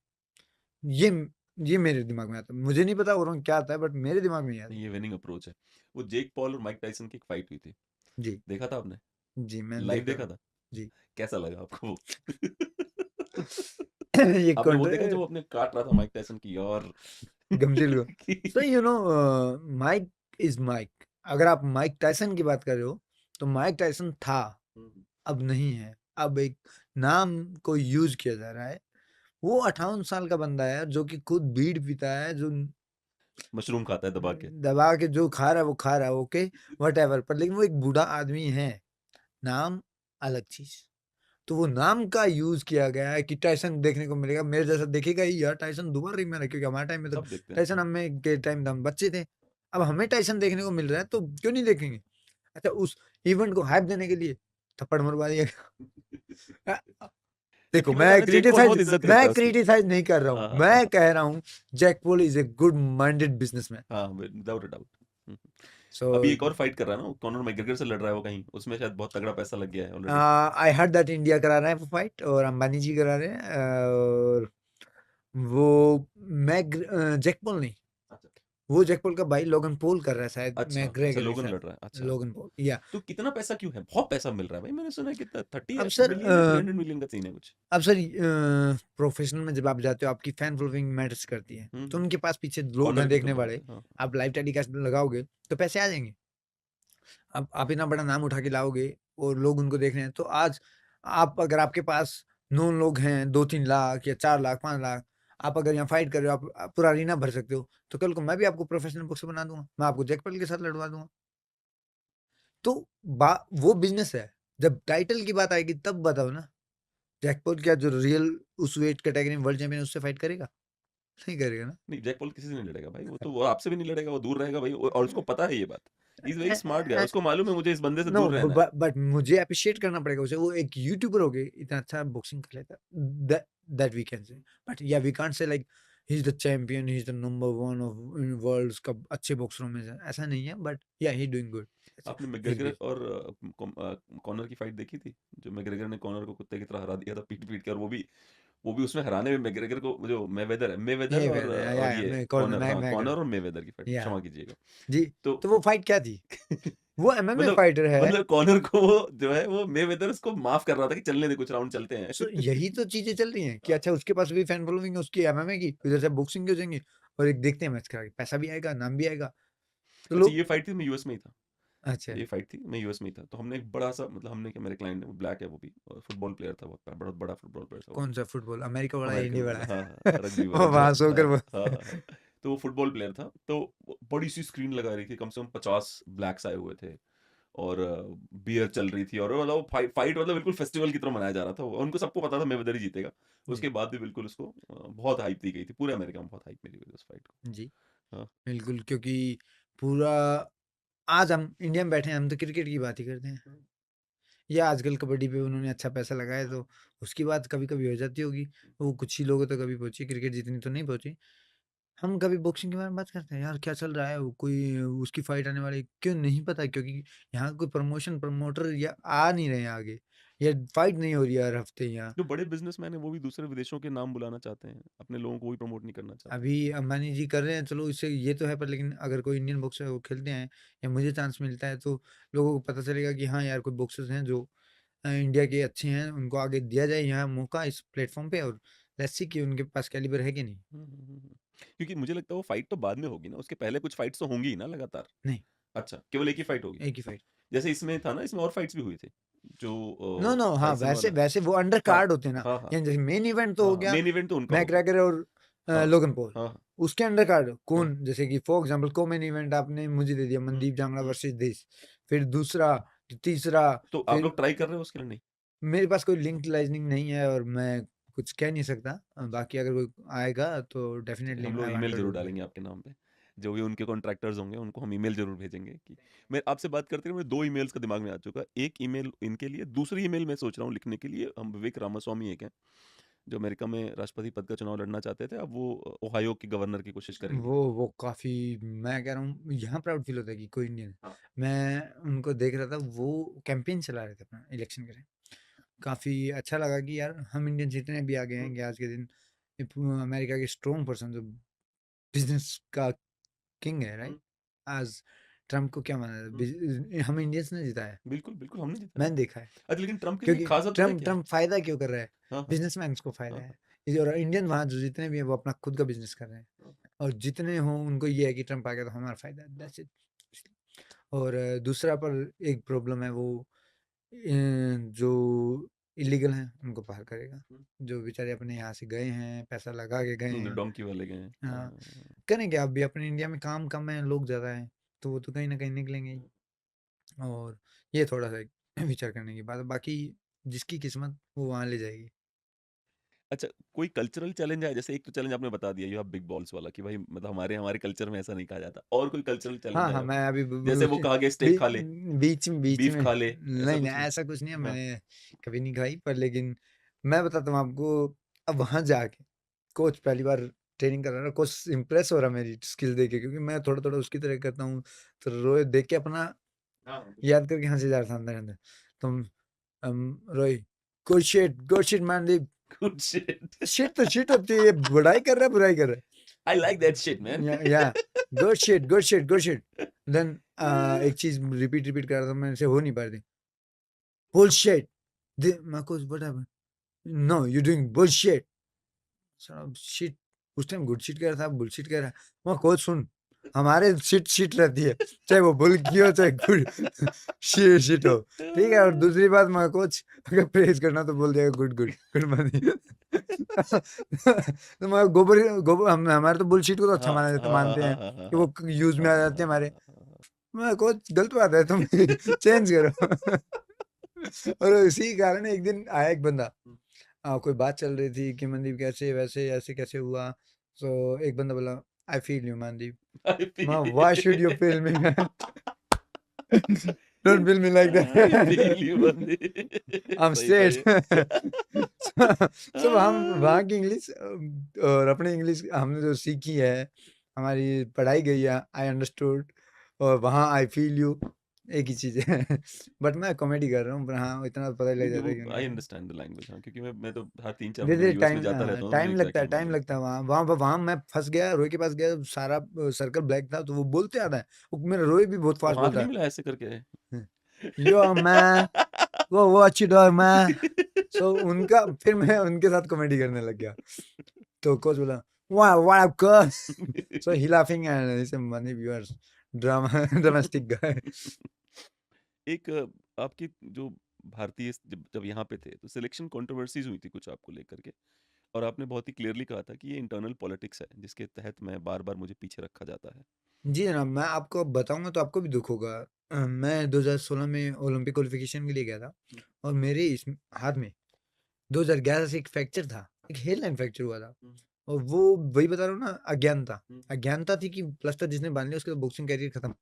ये मेरे दिमाग में आता है, मुझे नहीं पता और क्या आता है, बट मेरे दिमाग में ये आता है। ये विनिंग अप्रोच है। वो जेक पॉल और माइक टाइसन की एक फाइट हुई थी, जी देखा था आपने? जी मैंने लाइव देखा। देखा था? जी कैसा लगा आपको वो? ये आपने वो देखा जब वो अपने काट रहा था माइक टाइसन की और गमजील को। सो कि- you know Mike is Mike. अगर आप माइक टाइसन की बात कर रहे हो तो माइक टाइसन था, अब नहीं है। अब एक नाम को यूज किया जा रहा है। वो 58 साल का बंदा है जो कि खुद बीड़ पीता है, जो मशरूम खाता है दबा के। दबा के जो खा रहा है वो खा रहा है, ओके व्हाटएवर, पर लेकिन वो एक बूढ़ा आदमी है, नाम अलग चीज। तो वो नाम का यूज किया गया है कि टाइसन देखने को मिलेगा, मेरे जैसा देखेगा ही यार टाइसन दोबारा रिंग में रहे, क्योंकि हमारे टाइम में तो सब देखते हैं। टाइसन हमें के टाइम हम बच्चे थे, अब हमें टाइसन देखने को मिल रहा है तो क्यों नहीं देखेंगे। अच्छा उस इवेंट को हाइप देने के लिए थप्पड़ मरवा दिया। देखो जबकि पता है ना, जेक पॉल बहुत इज्जत करता है मैं उसकी। क्रिटिसाइज नहीं कर रहा हाँ, हूँ, हाँ, मैं हाँ। कह रहा हूँ Jake Paul is a good minded businessman. हाँ, विदाउट अ डाउट। सो अभी एक और फाइट कर रहा है ना, वो कॉनर मैकग्रेगर से लड़ रहा है वो कहीं, उसमें शायद बहुत तगड़ा पैसा लग गया है already. I heard that India करा रहा है वो फाइट, और अंबानी जी करा रहे हैं, और वो जैक पॉल नहीं, अच्छा वो जैक पॉल का भाई लोगन पॉल कर रहा है शायद अच्छा, मैकग्रेगर के लोगन साथ। लड़ रहा है, अच्छा। लोगन पॉल या तो कितना पैसा क्यों है? बहुत पैसा मिल रहा है भाई, मैंने सुना है कितना 30 अब सर मिलियन या 300 मिलियन का सीन है कुछ। अब सर प्रोफेशनल में जब आप जाते हो आपकी फैन फॉलोइंग मैटर्स करती है, तो उनके पास पीछे लोग कॉर्नर हैं की तो देखने बहुत वाले। है, हाँ। आप लाइव टेलीकास्ट लगाओगे तो पैसे आ जाएंगे। अब आप इतना बड़ा नाम उठा के लाओगे और लोग उनको देख रहे हैं, तो आज आप अगर आपके पास 9 लोग हैं, 2-3 लाख या 4 लाख 5 लाख, आप अगर यहाँ फाइट कर रहे हो, आप पूरा अरीना भर सकते हो, तो कल को मैं भी आपको प्रोफेशनल बॉक्सर बना दूंगा, मैं आपको जैक पॉल के साथ लड़वा दूंगा। तो वो बिजनेस है। जब टाइटल की बात आएगी तब बताओ ना, जैक पॉल क्या जो रियल उस वेट कैटेगरी में वर्ल्ड चैंपियन उससे फाइट करेगा? नहीं करेगा ना। नहीं, जैक पॉल किसी से नहीं लड़ेगा भाई, वो आपसे भी नहीं लड़ेगा, वो दूर रहेगा भाई, और उसको पता है ये बात। He is very smart guy, उसको मालूम है मुझे इस बंदे से नो, दूर रहना है। बट मुझे अप्रिशिएट करना पड़ेगा उसे, वो एक यूट्यूबर हो गए, इतना अच्छा बॉक्सिंग कर लेता, that we can say. But yeah we can't say like he is the champion, he is the number 1 of world का अच्छे बॉक्सरों में से, ऐसा नहीं है, बट या ही डूइंग गुड। आपने मैकग्रेगर और कॉनर की फाइट देखी थी, जो मैकग्रेगर ने कॉनर को कुत्ते की तरह हरा दिया था पीट पीट के, और वो भी उसमें हराने में मैकग्रेगर को, जो मेवेदर और ये कॉनर, हाँ, कॉनर और मेवेदर की फाइट, या क्षमा कीजिएगा। जी, तो तो वो फाइट क्या थी? वो एमएमए मतलब फाइटर है। मतलब कॉनर को वो जो है वो मेवेदर उसको माफ कर रहा था कि चलने दे, कुछ राउंड चलते हैं। सो यही तो चीजें चल रही हैं कि अच्छा उसके पास भी फैन फॉलोइंग है उसकी एमएमए की, इधर से बॉक्सिंग की हो जाएंगी, और एक देखते हैं मैच करा के पैसा भी आएगा, नाम भी आएगा, तो अच्छा, लोग। ये फाइट थी, मैं यूएस में ही था। अच्छा ये फाइट थी, मैं यूएस में ही था, तो हमने एक बड़ा सा, मतलब हमने क्या, मेरे क्लाइंट है, ब्लैक है वो भी, और फुटबॉल प्लेयर था, बहुत बड़ा बड़ा फुटबॉल प्लेयर था वो। कौन सा फुटबॉल, अमेरिका वाला या अमेरिकन इंडिया वाला, वाला? हाँ हाँ, रग्बी वाला वो जो, वहां सोकर हाँ हाँ हाँ। तो वो फुटबॉल प्लेयर था, तो बड़ी सी स्क्रीन लगा रही थी, कम से कम 50 ब्लैक्स आए हुए थे, और बियर चल रही थी और मतलब फाइट मतलब बिल्कुल फेस्टिवल की तरह मनाया जा रहा था और उनको सबको पता था मेवेदर ही जीतेगा। जी उसके बाद भी बिल्कुल उसको बहुत हाइप दी गई थी, पूरे अमेरिका में बहुत हाइप मिली हुई थी उस फाइट को। जी हाँ। बिल्कुल, क्योंकि पूरा आज हम इंडिया में बैठे हैं, हम तो क्रिकेट की बात ही करते हैं, या आजकल कबड्डी पे उन्होंने अच्छा पैसा लगाया तो उसकी बात कभी कभी हो जाती होगी। वो कुछ ही लोगों तक कभी पहुंची, क्रिकेट जितनी तो नहीं पहुंची। हम कभी बॉक्सिंग के बारे में बात करते हैं, यार क्या चल रहा है, वो कोई उसकी फाइट आने वाली है? क्यों नहीं पता, क्योंकि यहाँ कोई प्रमोशन प्रमोटर या आ नहीं रहे हैं आगे, या फाइट नहीं हो रही है हर हफ्ते यहाँ। जो बड़े बिजनेसमैन है वो भी दूसरे विदेशों के नाम बुलाना चाहते हैं, अपने लोगों को भी प्रमोट नहीं करना चाहते। अभी अंबानी जी कर रहे हैं, चलो इससे ये तो है, पर लेकिन अगर कोई इंडियन बॉक्सर वो खेलते हैं या मुझे चांस मिलता है तो लोगों को पता चलेगा कि हाँ यार कोई बॉक्सर्स हैं जो इंडिया के अच्छे हैं, उनको आगे दिया जाए यहाँ मौका इस प्लेटफॉर्म पे, और लेट्स सी कि उनके पास कैलिबर है कि नहीं। क्योंकि मुझे लगता है वो फाइट तो बाद में होगी ना, उसके पहले कुछ फाइट्स तो होंगी ही ना लगातार। नहीं, अच्छा, केवल एक ही फाइट होगी। एक ही फाइट। जैसे इसमें था ना, इसमें और फाइट्स भी हुई थी जो नो नो, हाँ टाइसन वैसे वाला। वैसे वो अंडर हाँ कार्ड होते हैं ना, हाँ हाँ यानी जैसे मेन इवेंट तो हो हाँ, गया मेन इवेंट तो उनका होगा। मैकग्रेगर और हाँ लोगन पॉल, हाँ हाँ उसके अंडर कार्ड हाँ कौन, जैसे कि फॉर एग्जांपल को मेन इवेंट आपने मुझे दे दिया मनदीप जांगड़ा वर्सेस देश, फिर दूसरा, तीसरा, तो आप फिर लोग ट्राई कर रहे हो उसके लिए? नहीं। मेरे पास कोई लिंक लाइजनिंग नहीं है और मैं कुछ कह नहीं सकता। बाकी अगर कोई आएगा तो डेफिनेटली हम लोग आई वांट ईमेल टू जरूर डू दैट। डालेंगे आपके नाम पे, जो भी उनके कॉन्ट्रैक्टर्स होंगे उनको हम ईमेल जरूर भेजेंगे कि मैं आपसे बात करते हुए दो ईमेल्स का दिमाग में आ चुका। एक ईमेल इनके लिए, दूसरी ईमेल मैं सोच रहा हूँ लिखने के लिए, हम विवेक रामास्वामी एक हैं जो अमेरिका में राष्ट्रपति पद का चुनाव लड़ना चाहते थे, अब वो ओहायो के गवर्नर की कोशिश करेंगे। वो काफ़ी, मैं कह रहा हूँ यहाँ प्राउड फील होता है कि कोई इंडियन है। हाँ। मैं उनको देख रहा था, वो कैंपेन चला रहे थे अपना इलेक्शन के लिए। काफ़ी अच्छा लगा कि यार हम इंडियन जितने भी आगे हैं कि आज के दिन अमेरिका के स्ट्रॉन्ग पर्सन जो बिजनेस का किंग है, राइट? आज ट्रम्प को क्या माना जाता है? हम इंडियंस ने जिताया है, बिल्कुल बिल्कुल, हमने जीता है। मैंने देखा है। अच्छा, लेकिन ट्रम्प के लिए क्योंकि खासा तो है ट्रम्प क्या? ट्रम्प फायदा क्यों कर रहा है? हाँ हाँ बिजनेसमैन को फायदा हाँ है। ये और इंडियन वहाँ जो जितने भी हैं वो अपना खुद का बिजनेस कर रहे हैं, हाँ। और जितने हों उनको ये है कि ट्रम्प आ गया तो हमारा फायदा है, दैट्स इट। और दूसरा पर एक प्रॉब्लम है, वो जो इलीगल हैं उनको बाहर करेगा। जो बेचारे अपने यहाँ से गए हैं, पैसा लगा के गए हैं, डोंकी वाले गए हैं। हाँ, करेंगे। अब भी अपने इंडिया में काम कम है, लोग ज़्यादा हैं, तो वो तो कहीं न कहीं निकलेंगे ही। और ये थोड़ा-सा एक विचार करने की बात है, बाकी जिसकी किस्मत वो वहाँ ले जाएगी। अच्छा, कोई कल्चरल चैलेंज है? जैसे एक तो चैलेंज आपने बता दिया, यू हैव बिग बॉल्स वाला, कि भाई मतलब हमारे हमारे कल्चर में ऐसा नहीं कहा जाता। और कोई कल्चरल चैलेंज हाँ, आया हाँ, हो? मैं अभी जैसे वो कहा गया स्टेक खा ले, बीच बीफ में खा ले, ऐसा नहीं, नहीं कुछ नहीं? ऐसा कुछ नहीं है, हाँ। मैंने कभी नहीं खाई, पर लेकिन मैं बताता हूँ आपको, अब वहाँ जाके कोच पहली बार ट्रेनिंग कर रहा है, कोच इम्प्रेस हो रहा है मेरी स्किल देख के, क्योंकि मैं थोड़ा-थोड़ा उसकी तरह करता हूँ, तो रोए देख के अपना हाँ, याद करके हँसी जा रहा था अंदर-अंदर। तुम रोई, good shit Mandeep, good shit. Shit तो शिट होती है, ये बड़ाई कर रहा है, बुराई कर रहा है। I like that shit man. या गुड शिट। देन एक चीज़ रिपीट कर रहा था, मेरे से हो नहीं पा रही थी। बुलशिट। मैं कुछ what happened? No you doing bullshit. साला शिट, उस टाइम गुड शिट कह रहा था, बुलशिट कह रहा है। मैं कोच सुन, हमारे शिट रहती है, चाहे वो बुल की हो चाहे गुड शिट हो, ठीक है? और दूसरी बात, मैं कोच अगर प्रेज करना तो बोल दिया गुड मॉर्निंग। तो मैं गोबर हम हमारे तो बुलशिट को तो अच्छा हाँ, माना जाता, हाँ, हाँ, मानते हाँ, हैं हाँ, हाँ, कि वो यूज में आ हाँ, जाते हैं हमारे। हाँ। मैं कोच गलत बात है, तुम चेंज करो। और इसी कारण एक दिन आया एक बंदा, कोई बात चल रही थी कि मनदीप कैसे वैसे ऐसे कैसे हुआ, तो एक बंदा बोला I feel you Mandeep. I feel why should you feel me? Don't feel me like I feel that. you बंदे। आई एम सही था स्ट्रेट। ये। सब हम वहाँ की इंग्लिश और अपनी इंग्लिश हमने जो सीखी है, हमारी पढ़ाई गई है, आई अंडरस्टूड, और वहाँ आई फील यू एक ही चीज़ है। बट मैं कॉमेडी कर रहा हूँ, पर हाँ इतना तो पता ही लग नहीं जाता है कि वो उनका आई क्या है। Understand the language. हाँ, क्योंकि मैं तो हर 3-4 महीने धीरे-धीरे में यूएस में जाता रहता हूँ, तो मुझे टाइम लगता है, एग्जैक्टली मालूम है। वहाँ वहाँ वहाँ मैं फँस गया, रोय के पास गया, सारा सर्कल ब्लैक था, तो वो बोलते आता है, वो मेरा रोय भी बहुत वो फास्ट हाथ बोलता नहीं है। मिला ऐसे करके? यो मैन, वो व्हाट यू डूइंग मैन? सो उनका फिर मैं उनके साथ कॉमेडी करने लग गया। तो कोच बोला what up coach? So he laughing and he said many viewers, dramatic guy. एक आपकी जो भारतीय जब जब यहाँ पे थे तो सिलेक्शन कंट्रोवर्सीज हुई थी कुछ आपको लेकर के, और आपने बहुत ही क्लियरली कहा था कि ये इंटरनल पॉलिटिक्स है जिसके तहत मैं बार-बार मुझे पीछे रखा जाता है। जी जनाब, मैं आपको अब बताऊँगा तो आपको भी दुःख होगा। मैं 2016 में ओलंपिक क्वालिफ़िकेशन के लिए गया था हुँ। और मेरे इस हाथ में 2011 से एक फ्रैक्चर था, एक हेयरलाइन फ्रैक्चर हुआ था हुँ। और वो वही बता रहा हूँ ना अज्ञानता। हुँ। अज्ञानता थी कि प्लास्टर जिसने बाँध लिया उसका तो बॉक्सिंग करियर खत्म।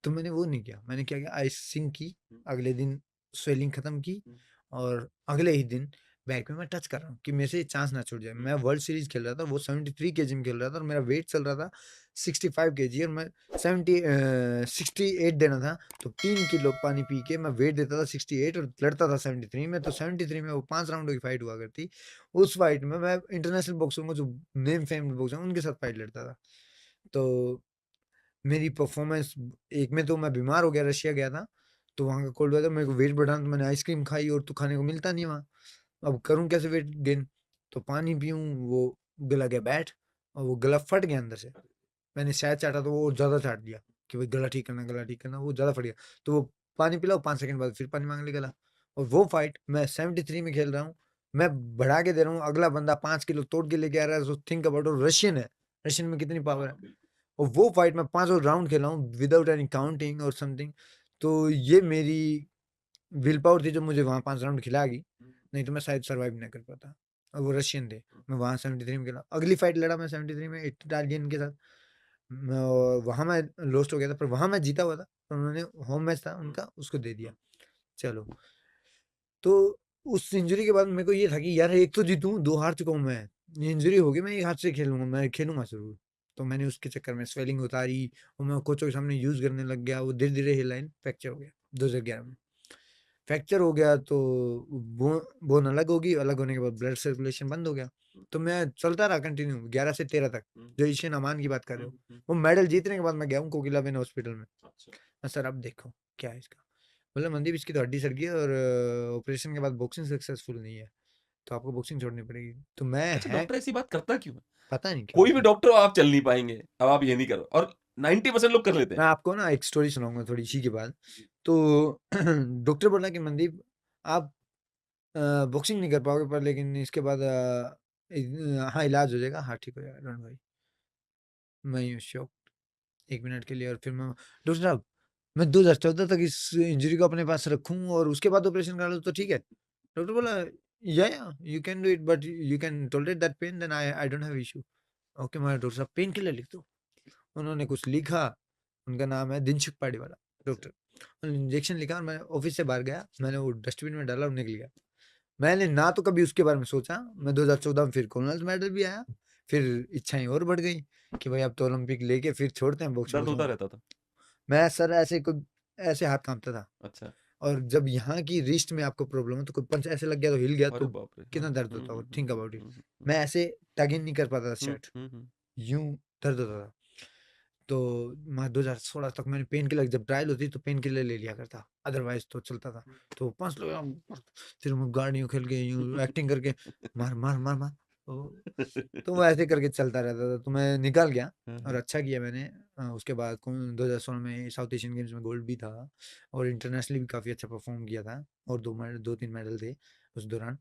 तो मैंने वो नहीं किया, मैंने क्या किया आइसिंग की, हुँ। अगले दिन स्वेलिंग खत्म की हुँ। और अगले ही दिन बैक में मैं टच कर रहा हूँ कि मेरे से ये चांस ना छूट जाए। मैं वर्ल्ड सीरीज़ खेल रहा था, वो 73 केजी में खेल रहा था और मेरा वेट चल रहा था 65 केजी और मैं 68 देना था, तो 3 किलो पानी पी के मैं वेट देता था 68 और लड़ता था 73 में, तो 73 में वो 5 राउंडों की फाइट हुआ करती। उस फाइट में मैं इंटरनेशनल बॉक्सर में जो नेम फेम्ड बॉक्सर हैं, उनके साथ फाइट लड़ता था। तो मेरी परफ़ॉर्मेंस एक में तो मैं बीमार हो गया, रशिया गया था, तो वहाँ का कोल्ड वेदर मेरे को वेट बढ़ाना तो मैंने आइसक्रीम खाई और तो खाने को मिलता नहीं वहाँ। अब करूँ कैसे वेट गेन? तो पानी पीऊँ, वो गला गया बैठ और वो गला फट गया अंदर से। मैंने शायद चाटा तो वो ज़्यादा चाट दिया कि भाई गला ठीक करना, वो ज़्यादा फट गया। तो वो पानी पिलाओ 5 सेकंड बाद फिर पानी माँगने गला और वो फाइट मैं 73 में खेल रहा हूँ, मैं बढ़ा के दे रहा हूँ, अगला बंदा 5 किलो तोड़ के लेके आ रहा है, so think about it Russian है, रशियन में कितनी पावर है। हाँ, बिल्कुल। और वो फाइट मैं 5 और राउंड खेला हूँ विदाउट एनी काउंटिंग और समथिंग। तो ये मेरी विल पावर थी जो मुझे वहाँ 5 राउंड खिला गई, हुँ। नहीं तो मैं शायद सर्वाइव नहीं कर पाता। और वो रशियन थे, हुँ। मैं वहाँ 73 में खेला। अगली फाइट लड़ा मैं 73 में इटालियन के साथ। वहाँ मैं लॉस्ट हो गया था, पर वहाँ मैं जीता हुआ था, पर उन्होंने होम मैच था उनका, उसको दे दिया। चलो, तो उस इंजरी के बाद मेरे को ये था कि यार एक तो जीतूँ, 2 हार चुका हूँ मैं। ये इंजरी होगी, मैं एक हाथ से खेलूँगा, मैं खेलूँगा ज़रूर। तो मैंने उसके चक्कर में स्वेलिंग उतारी और मैं कोचों के सामने यूज़ करने लग गया। वो धीरे-धीरे हेयरलाइन फ्रैक्चर हो गया 2011 में। फ्रैक्चर हो गया तो बोन अलग होगी, अलग होने के बाद ब्लड सर्कुलेशन बंद हो गया। तो मैं चलता रहा कंटिन्यू 11 से 13 तक, हुँ। जो एशियन अमान की बात कर रहे हुँ। हो। हुँ। वो मेडल जीतने के बाद मैं गया हूँ कोकिलाबेन हॉस्पिटल में। अच्छा। सर अब देखो क्या है इसका? बोला मनदीप इसकी तो हड्डी सड़ गई है और ऑपरेशन के बाद बॉक्सिंग सक्सेसफुल नहीं है, तो आपको बॉक्सिंग छोड़नी पड़ेगी। तो मैं अच्छा, है डॉक्टर ऐसी बात करता क्यों है? पता नहीं क्यों कोई भी होता है। डॉक्टर हो आप चल नहीं पाएँगे, अब आप ये नहीं करो और 90% लोग कर लेते मैं हैं। आपको ना एक स्टोरी सुनाऊँगा थोड़ी इसी के बाद। जी। तो डॉक्टर बोला कि मनदीप आप बॉक्सिंग नहीं कर पाओगे पर लेकिन इसके बाद हाँ, इलाज हो जाएगा, हाँ, ठीक हो जाएगा, डोंट वरी। मैं यूँ शॉक्ड 1 मिनट के लिए और फिर मैं डॉक्टर साहब मैं 2014 तक इस इंजरी को अपने पास रखूँ और उसके बाद ऑपरेशन करा लूँ तो ठीक है? डॉक्टर बोला yeah you can do it but you can tolerate that pain then I don't have issue. Okay मैं डॉक्टर साहब पेन किलर लिख दो। उन्होंने कुछ लिखा, उनका नाम है दिनशुक पाड़ीवाला डॉक्टर। उन्होंने इंजेक्शन लिखा और मैं ऑफ़िस से बाहर गया, मैंने वो डस्टबिन में डाला और निकल गया। मैंने ना तो कभी उसके बारे में सोचा, मैं 2014 में फिर कॉमनवेल्थ मेडल भी आया, फिर इच्छाएँ और बढ़ गई कि भाई अब तो ओलंपिक लेके फिर छोड़ते हैं दर्द बॉक्स-वॉक्स होता में। रहता था? मैं सर ऐसे हाथ काँपता था अच्छा। और जब यहाँ की रिस्ट में आपको प्रॉब्लम है तो कोई पंच ऐसे लग गया तो हिल गया अरे तो बाप रे! हाँ। कितना दर्द हुँ। होता हुँ। होगा, हुँ। Think hmm. About it. Hmm. Hmm. मैं ऐसे टग इन नहीं कर पाता था हुँ। शर्ट, हुँ। हुँ। यूँ दर्द होता था। तो मैं 2016 तक मैंने पेन किलर जब ट्रायल होती तो पेन किलर ले लिया करता, अदरवाइज़ तो चलता था। तो 5 लोग फिर मैं गाड़ियों खेल के यूँ एक्टिंग करके मार, मार, मार, मार तो वो ऐसे करके चलता रहता था। तो मैं निकल गया हाँ, और हाँ। अच्छा किया मैंने। उसके बाद 2016 में साउथ एशियन गेम्स में गोल्ड भी था और इंटरनेशनली भी काफ़ी अच्छा परफॉर्म किया था और 2-3 मेडल थे उस दौरान।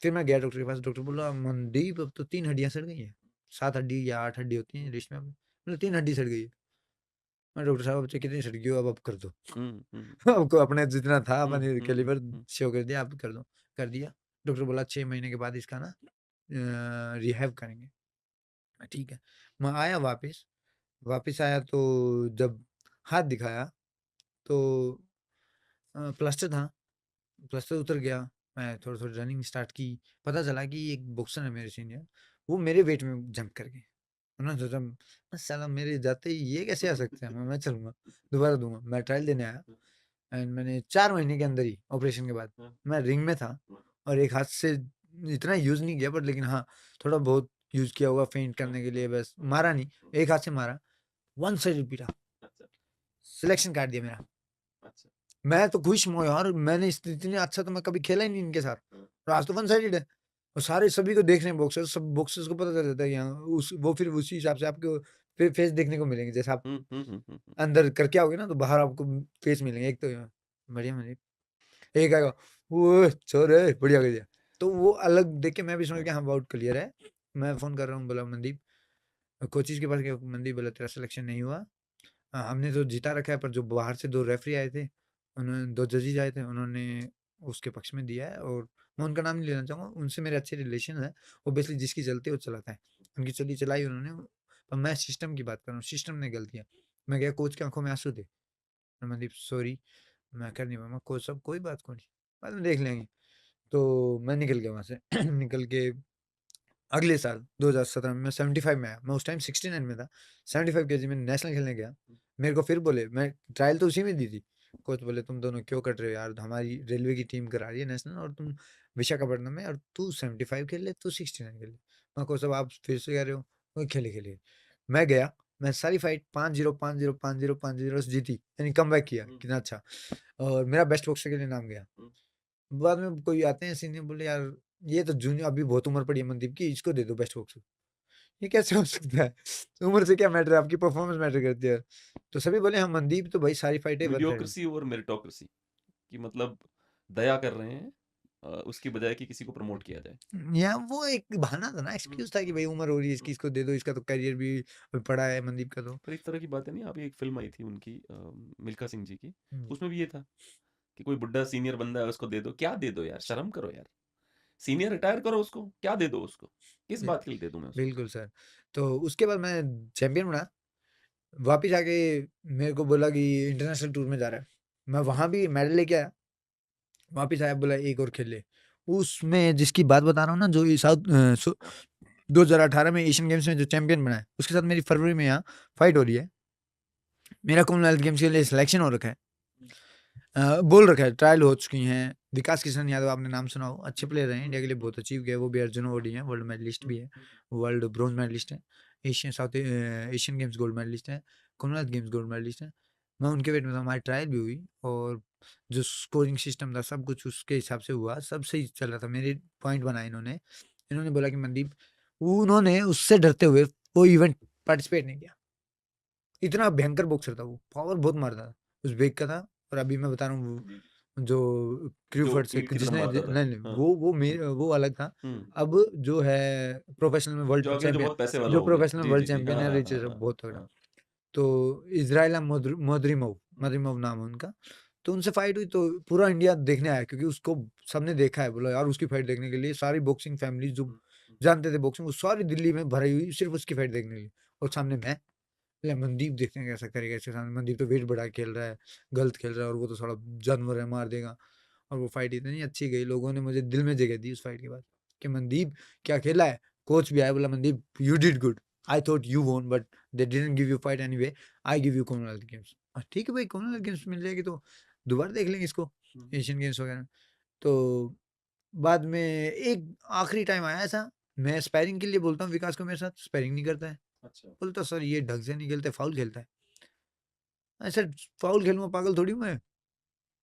फिर मैं गया डॉक्टर के पास, डॉक्टर बोला मनदीप अब तो 3 हड्डियाँ सड़ गई हैं। 7 हड्डी या 8 हड्डी होती हैं रिस्ट में। बोला 3 हड्डी सड़ गई है। मैं डॉक्टर साहब अब से कितनी सड़ गई हो अब कर दो। हुँ। हुँ। आपको अपने जितना था हुँ। अपने हुँ। कैलिबर हुँ। शो कर दिया, आप कर दो। कर दिया। डॉक्टर बोला 6 महीने के बाद इसका ना रिहैब करेंगे। ठीक है। मैं आया वापस आया तो जब हाथ दिखाया तो प्लास्टर था, प्लास्टर उतर गया। मैं थोड़ी-थोड़ी रनिंग स्टार्ट की। पता चला कि एक बॉक्सर है मेरे सीनियर, वो मेरे वेट में जंप कर गए। उन्होंने सोचा साला मेरे जाते ही ये कैसे आ सकते हैं? मैं चलूँगा, दोबारा दूँगा। मैं ट्रायल देने आया एंड मैंने 4 महीने के अंदर ही ऑपरेशन के बाद हाँ। मैं रिंग में था और एक हाथ से इतना यूज़ नहीं किया बट लेकिन हाँ, थोड़ा बहुत यूज़ किया होगा फेंट करने के लिए बस, मारा नहीं, एक हाथ से मारा, वन साइडेड पीटा, अच्छा। सिलेक्शन काट दिया मेरा। अच्छा। मैं तो खुश हुआ यार, मैंने इतने अच्छा तो मैं कभी खेला ही नहीं इनके साथ हाँ। और आज तो वन साइडेड है और सारे सभी को देख रहे हैं बॉक्सर्स, सब बॉक्सर्स को पता चल जाता है कि हाँ, उस वो फिर उसी हिसाब से आपको फेस देखने को मिलेंगे। जैसे आप हुँ। हुँ। हुँ। हुँ। हुँ। अंदर करके आओगे ना तो बाहर आपको फेस मिलेंगे। एक तो बढ़िया, एक आएगा, ओह! छोरे बढ़िया कर दिया। तो वो अलग देख के मैं भी समझ गया, हाँ आउट क्लियर है। मैं फ़ोन कर रहा हूँ, बोला मनदीप कोचेज़ के पास गया, मनदीप बोला तेरा सिलेक्शन नहीं हुआ। हमने तो जीता रखा है, पर जो बाहर से 2 रेफ़री आए थे, उन्होंने 2 जजेस आए थे, उन्होंने उसके पक्ष में दिया है और मैं उनका नाम नहीं लेना चाहूँगा, उनसे मेरे अच्छे रिलेशन हैं। ऑब्वियसली जिसकी चलती है वो चलाता है। उनकी चली चलाई उन्होंने, पर मैं सिस्टम की बात कर रहा हूँ, सिस्टम ने गलती है। मैं गया कोच की आँखों में आँसू थे। मनदीप सॉरी, मैं कर नहीं पाऊँगा, कोच साहब कोई बात को नहीं, बाद में देख लेंगे। तो मैं निकल गया वहाँ से निकल के अगले साल 2017 में मैं 75 में आया। मैं उस टाइम 69 में था। 75 केजी में नेशनल खेलने गया। मेरे को फिर बोले, मैं ट्रायल तो उसी में दी थी। कोच बोले तुम दोनों क्यों कट रहे हो यार? हमारी रेलवे की टीम करा रही है नेशनल और तुम विशाखापट्टनम में, और तू 75 खेल ले, तू 69 खेल ले। मैं कोच साहब आप फिर से कह रहे हो? वो खेले, खेले। मैं गया, मैं सारी फाइट 5-0, 5-0, 5-0, 5-0 से जीती। यानी कमबैक किया, कितना अच्छा। और मेरा बेस्ट बॉक्सर के लिए नाम गया। बाद में कोई आते हैं सीनियर, बोले यार ये तो जूनियर, अभी बहुत उम्र पड़ी है मनदीप की, इसको दे दो बेस्ट बॉक्सर। ये कैसे हो सकता है? उम्र से क्या मैटर है, आपकी परफॉर्मेंस मैटर करती है। तो सभी बोले हाँ मनदीप तो भाई सारी फाइटें वर्थ है। मीडियोक्रेसी और मेरिटोक्रेसी कि मतलब दया कर रहे हैं उसकी बजाय कि किसी को प्रमोट किया जाए। या वो एक बहाना था ना, एक्सक्यूज था कि भाई उम्र हो रही है इसकी, इसको दे दो, इसका तो करियर भी पड़ा है मनदीप का तो। पर इस तरह की बातें नहीं, अभी एक फिल्म आई थी उनकी मिल्खा सिंह जी की, हम्म, उसमें भी ये था कि कोई बुड्ढा सीनियर बंदा है उसको दे दो। क्या दे दो यार, शर्म करो यार, सीनियर रिटायर करो उसको, क्या दे दो उसको, किस बि- बात के लिए दे दूं मैं उसको? बिल्कुल सर। तो उसके बाद मैं चैंपियन बना, वापिस आके मेरे को बोला कि इंटरनेशनल टूर में जा रहा है। मैं वहां भी मेडल लेके आया, वापिस आया, बोला एक और खेल ले। उसमें जिसकी बात बता रहा हूँ ना, जो ये 2018 में एशियन गेम्स में जो चैंपियन बना है, उसके साथ मेरी फरवरी में यहाँ फाइट हो रही है। मेरा कॉमनवेल्थ गेम्स के लिए सिलेक्शन हो रखा है, बोल रखा है, ट्रायल हो चुकी हैं। विकास किशन यादव आपने नाम सुना हो, अच्छे प्लेयर हैं, इंडिया के लिए बहुत अचीव किया। वो भी अर्जुन अवार्डी हैं, वर्ल्ड मेडलिस्ट भी है, वर्ल्ड ब्रोंज मेडलिस्ट है, एशियन गेम्स गोल्ड मेडलिस्ट है, कॉमनवेल्थ गेम्स गोल्ड मेडलिस्ट है। मैं उनके वेट में था, हमारी ट्रायल भी हुई और जो स्कोरिंग सिस्टम था सब कुछ उसके हिसाब से हुआ, सब सही चल रहा था। मेरे पॉइंट बनाए इन्होंने। इन्होंने बोला कि मनदीप, उन्होंने उससे डरते हुए वो इवेंट पार्टिसिपेट नहीं किया। इतना भयंकर बॉक्सर था वो, पावर बहुत मारता था, उज़्बेक का था। और अभी मैं बता रहा हूँ जी, जो जो क्रूफर्ड से ईंट की तरह जिसने मारता था। नहीं नहीं हाँ। वो अलग था। अब जो है प्रोफेशनल में जो वर्ल्ड अगले जो चैंपियन, बहुत पैसे वाला जो हो गया। प्रोफेशनल जी वर्ल्ड जी जी, चैंपियन हाँ है, हाँ रिच हाँ हाँ बहुत तगड़ा। हाँ। तो इज़राइला मोद्रिमोव मोद्रिमोव नाम है उनका। तो उनसे फाइट हुई तो पूरा इंडिया देखने आया, क्योंकि उसको सबने देखा है। बोला यार उसकी फाइट देखने के लिए सारी बॉक्सिंग फैमिली जो जानते थे बॉक्सिंग, वो सारी दिल्ली में भरी हुई सिर्फ उसकी फाइट देखने के लिए। और सामने मैं, ले मनदीप देखते हैं कैसा करेगा इसके सामने। मनदीप तो वेट बढ़ा के खेल रहा है, गलत खेल रहा है, और वो तो थोड़ा जानवर है, मार देगा। और वो फाइट इतनी अच्छी गई, लोगों ने मुझे दिल में जगह दी उस फाइट के बाद कि मनदीप क्या खेला है। कोच भी आया, बोला Mandeep you did good, I thought you won but they didn't give you fight anyway, I give you Commonwealth Games. ठीक है भाई, कॉमनवेल्थ गेम्स मिल जाएगी तो दोबारा देख लेंगे इसको, एशियन गेम्स वगैरह। तो बाद में एक आखिरी टाइम आया ऐसा, मैं स्पैरिंग के लिए बोलता हूँ विकास को, मेरे साथ स्पैरिंग नहीं करता है। अच्छा। बोलता सर ये ढंग से नहीं खेलते, फाउल खेलता है। ऐसे फाउल खेलूंगा, पागल थोड़ी हूँ मैं,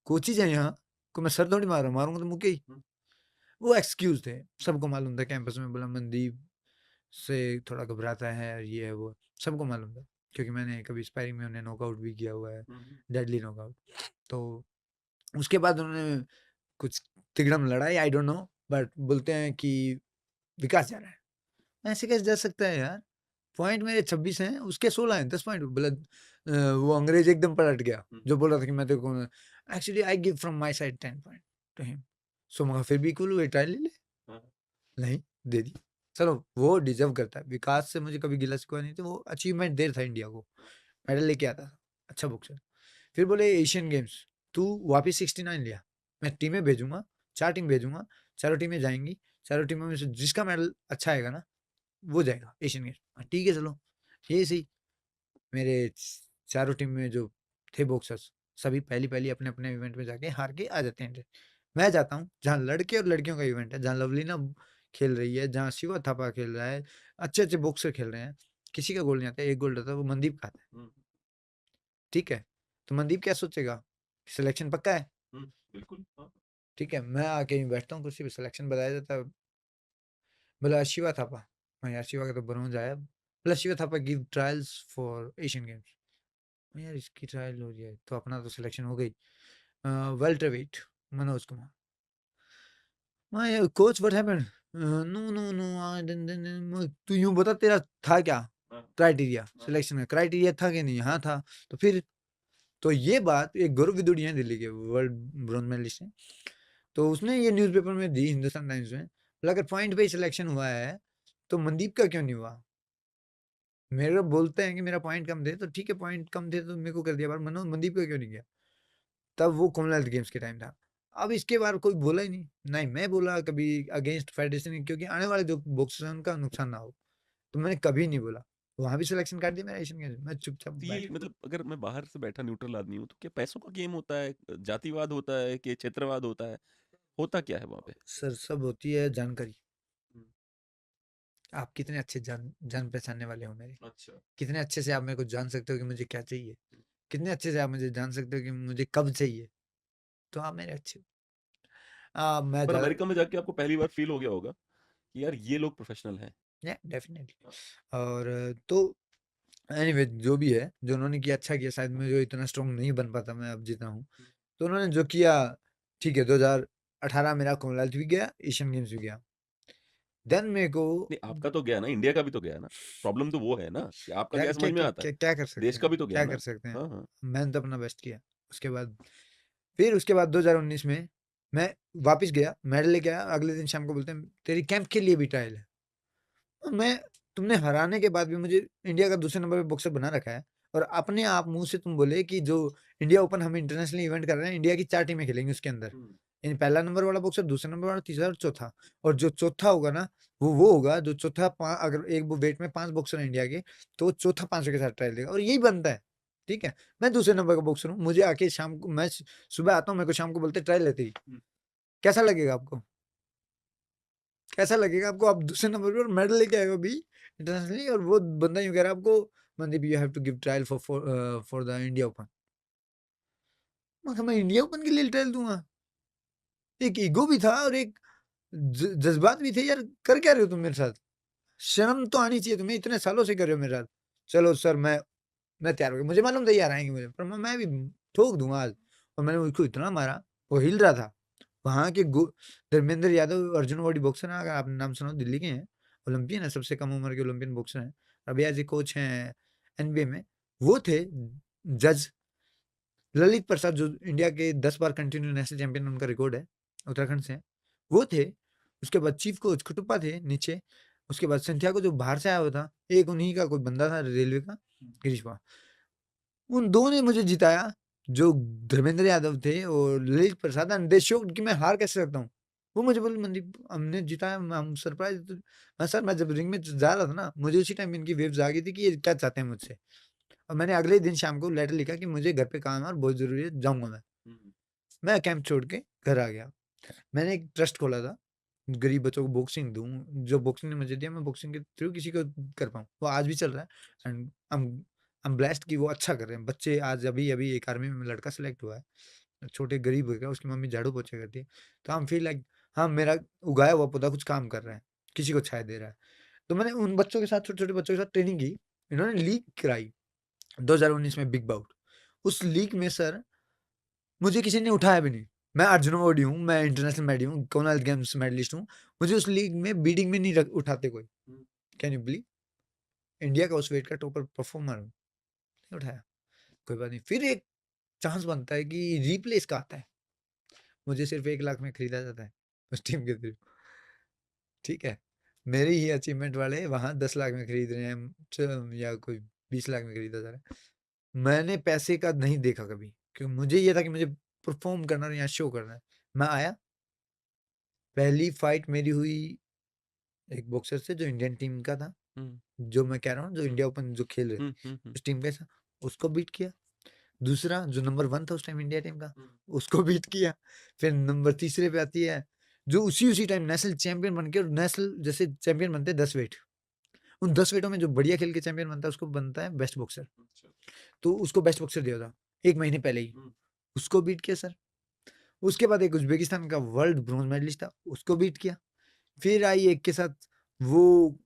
कोचिज है यहाँ, को मैं सर थोड़ी मार रहा हूँ, मारूंगा तो मुक्के ही। वो एक्सक्यूज थे, सबको मालूम था कैंपस में। बोला मनदीप से थोड़ा घबराता है, ये है वो, सबको मालूम था, क्योंकि मैंने कभी स्पायरिंग में उन्हें नॉकआउट भी किया हुआ है, डेडली नॉकआउट। तो उसके बाद उन्होंने कुछ तिगड़म लड़ाई, आई डोंट नो, बट बोलते हैं कि विकास जा रहा है। ऐसे कैसे जा सकता है यार, पॉइंट मेरे 26 हैं, उसके 16 हैं, 10 पॉइंट। बोला वो अंग्रेज एकदम पलट गया, जो बोल रहा था कि मैं तेरे को, actually I give from my side 10 point to him. So मगर फिर भी इक्वल हुए, ट्रायल ले ले। नहीं, दे दी। चलो वो डिजर्व करता है, विकास से मुझे कभी गिला शिकवा नहीं था, वो अचीवमेंट देर था इंडिया को, मेडल लेके आता था, अच्छा बॉक्सर। फिर बोले एशियन गेम्स तू वापिस 69 लिया, मैं टीमें भेजूंगा, 4 टीम भेजूंगा, चारों टीमें जाएंगी, चारों टीमों में से जिसका मेडल अच्छा आएगा ना वो जाएगा एशियन गेम्स। ठीक है चलो, ये सही। मेरे चारों टीम में जो थे बॉक्सर्स, सभी पहली पहली अपने अपने इवेंट में जाके हार के आ जाते हैं। मैं जाता हूँ जहाँ लड़के और लड़कियों का इवेंट है, जहाँ लवलीना खेल रही है, जहाँ शिवा थापा खेल रहा है, अच्छे अच्छे बॉक्सर खेल रहे हैं, किसी का गोल नहीं आता, एक गोल रहता है, वो मनदीप का आता है। ठीक है, तो मनदीप क्या सोचेगा, सिलेक्शन पक्का है। बिल्कुल। हाँ। ठीक है, मैं आके ही बैठता हूँ कुर्सी पे, सिलेक्शन बताया जाता है। बोला शिवा थापा, हाँ यार शिवा का तो ब्रोंज आया। बोला Shiva Thapa give trials for Asian games. यार इसकी ट्रायल हो रही है तो अपना तो सिलेक्शन हो गई। Welterweight Manoj Kumar. My coach what happened, no no no I didn't, तू यूं बता तेरा था क्या हाँ, क्राइटेरिया हाँ। सिलेक्शन का, क्राइटेरिया था कि नहीं, हाँ था, तो फिर तो ये बात एक गौरव विदुड़िया है दिल्ली के वर्ल्ड ब्रॉन्ज मेडलिस्ट हैं, तो उसने ये न्यूज़पेपर में दी हिंदुस्तान टाइम्स में, बोला अगर पॉइंट पे सिलेक्शन हुआ है तो मनदीप का क्यों नहीं हुआ। मेरे बोलते हैं कि मेरा पॉइंट कम थे, तो ठीक है पॉइंट कम थे तो मेरे को कर दिया, पर मनोज मनदीप का क्यों नहीं किया। तब वो कॉमनवेल्थ गेम्स के टाइम था। अब इसके बारे कोई बोला ही नहीं, नहीं मैं बोला कभी अगेंस्ट फेडरेशन, क्योंकि आने वाले जो बॉक्सर्स हैं उनका नुकसान ना हो, तो मैंने कभी नहीं बोला। वहाँ भी सिलेक्शन काट दिया मेरा एशियन गेम्स में, मैं चुपचाप तो ये बैठ मतलब अगर मैं बाहर से बैठा न्यूट्रल आदमी हूँ तो क्या पैसों का गेम होता है, जातिवाद होता है कि क्षेत्रवाद होता क्या है वहाँ पे? सर सब होती है जानकारी। हम्म, आप कितने अच्छे जान पहचानने वाले हो मेरे, अच्छा। कितने अच्छे से आप मेरे को जान सकते हो कि मुझे क्या चाहिए, कितने अच्छे से आप मुझे जान सकते हो कि मुझे कब चाहिए, तो आप मेरे अच्छे हो। मैं पर ज़्यादा अमेरिका में जाके आपको पहली बार फील हो गया होगा कि यार ये लोग प्रोफेशनल हैं। या डेफिनेटली। और तो एनीवे जो भी है, जो उन्होंने किया अच्छा किया, शायद मैं जो इतना स्ट्रॉन्ग नहीं बन पाता मैं अब जितना हूँ, तो उन्होंने जो किया ठीक है। 2018 मेरा कॉमनवेल्थ भी गया, एशियन गेम्स भी गया। देन मेरे को नहीं, आपका तो गया ना, इंडिया का भी तो गया ना। प्रॉब्लम तो वो है ना कि आपका क्या क्या क्या समझ में क्या आता है, क्या, क्या कर सकते देश का हैं, भी तो गया क्या कर ना। सकते हैं। हाँ, हाँ। मैंने तो अपना बेस्ट किया। उसके बाद उसके बाद 2019 में मैं वापस गया, मेडल लेके आया। अगले दिन शाम को बोलते हैं तेरी कैंप के लिए भी ट्रायल है। मैं तुमने हराने के बाद भी मुझे इंडिया का दूसरे नंबर पे बॉक्सर बना रखा है, और अपने आप मुंह से तुम बोले कि जो इंडिया ओपन हम इंटरनेशनल इवेंट कर रहे हैं, इंडिया की 4 टीमें खेलेंगी उसके अंदर, हम्म, यानी पहला नंबर वाला बॉक्सर, दूसरा नंबर वाला, तीसरा और चौथा, और जो चौथा होगा ना वो होगा जो चौथा अगर एक वेट में 5 बॉक्सर हैं इंडिया के, तो वो चौथा 500 के साथ ट्रायल देगा, और यही बनता है। ठीक है, मैं दूसरे नंबर का बॉक्सर हूँ, मुझे आके शाम को मैं सुबह आता हूँ, मेरे को शाम को बोलते ट्रायल लेते ही, कैसा लगेगा आपको, कैसा लगेगा आपको, आप दूसरे नंबर पर मेडल लेके आए हो अभी इंटरनेशनली, और वो बंदा यूं कह रहा है आपको Mandeep you have to give trial for the India Open. मैं इंडिया ओपन के लिए ट्रायल दूंगा। एक ईगो भी था और एक जज्बात भी थे यार, कर क्या रहे हो तुम मेरे साथ, शर्म तो आनी चाहिए तुम्हें, इतने सालों से कर रहे हो मेरे साथ। चलो सर मैं तैयार हो गया, मुझे मालूम था ये हराएंगे मुझे, पर मैं भी ठोक दूंगा आज। और मैंने उसको इतना मारा, वो हिल रहा था। वहाँ के धर्मेंद्र यादव अर्जुन अवार्डी बॉक्सर हैं, अगर आपने नाम सुना हो, दिल्ली के हैं, ओलंपियन है, सबसे कम उम्र के ओलंपियन बॉक्सर हैं, अभी एज ए कोच हैं एनबीए में। वो थे जज ललित प्रसाद, जो इंडिया के 10 बार कंटिन्यू नेशनल चैंपियन, उनका रिकॉर्ड है, उत्तराखंड से हैं, वो थे। उसके बाद चीफ कोच कुटुप्पा थे नीचे। उसके बाद संथियागो जो बाहर से आया हुआ था, एक उन्हीं का कोई बंदा था रेलवे का, गिरीश पा। उन दो ने मुझे जिताया, जो धर्मेंद्र यादव थे और ललित प्रसाद, एंड दे शोड कि मैं हार कैसे सकता हूँ। वो मुझे बोले मनदीप हमने जिताया, हम सरप्राइज। मैं सर मैं जब रिंग में जा रहा था ना, मुझे उसी टाइम इनकी वेव्स आ गई थी कि ये क्या चाहते हैं मुझसे, और मैंने अगले दिन शाम को लेटर लिखा कि मुझे घर पे काम है और बहुत ज़रूरी है, जाऊँगा मैं कैंप छोड़ के घर आ गया। मैंने एक ट्रस्ट खोला था, गरीब बच्चों को बॉक्सिंग दूँ, जो बॉक्सिंग ने मुझे दिया मैं बॉक्सिंग के थ्रू किसी को कर पाऊँ। वो आज भी चल रहा है, एंड आई एम ब्लेस्ड कि वो अच्छा कर रहे हैं बच्चे। आज अभी एक आर्मी में लड़का सेलेक्ट हुआ है, छोटे गरीब घर का, उसकी मम्मी झाड़ू पोछा करती है। तो आई एम फील लाइक हाँ, मेरा उगाया हुआ पौधा कुछ काम कर रहा है, किसी को छाया दे रहा है। तो मैंने उन बच्चों के साथ, छोटे-छोटे बच्चों के साथ ट्रेनिंग की। इन्होंने लीग कराई 2019 में, बिग बाउट। उस लीग में सर मुझे किसी ने उठाया भी नहीं। मैं अर्जुन अवार्डी हूँ, मैं इंटरनेशनल मेडल हूँ, कॉमनवेल्थ गेम्स मेडलिस्ट हूँ। मुझे उस लीग में बीडिंग में नहीं उठाते कोई। Can you believe? इंडिया का उस वेट का टॉपर परफॉर्मर हूँ, नहीं उठाया। कोई बात नहीं। फिर एक चांस बनता है कि रिप्लेस का आता है। मुझे सिर्फ 1 लाख में खरीदा जाता है उस टीम के थ्रू। ठीक है, मेरी ही अचीवमेंट वाले वहाँ 10 लाख में खरीद रहे हैं, या कोई 20 लाख में खरीदा जा रहा है। मैंने पैसे का नहीं देखा कभी, क्योंकि मुझे ये था कि मुझे परफॉर्म करना है, यहाँ शो करना है। मैं आया, पहली फाइट मेरी हुई एक बॉक्सर से जो इंडियन टीम का था, जो मैं कह रहा हूँ जो इंडिया ओपन जो खेल रहे उस टीम का था, उसको बीट किया। दूसरा जो नंबर 1 था उस टाइम इंडिया टीम का, उसको बीट किया। फिर नंबर तीसरे पे आती है जो उसी टाइम नेशनल चैंपियन बन के, और नेशनल जैसे चैंपियन बनते हैं 10 वेट, उन 10 वेटों में जो बढ़िया खेल के चैंपियन बनता है उसको बनता है बेस्ट बॉक्सर। तो उसको बेस्ट बॉक्सर दिया था 1 महीने पहले ही, उसको बीट किया सर। उसके बाद एक उज़्बेकिस्तान का वर्ल्ड ब्रोंज मेडलिस्ट था, उसको बीट किया। फिर आई एक के साथ वो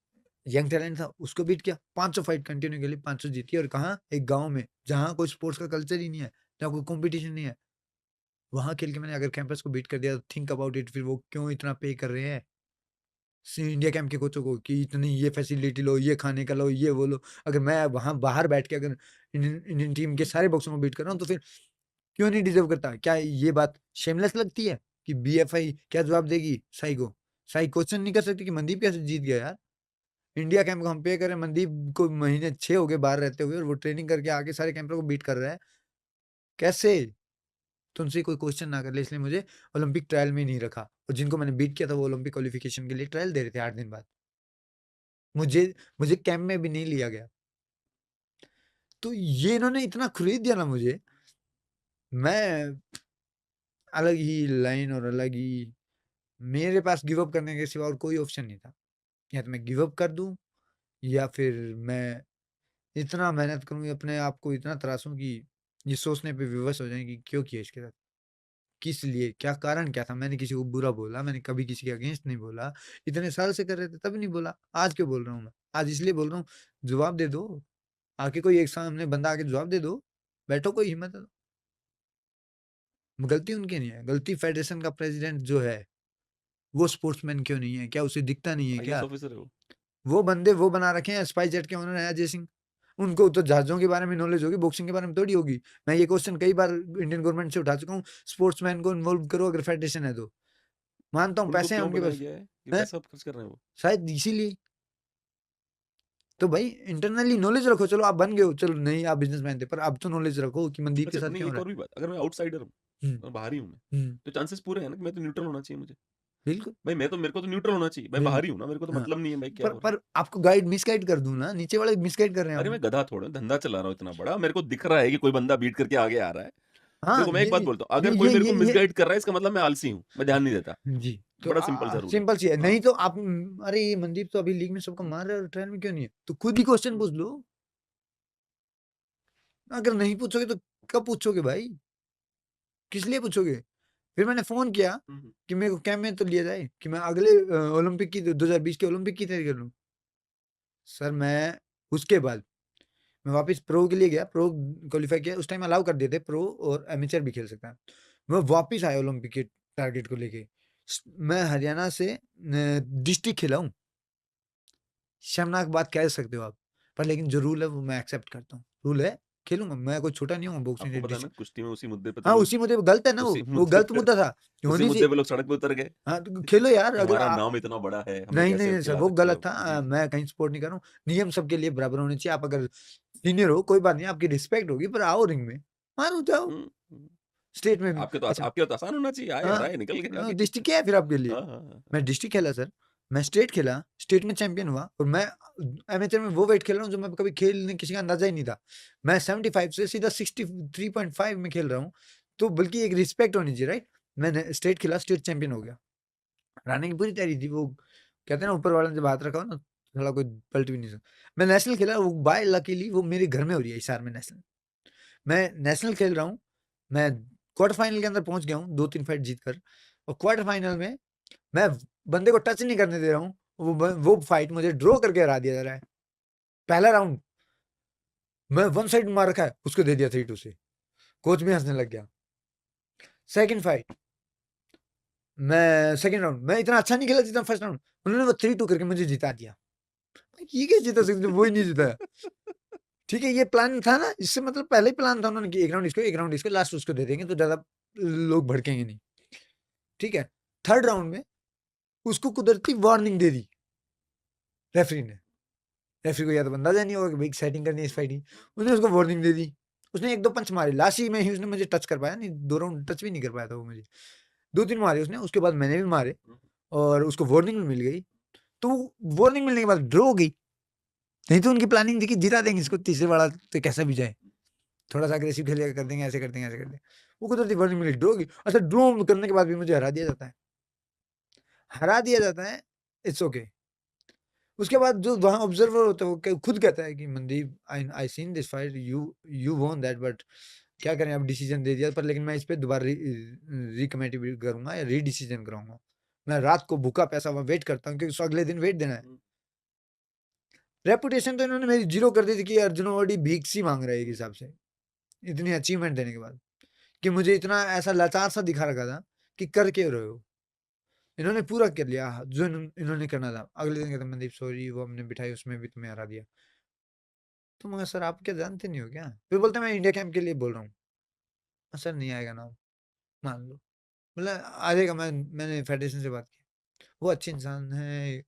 यंग टैलेंट था, उसको बीट किया। 500 फाइट कंटिन्यू खेली, 500 जीती, और कहाँ? एक गाँव में, जहाँ कोई स्पोर्ट्स का कल्चर ही नहीं है, जहाँ कोई कॉम्पिटिशन नहीं है। वहाँ खेल के मैंने अगर कैंपस को बीट कर दिया तो थिंक अबाउट इट, फिर वो क्यों इतना पे कर रहे हैं इंडिया कैंप के कोचों को कि इतनी ये फैसिलिटी लो, ये खाने का लो, ये वो लो। अगर मैं वहाँ बाहर बैठ के अगर इंडियन टीम के सारे बॉक्सरों को बीट कर रहा हूँ तो फिर क्यों नहीं डिजर्व करता? क्या ये बात शेमलेस लगती है कि बीएफआई क्या जवाब देगी साई को? साई क्वेश्चन नहीं कर सकती कि मनदीप कैसे जीत गया यार? इंडिया कैंप को हम पे करें, मनदीप को महीने 6 हो गए बाहर रहते हुए और वो ट्रेनिंग करके आके सारे कैंपरों को बीट कर रहा है। कैसे? तो उनसे कोई क्वेश्चन ना कर ले, इसलिए मुझे ओलंपिक ट्रायल में नहीं रखा। और जिनको मैंने बीट किया था वो ओलंपिक क्वालिफिकेशन के लिए ट्रायल दे रहे थे 8 दिन बाद। मुझे कैंप में भी नहीं लिया गया। तो ये इन्होंने इतना खरीद दिया ना मुझे, मैं अलग ही लाइन और अलग ही, मेरे पास गिव अप करने के सिवा और कोई ऑप्शन नहीं था। या तो मैं गिव अप कर दूँ या फिर मैं इतना मेहनत करूँ, अपने आप को इतना तरासूँ कि ये सोचने पे विवश हो जाएँ कि क्यों किया इसके साथ? किस लिए? क्या कारण क्या था? मैंने किसी को बुरा बोला? मैंने कभी किसी के अगेंस्ट नहीं बोला। इतने साल से कर रहे थे तब नहीं बोला। आज क्यों बोल रहा हूँ मैं? आज इसलिए बोल रहा हूँ, जवाब दे दो। आके कोई एक सामने बंदा आके जवाब दे दो। बैठो, कोई हिम्मत है तो। गलती उनकी नहीं है, गलती फेडरेशन का प्रेसिडेंट जो है, वो स्पोर्ट्समैन क्यों नहीं है? क्या उसे दिखता नहीं है आईएएस क्या? ऑफिसर है वो। वो बंदे वो बना रखे हैं स्पाइस जेट के ओनर हैं अजय सिंह। उनको तो जहाज़ों के बारे में नॉलेज होगी, बॉक्सिंग के बारे में थोड़ी होगी। मैं ये क्वेश्चन कई बार इंडियन गवर्नमेंट से उठा चुका हूँ, स्पोर्ट्समैन को इन्वॉल्व करो अगर फेडरेशन है तो। मानता हूँ उनको पैसे हैं क्यों उनके बनाया पास, गया है कि हैं? पैसा खर्च कर रहे हैं वो? शायद इसीलिए। तो भाई इंटरनली नॉलेज रखो, चलो आप बन गए हो, चलो नहीं आप बिज़नेसमैन थे, पर अब तो नॉलेज रखो कि मनदीप के अच्छा, साथ नहीं क्या हो एक रहा और भी बात, अगर मैं आउटसाइडर हूँ है। हुँ, और बाहरी हूँ मैं, हुँ, तो चांसेस पूरे हैं ना कि मैं तो न्यूट्रल होना चाहिए मुझे। बिल्कुल, भाई मैं तो, मेरे को तो न्यूट्रल होना चाहिए, मैं बिल्कुल। बाहरी हूँ ना, मेरे को तो हाँ, मतलब नहीं है भाई क्या हो रहा है। पर आपको मिसगाइड कर दूँ ना, नीचे वाले मिसगाइड कर रहे हैं अरे आपको। मैं गधा थोड़ा धंधा चला रहा हूँ इतना बड़ा, मेरे को दिख रहा है कि कोई बंदा बीट करके आगे आ रहा है। हाँ, देखो मैं एक बात बोलता हूँ, अगर कोई मेरे को ये मिसगाइड कर रहा है इसका मतलब मैं आलसी हूँ, मैं ध्यान नहीं देता। जी, तो बड़ा सिंपल सा रूल है। सिंपल सी है। हाँ। नहीं तो आप अरे ये मनदीप तो अभी लीग में सबको मार रहा है और ट्रेल में क्यों नहीं है? तो खुद ही क्वेश्चन पूछ लो। अगर नहीं पूछोगे तो कब पूछोगे भाई? किस लिए पूछोगे? फिर मैंने फ़ोन किया हुँ, हुँ। कि मेरे को कैंप में तो लिया जाए कि मैं अगले ओलंपिक की 2020 के ओलंपिक की तैयारी कर लूँ। सर मैं उसके बाद मैं वापस प्रो के लिए गया, प्रो क्वालीफाई किया, उस टाइम अलाउ कर दिए थे प्रो और एमेचर भी खेल सकता है। मैं वापस आया ओलंपिक के टारगेट को लेके। मैं हरियाणा से डिस्ट्रिक्ट खेला हूँ। शर्मनाक बात कह सकते हो आप, पर लेकिन जो रूल है वो मैं एक्सेप्ट करता हूँ। रूल है, खेलूँगा, मैं कोई छोटा नहीं हूँ बॉक्सिंग आपको से पता है ना डिस्ट्रिक्ट। कुश्ती में उसी मुद्दे पे तो हाँ, लोग, उसी मुद्दे पे गलत है ना उसी वो मुद्दे गलत पे मुद्दा था। उसी होनी मुद्दे चाहिए। पे लोग सड़क पे उतर गए। हाँ, तो खेलो यार अगर हमारा नाम इतना बड़ा है, हमें नहीं, कैसे नहीं सर खिला वो सकते गलत हो? था। जी। मैं कहीं सपोर्ट नहीं कर रहा हूँ। नियम सबके लिए बराबर होने चाहिए। आप अगर सीनियर हो कोई बात नहीं, आपकी रिस्पेक्ट होगी, पर आओ रिंग में, मारो जाओ। हुँ, हुँ। स्टेट में भी अच्छा आपके तो आसान होना चाहिए, आए हाँ, और आए, निकल गए आगे। डिस्ट्रिक्ट क्या है फिर आपके लिए? हाँ, हाँ, हाँ। मैं डिस्ट्रिक्ट खेला सर, मैं स्टेट खेला, स्टेट में चैंपियन हुआ और मैं एमेचर में वो वेट खेल रहा हूँ जो मैं कभी खेलने किसी का अंदाजा ही नहीं था। मैं 75 से सीधा 63.5 में खेल रहा हूँ, तो बल्कि एक रिस्पेक्ट होनी चाहिए राइट? मैंने स्टेट खेला, स्टेट चैंपियन हो गया। हराने की पूरी तैयारी थी, वो कहते हैं ना ऊपर वाले ने जब हाथ रखा हो ना, साला कोई पलट भी नहीं सकता। मैं नेशनल खेला, वो बाय लकीली वो मेरे घर में हो रही है हिसार में नेशनल। मैं नेशनल खेल रहा हूँ, मैं क्वार्टर फाइनल के अंदर पहुँच गया हूँ 2-3 फाइट जीत कर और क्वार्टर फाइनल में मैं बंदे को टच नहीं करने दे रहा हूँ। वो फाइट मुझे ड्रॉ करके हरा दिया जा रहा है। पहला राउंड मैं वन साइड मार रखा है, उसको दे दिया 3-2 से। कोच भी हँसने लग गया। सेकंड फाइट मैं सेकंड राउंड मैं इतना अच्छा नहीं खेला जितना फर्स्ट राउंड। उन्होंने वो 3-2 करके मुझे जिता दिया। ये कैसे जीता सकते? वो ही नहीं जिताया। ठीक है, ये प्लान था ना, इससे मतलब पहले ही प्लान था उन्होंने कि 1 राउंड इसको, लास्ट उसको दे देंगे तो ज़्यादा लोग भड़केंगे नहीं। ठीक है, थर्ड राउंड में उसको कुदरती वार्निंग दे दी रेफरी ने। रेफरी को या तो अंदाजा नहीं होगा कि भाई सेटिंग करनी है इस फाइट की। उसने उसको वार्निंग दे दी। उसने 1-2 पंच मारे, लास्ट ही में ही उसने मुझे टच कर पाया, नहीं 2 राउंड टच भी नहीं कर पाया था वो मुझे। 2-3 मारे उसने, उसके बाद मैंने भी मारे और उसको वार्निंग भी मिल गई। तो वार्निंग मिलने के बाद ड्रॉ हो गई। नहीं तो उनकी प्लानिंग थी कि जिता देंगे इसको तीसरे वाला तो कैसा भी जाए। थोड़ा-सा अग्रेसिव खेलेगा, कर देंगे, ऐसे कर देंगे, ऐसे कर देंगे। वो कुदरती वार्निंग मिली, ड्रॉ हो गई। अच्छा, ड्रॉ करने के बाद भी मुझे हरा दिया जाता है। हरा दिया जाता है, इट्स ओके। उसके बाद जो वहाँ ऑब्जर्वर होता है वो खुद कहता है कि Mandeep I seen this fight, you von that, but क्या करें अब डिसीजन दे दिया, पर लेकिन मैं इस पे दोबारा रिकमेंट भी करूंगा या रीडिसीजन कराऊंगा। मैं रात को भूखा पैसा वहाँ वेट करता हूँ क्योंकि अगले दिन वेट देना है। रेपुटेशन तो इन्होंने मेरी जीरो कर दी थी कि अर्जुन अवार्डी भीख सी मांग रहा है एक हिसाब से, इतनी अचीवमेंट देने के बाद। कि मुझे इतना ऐसा लाचार सा दिखा रखा था कि कर क्यों रहे हो। इन्होंने पूरा कर लिया जो इन्होंने करना था। अगले दिन कहते मनदीप सॉरी, वो हमने बिठाई उसमें भी तुम्हें हरा दिया। तो मगर सर आप क्या जानते नहीं हो क्या? फिर बोलते मैं इंडिया कैंप के लिए बोल रहा हूँ। सर नहीं आएगा नाम, मान लो। मतलब आ जाएगा, मैंने फेडरेशन से बात की, वो अच्छे इंसान है,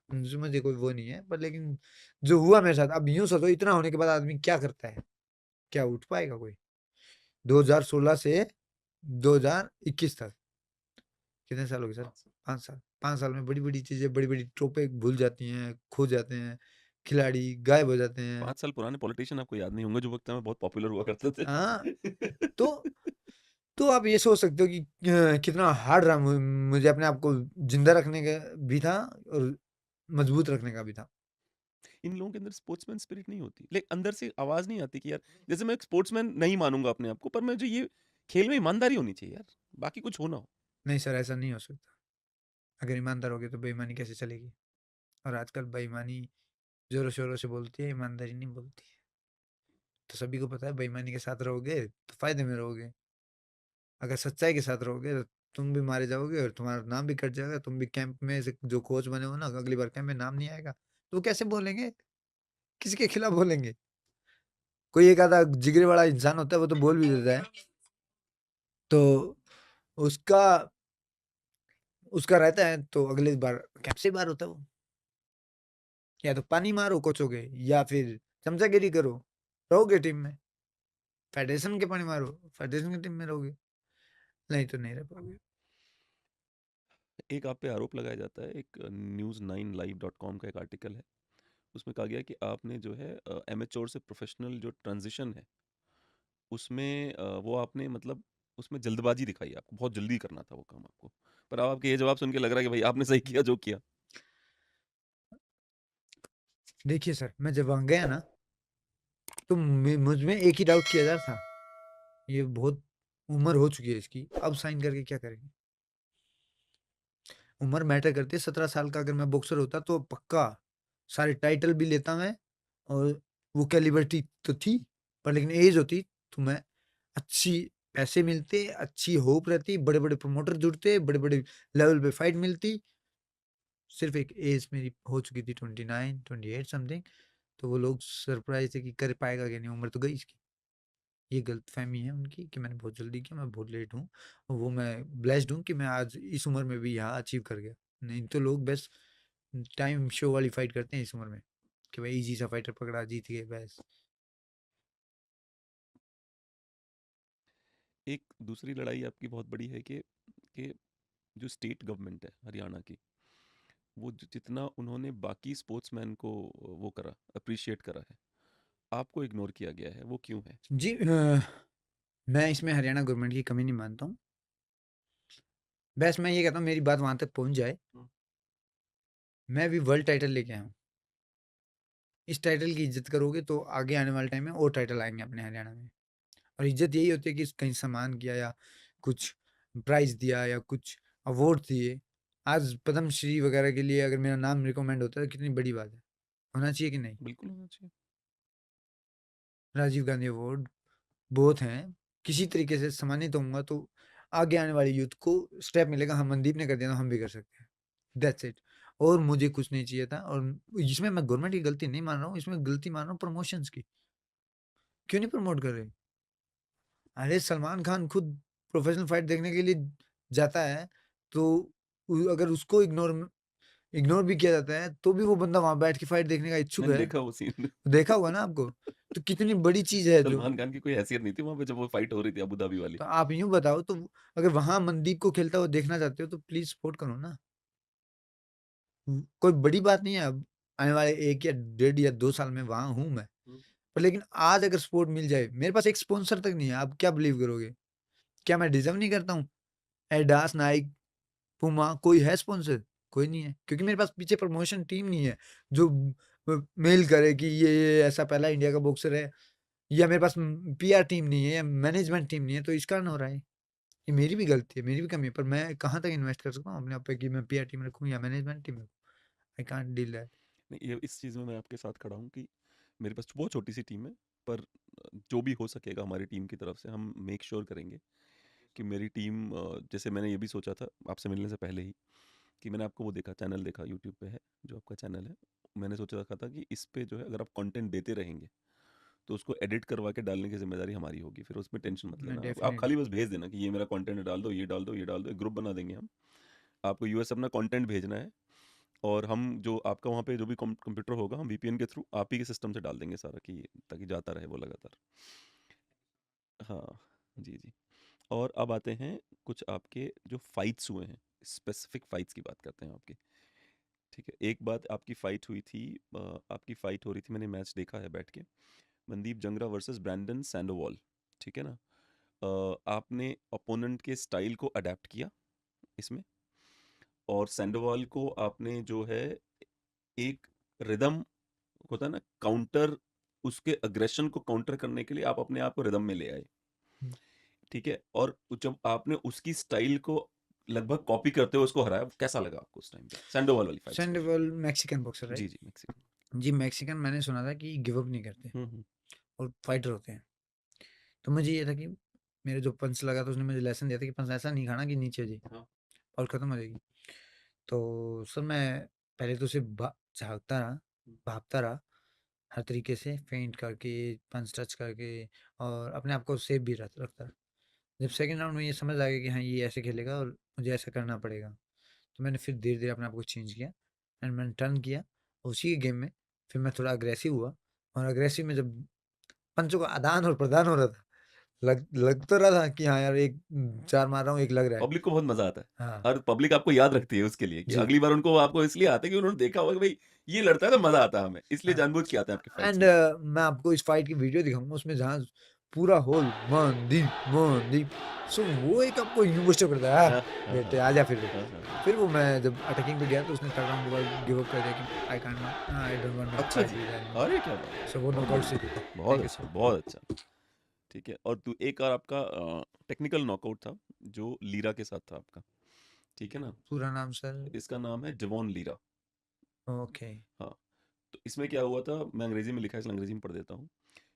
उनसे मुझे कोई वो नहीं है, पर लेकिन जो हुआ मेरे साथ, अब यूं सोचो इतना होने के बाद आदमी क्या करता है, क्या उठ पाएगा कोई? 2016 से 2021 तक कितने साल हो गए सर? 5 साल। 5 साल में बड़ी बड़ी चीजें, बड़ी बड़ी ट्रोफे भूल जाती हैं, खो जाते हैं, खिलाड़ी गायब हो जाते हैं। 5 साल पुराने पॉलिटिशियन आपको याद नहीं होंगे जो वक्त में बहुत पॉपुलर हुआ करते थे। हाँ तो आप ये सोच सकते हो कि कितना हार्ड रहा मुझे अपने आप को जिंदा रखने का भी था और मजबूत रखने का भी था। इन लोगों के अंदर स्पोर्ट्समैन स्पिरिट नहीं होती, लाइक अंदर से आवाज नहीं आती कि यार, जैसे मैं एक स्पोर्ट्समैन नहीं मानूंगा अपने आप को, पर मुझे ये खेल में ईमानदारी होनी चाहिए यार, बाकी कुछ होना हो। नहीं सर, ऐसा नहीं हो सकता। अगर ईमानदार होगे तो बेईमानी कैसे चलेगी? और आजकल बेईमानी जोरों शोरों से बोलती है, ईमानदारी नहीं बोलती है। तो सभी को पता है बेईमानी के साथ रहोगे तो फायदे में रहोगे, अगर सच्चाई के साथ रहोगे तो तुम भी मारे जाओगे और तुम्हारा नाम भी कट जाएगा। तुम भी कैंप में से जो कोच बने हो ना, अगली बार कैंप में नाम नहीं आएगा तो वो कैसे बोलेंगे? किसी के खिलाफ बोलेंगे? कोई एक आधा जिगरे वाला इंसान होता है, वो तो बोल भी देता है, तो उसका उसका रहता है, तो अगली बार कैंप से बाहर होता है वो। या तो पानी मारो कोचोगे, या फिर चमचागिरी करो, रहोगे टीम में। फेडरेशन के पानी मारो, फेडरेशन की टीम में रहोगे, नहीं तो नहीं रह पाओगे। एक आप पे आरोप लगाया जाता है, एक news9live.com का एक आर्टिकल है, उसमें कहा गया है कि आपने जो है एमेच्योर से प्रोफेशनल जो ट्रांजिशन है उसमें वो आपने मतलब उसमें जल्दबाजी दिखाई, आपको बहुत जल्दी करना था वो काम आपको, पर अब आपके ये जवाब सुन के लग रहा है कि भाई आपने सही किया जो किया। देखिए सर, मैं जब वहां गया ना, तो मुझ में एक ही डाउट किया जा रहा था, ये बहुत उम्र हो चुकी है इसकी, अब साइन करके क्या करेंगे? उम्र मैटर करती है। 17 साल का अगर मैं बॉक्सर होता तो पक्का सारे टाइटल भी लेता मैं, और वो कैलिबर्टी तो थी, पर लेकिन एज होती तो मैं अच्छी पैसे मिलते, अच्छी होप रहती, बड़े बड़े प्रमोटर जुड़ते, बड़े बड़े लेवल पे फाइट मिलती। सिर्फ एक एज मेरी हो चुकी थी 29 28 समथिंग, तो वो लोग सरप्राइज थे कि कर पाएगा कि नहीं, उम्र तो गई इसकी। ये गलतफहमी है उनकी कि मैंने बहुत जल्दी किया, मैं बहुत लेट हूँ, और वो मैं ब्लेस्ड हूँ कि मैं आज इस उम्र में भी यहाँ अचीव कर गया। नहीं तो लोग बस टाइम शो वाली फाइट करते हैं इस उम्र में, कि भाई इजी सा फाइटर पकड़ा, जीत गए बस। एक दूसरी लड़ाई आपकी बहुत बड़ी है कि जो स्टेट गवर्नमेंट है हरियाणा की, वो जितना उन्होंने बाकी स्पोर्ट्समैन को वो करा, अप्रिशिएट करा है, आपको इग्नोर किया गया है, वो क्यों है? जी मैं इसमें हरियाणा गवर्नमेंट की कमी नहीं मानता हूँ। बस मैं ये कहता हूँ मेरी बात वहां तक पहुंच जाए। मैं भी वर्ल्ड टाइटल लेके आया हूँ, इस टाइटल की इज्जत करोगे तो आगे आने वाले टाइम में और टाइटल आएंगे अपने हरियाणा में। और इज्जत यही होती है कि कहीं सम्मान किया, या कुछ प्राइज दिया, या कुछ अवार्ड दिए। आज पद्मश्री वगैरह के लिए अगर मेरा नाम रिकमेंड होता है तो कितनी बड़ी बात है, होना चाहिए कि नहीं? बिल्कुल होना चाहिए। राजीव गांधी अवार्ड बहुत हैं, किसी तरीके से सम्मानित होऊंगा तो आगे आने वाली यूथ को स्टेप मिलेगा, हाँ मनदीप ने कर दिया तो हम भी कर सकते हैं। That's it. और मुझे कुछ नहीं चाहिए था। और इसमें मैं गवर्नमेंट की गलती नहीं मान रहा हूँ, इसमें गलती मान रहा हूँ प्रमोशंस की। क्यों नहीं प्रमोट कर रहे? अरे सलमान खान खुद प्रोफेशनल फाइट देखने के लिए जाता है, तो अगर उसको इग्नोर भी किया जाता है तो भी वो बंदा वहां बैठ के फाइट देखने का इच्छुक मैंने है। देखा वो सीन। देखा होगा ना आपको, तो कितनी बड़ी चीज है जो। सलमान खान की कोई हैसियत नहीं थी वहां पे जब वो फाइट हो रही थी अबू धाबी वाली। तो आप यूं बताओ, तो अगर वहां मनदीप को खेलता हुआ देखना चाहते हो तो प्लीज सपोर्ट करो ना। कोई बड़ी बात नहीं है, अब आने वाले 1 या 1.5 या 2 साल में वहां हूं मैं, पर लेकिन आज अगर सपोर्ट मिल जाए, मेरे पास एक स्पॉन्सर तक नहीं है, आप क्या बिलीव करोगे? क्या मैं डिजर्व नहीं करता हूँ? एडास, नाइक, पुमा, कोई है स्पॉन्सर? कोई नहीं है, क्योंकि मेरे पास पीछे प्रमोशन टीम नहीं है जो मेल करे कि ये ऐसा पहला इंडिया का बॉक्सर है, या मेरे पास पीआर टीम नहीं है, या मैनेजमेंट टीम नहीं है, तो इस कारण हो रहा है। ये मेरी भी गलती है, मेरी भी कमी है, पर मैं कहाँ तक इन्वेस्ट कर सकता हूँ अपने आप पे कि मैं पीआर टीम रखूँ या मैनेजमेंट टीम रखूँ? I can't deal that. नहीं, ये इस चीज़ में मैं आपके साथ खड़ा हूँ कि मेरे पास बहुत छोटी सी टीम है, पर जो भी हो सकेगा हमारी टीम की तरफ से हम मेक श्योर करेंगे कि मेरी टीम जैसे मैंने ये भी सोचा था आपसे मिलने से पहले ही कि मैंने आपको वो देखा चैनल देखा यूट्यूब पे है जो आपका चैनल है, मैंने सोचा रखा था कि इस पे जो है अगर आप कंटेंट देते रहेंगे तो उसको एडिट करवा के डालने की जिम्मेदारी हमारी होगी, फिर उसमें टेंशन मत लेना, आप डेफिनेटली खाली बस भेज देना कि ये मेरा कंटेंट डाल दो, ये डाल दो, ये डाल दो, एक ग्रुप बना देंगे हम, आपको यूएस अपना कंटेंट भेजना है और हम जो आपका वहाँ पे जो भी कंप्यूटर होगा हम वीपीएन के थ्रू आप ही के सिस्टम से डाल देंगे सारा कि ताकि जाता रहे वो लगातार। हाँ जी जी। और अब आते हैं कुछ आपके जो फाइट्स हुए हैं, स्पेसिफिक फाइट्स की बात करते हैं आपकी। ठीक है, एक बात आपकी फाइट हुई थी, आपकी फाइट हो रही थी, मैंने मैच देखा है बैठ के, मनदीप जंगरा वर्सेस ब्रैंडन सैंडोवॉल, ठीक है ना। आपने ओपोनेंट के स्टाइल को अडेप्ट किया इसमें, और सैंडोवॉल को आपने जो है एक रिदम होता है ना काउंटर, उसके अग्रेशन को काउंटर करने के लिए आप अपने आप को रिदम में ले आए, ठीक है। और जब आपने उसकी स्टाइल को लगभग कॉपी करते हुए उसको हराया, कैसा लगा आपको उस टाइम पे सैंडोवॉल वाली फाइट? सैंडोवॉल मैक्सिकन बॉक्सर जी राइट? जी मैक्सिकन। जी मैक्सिकन मैंने सुना था कि गिव अप नहीं करते हम्म। और फाइटर होते हैं। तो मुझे ये था कि मेरे जो पंच लगा था उसने मुझे लेसन दिया था कि पंच ऐसा नहीं खाना कि नीचे जी हाँ। और खत्म हो जाएगी। तो सर मैं पहले तो उसे झाँकता रहा, भागता रहा हर तरीके से, फेंट करके, पंच टच करके और अपने आप को सेफ भी रखता रहा। जब सेकंड राउंड में ये समझ आ गया कि हाँ ये ऐसे खेलेगा और मुझे ऐसा करना पड़ेगा, तो मैंने फिर धीरे धीरे अपने आप को चेंज किया एंड मैंने टर्न किया। उसी गेम में फिर मैं थोड़ा अग्रेसिव हुआ और अग्रेसिव में जब पंचों का आदान और प्रदान हो रहा था, लग तो रहा था कि हाँ यार एक 4 मार रहा हूँ, एक लग रहा है। पब्लिक को बहुत मजा आता है, हाँ और पब्लिक आपको याद रखती है उसके लिए कि जी अगली बार उनको आपको इसलिए आते हैं कि उन्होंने देखा होगा कि भाई ये लड़ता है तो मजा आता है हमें, इसलिए जानबूझ के आते हैं आपके फाइट्स एंड में। मैं आपको इस फाइट की वीडियो दिखाऊंगा उसमें जहाँ पूरा होल मनदीप सो वो एक आपको यूनिवर्सिटी करता है हाँ, बेटे हाँ, आजा फिर हाँ, हाँ। फिर वो मैं जब अटैकिंग पे गया तो उसने थर्ड राउंड के बाद गिव अप कर दिया कि आई डोंट वांट टू अच्छा फाइट जी, विद अरे क्या बात है, सो वो बहुत नॉकआउट से बढ़िया, जीता। बहुत थैंक यू अच्छा, सर। बहुत अच्छा। ठीक है, और तू एक और आपका टेक्निकल नॉकआउट था जो लीरा के साथ था आपका, ठीक है ना। पूरा नाम सर? इसका नाम है डिवॉन लीरा। ओके हाँ, तो इसमें क्या हुआ था, मैं अंग्रेजी में लिखा है इसलिए अंग्रेजी में पढ़ देता हूँ।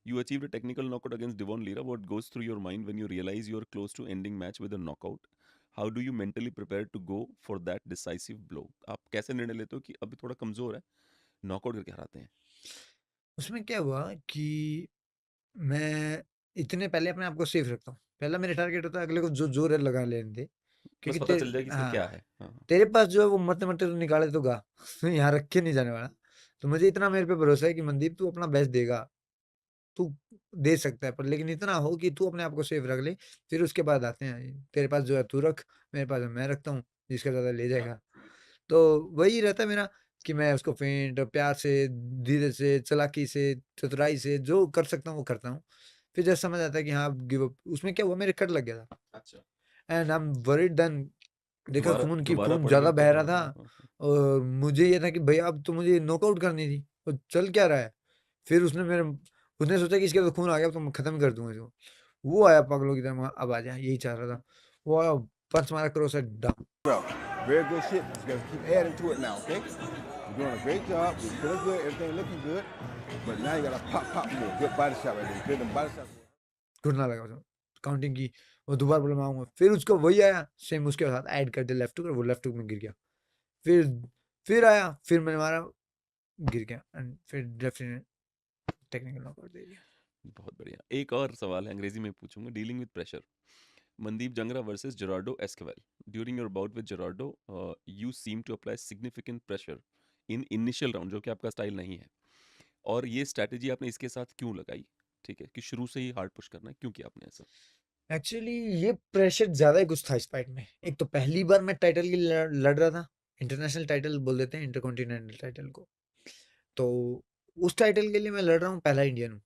You achieved a technical knockout against Devon Lira. What goes through your mind when you realize you're close to ending match with a knockout? How do you mentally prepare to go for that decisive blow? आप कैसे निर्णय लेते हो कि अभी थोड़ा कमजोर है, नॉकआउट करके हराते हैं? उसमें क्या हुआ कि मैं इतने पहले अपने आप को सेफ रखता हूँ। पहला मेरा टारगेट होता है अगले को जो जोर है लगा लेने दे, बस क्योंकि पता चल जाए कि इसका क्या हाँ है। हाँ हाँ। तेरे पास जो है वो मरते-मरते तो निकाले तो गा यहाँ रख के नहीं जाने वाला। तो मुझे इतना मेरे पे भरोसा है कि मनदीप तू अपना बेस्ट देगा, तू दे सकता है पर लेकिन इतना हो कि तू अपने आप को सेफ रख ले, फिर उसके बाद आते हैं तेरे पास जो है तू रख, मेरे पास है मैं रखता हूँ, जिसका ज़्यादा ले जाएगा। तो वही रहता है मेरा कि मैं उसको फेंट प्यार से, धीरे से, चालाकी से, चतुराई से जो कर सकता हूँ वो करता हूँ। फिर जब समझ आता है कि हाँ अब गिव अप, उसमें क्या हुआ मेरे कट लग गया था अच्छा, and I am worried then देखा दोबारा दोबारा खून पढ़ेंगे ज़्यादा तो बह हाँ रहा हाँ था हाँ हाँ। और मुझे ये था कि भैया अब तो मुझे नॉकआउट करनी थी, तो चल क्या रहा है? फिर उसने सोचा कि इसके तो खून आ गया तो मैं खत्म कर दूंगा इसको। वो आया पागलों की तरह, अब आ जा यही चाह रहा था। वो आया, पंच मारा, cross head down. Very good shit. Just gotta keep adding to it now, okay? You're doing a great job. You're feeling good. Everything looking good. But now you gotta pop more. Good body shot right there. Good them body shots. घुटना लगा उसमें, counting की, वो दोबारा बोला मैं आऊँगा, फिर उसको वही आया, सेम उसके साथ ऐड कर दिया लेफ्ट हुक और वो लेफ्ट हुक में गिर गया। फिर आया, फिर मैंने मारा, गिर गया एंड फिर लेफ्ट ने टेक्निकल नॉकआउट दे दिया। बहुत बढ़िया, एक और सवाल है अंग्रेजी में पूछूंगा, dealing with pressure, Mandeep Jangra versus Gerardo Esquivel, during your bout with Gerardo you seem to apply significant pressure in initial round, जो कि आपका स्टाइल नहीं है, और ये स्ट्रैटेजी आपने इसके साथ क्यों लगाई? ठीक है, कि शुरू से ही हार्ड पुश करना है, क्यों किया आपने ऐसा? एक्चुअली ये प्रेशर ज़्यादा ही कुछ था इस फाइट में। एक तो पहली बार मैं टाइटल के लिए लड़ रहा था, इंटरनेशनल टाइटल बोल देते हैं इंटरकॉन्टिनेंटल टाइटल को। तो उस टाइटल के लिए मैं लड़ रहा हूँ, पहला इंडियन हूँ।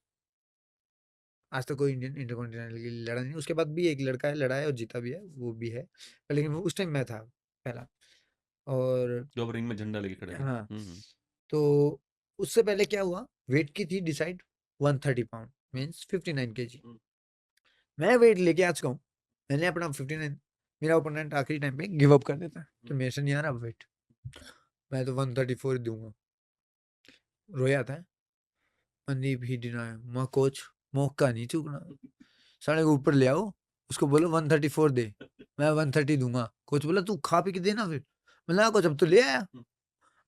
आज तक कोई इंडियन इंटरकॉन्टिनेंटल के लिए लड़ा नहीं। उसके बाद भी एक लड़का है लड़ा है और जीता भी है, वो भी है। पर लेकिन वो उस टाइम मैं था पहला। और जो अब रिंग में झंडा लेके खड़े थे। हाँ, हम्म। तो उससे पहले क्या हुआ, वेट की थी डिसाइड 130 पाउंड मीन्स 59 केजी। हम्म। मैं वेट लेके आ चुका हूँ, मैंने अपना 59, मेरा ओपोनेंट आखिरी टाइम पे गिव अप कर देता है कि मेरे से नहीं आ रहा वेट, मैं तो 134 दूंगा। रोया था मनदीप, ही डिनाय माँ कोच, मौका नहीं चूकना, साढ़े को ऊपर ले आओ उसको बोलो 134 दे, मैं 130 दूंगा। कोच बोला तू खा पी के देना फिर। मैंने कहा कोच अब तो ले आया,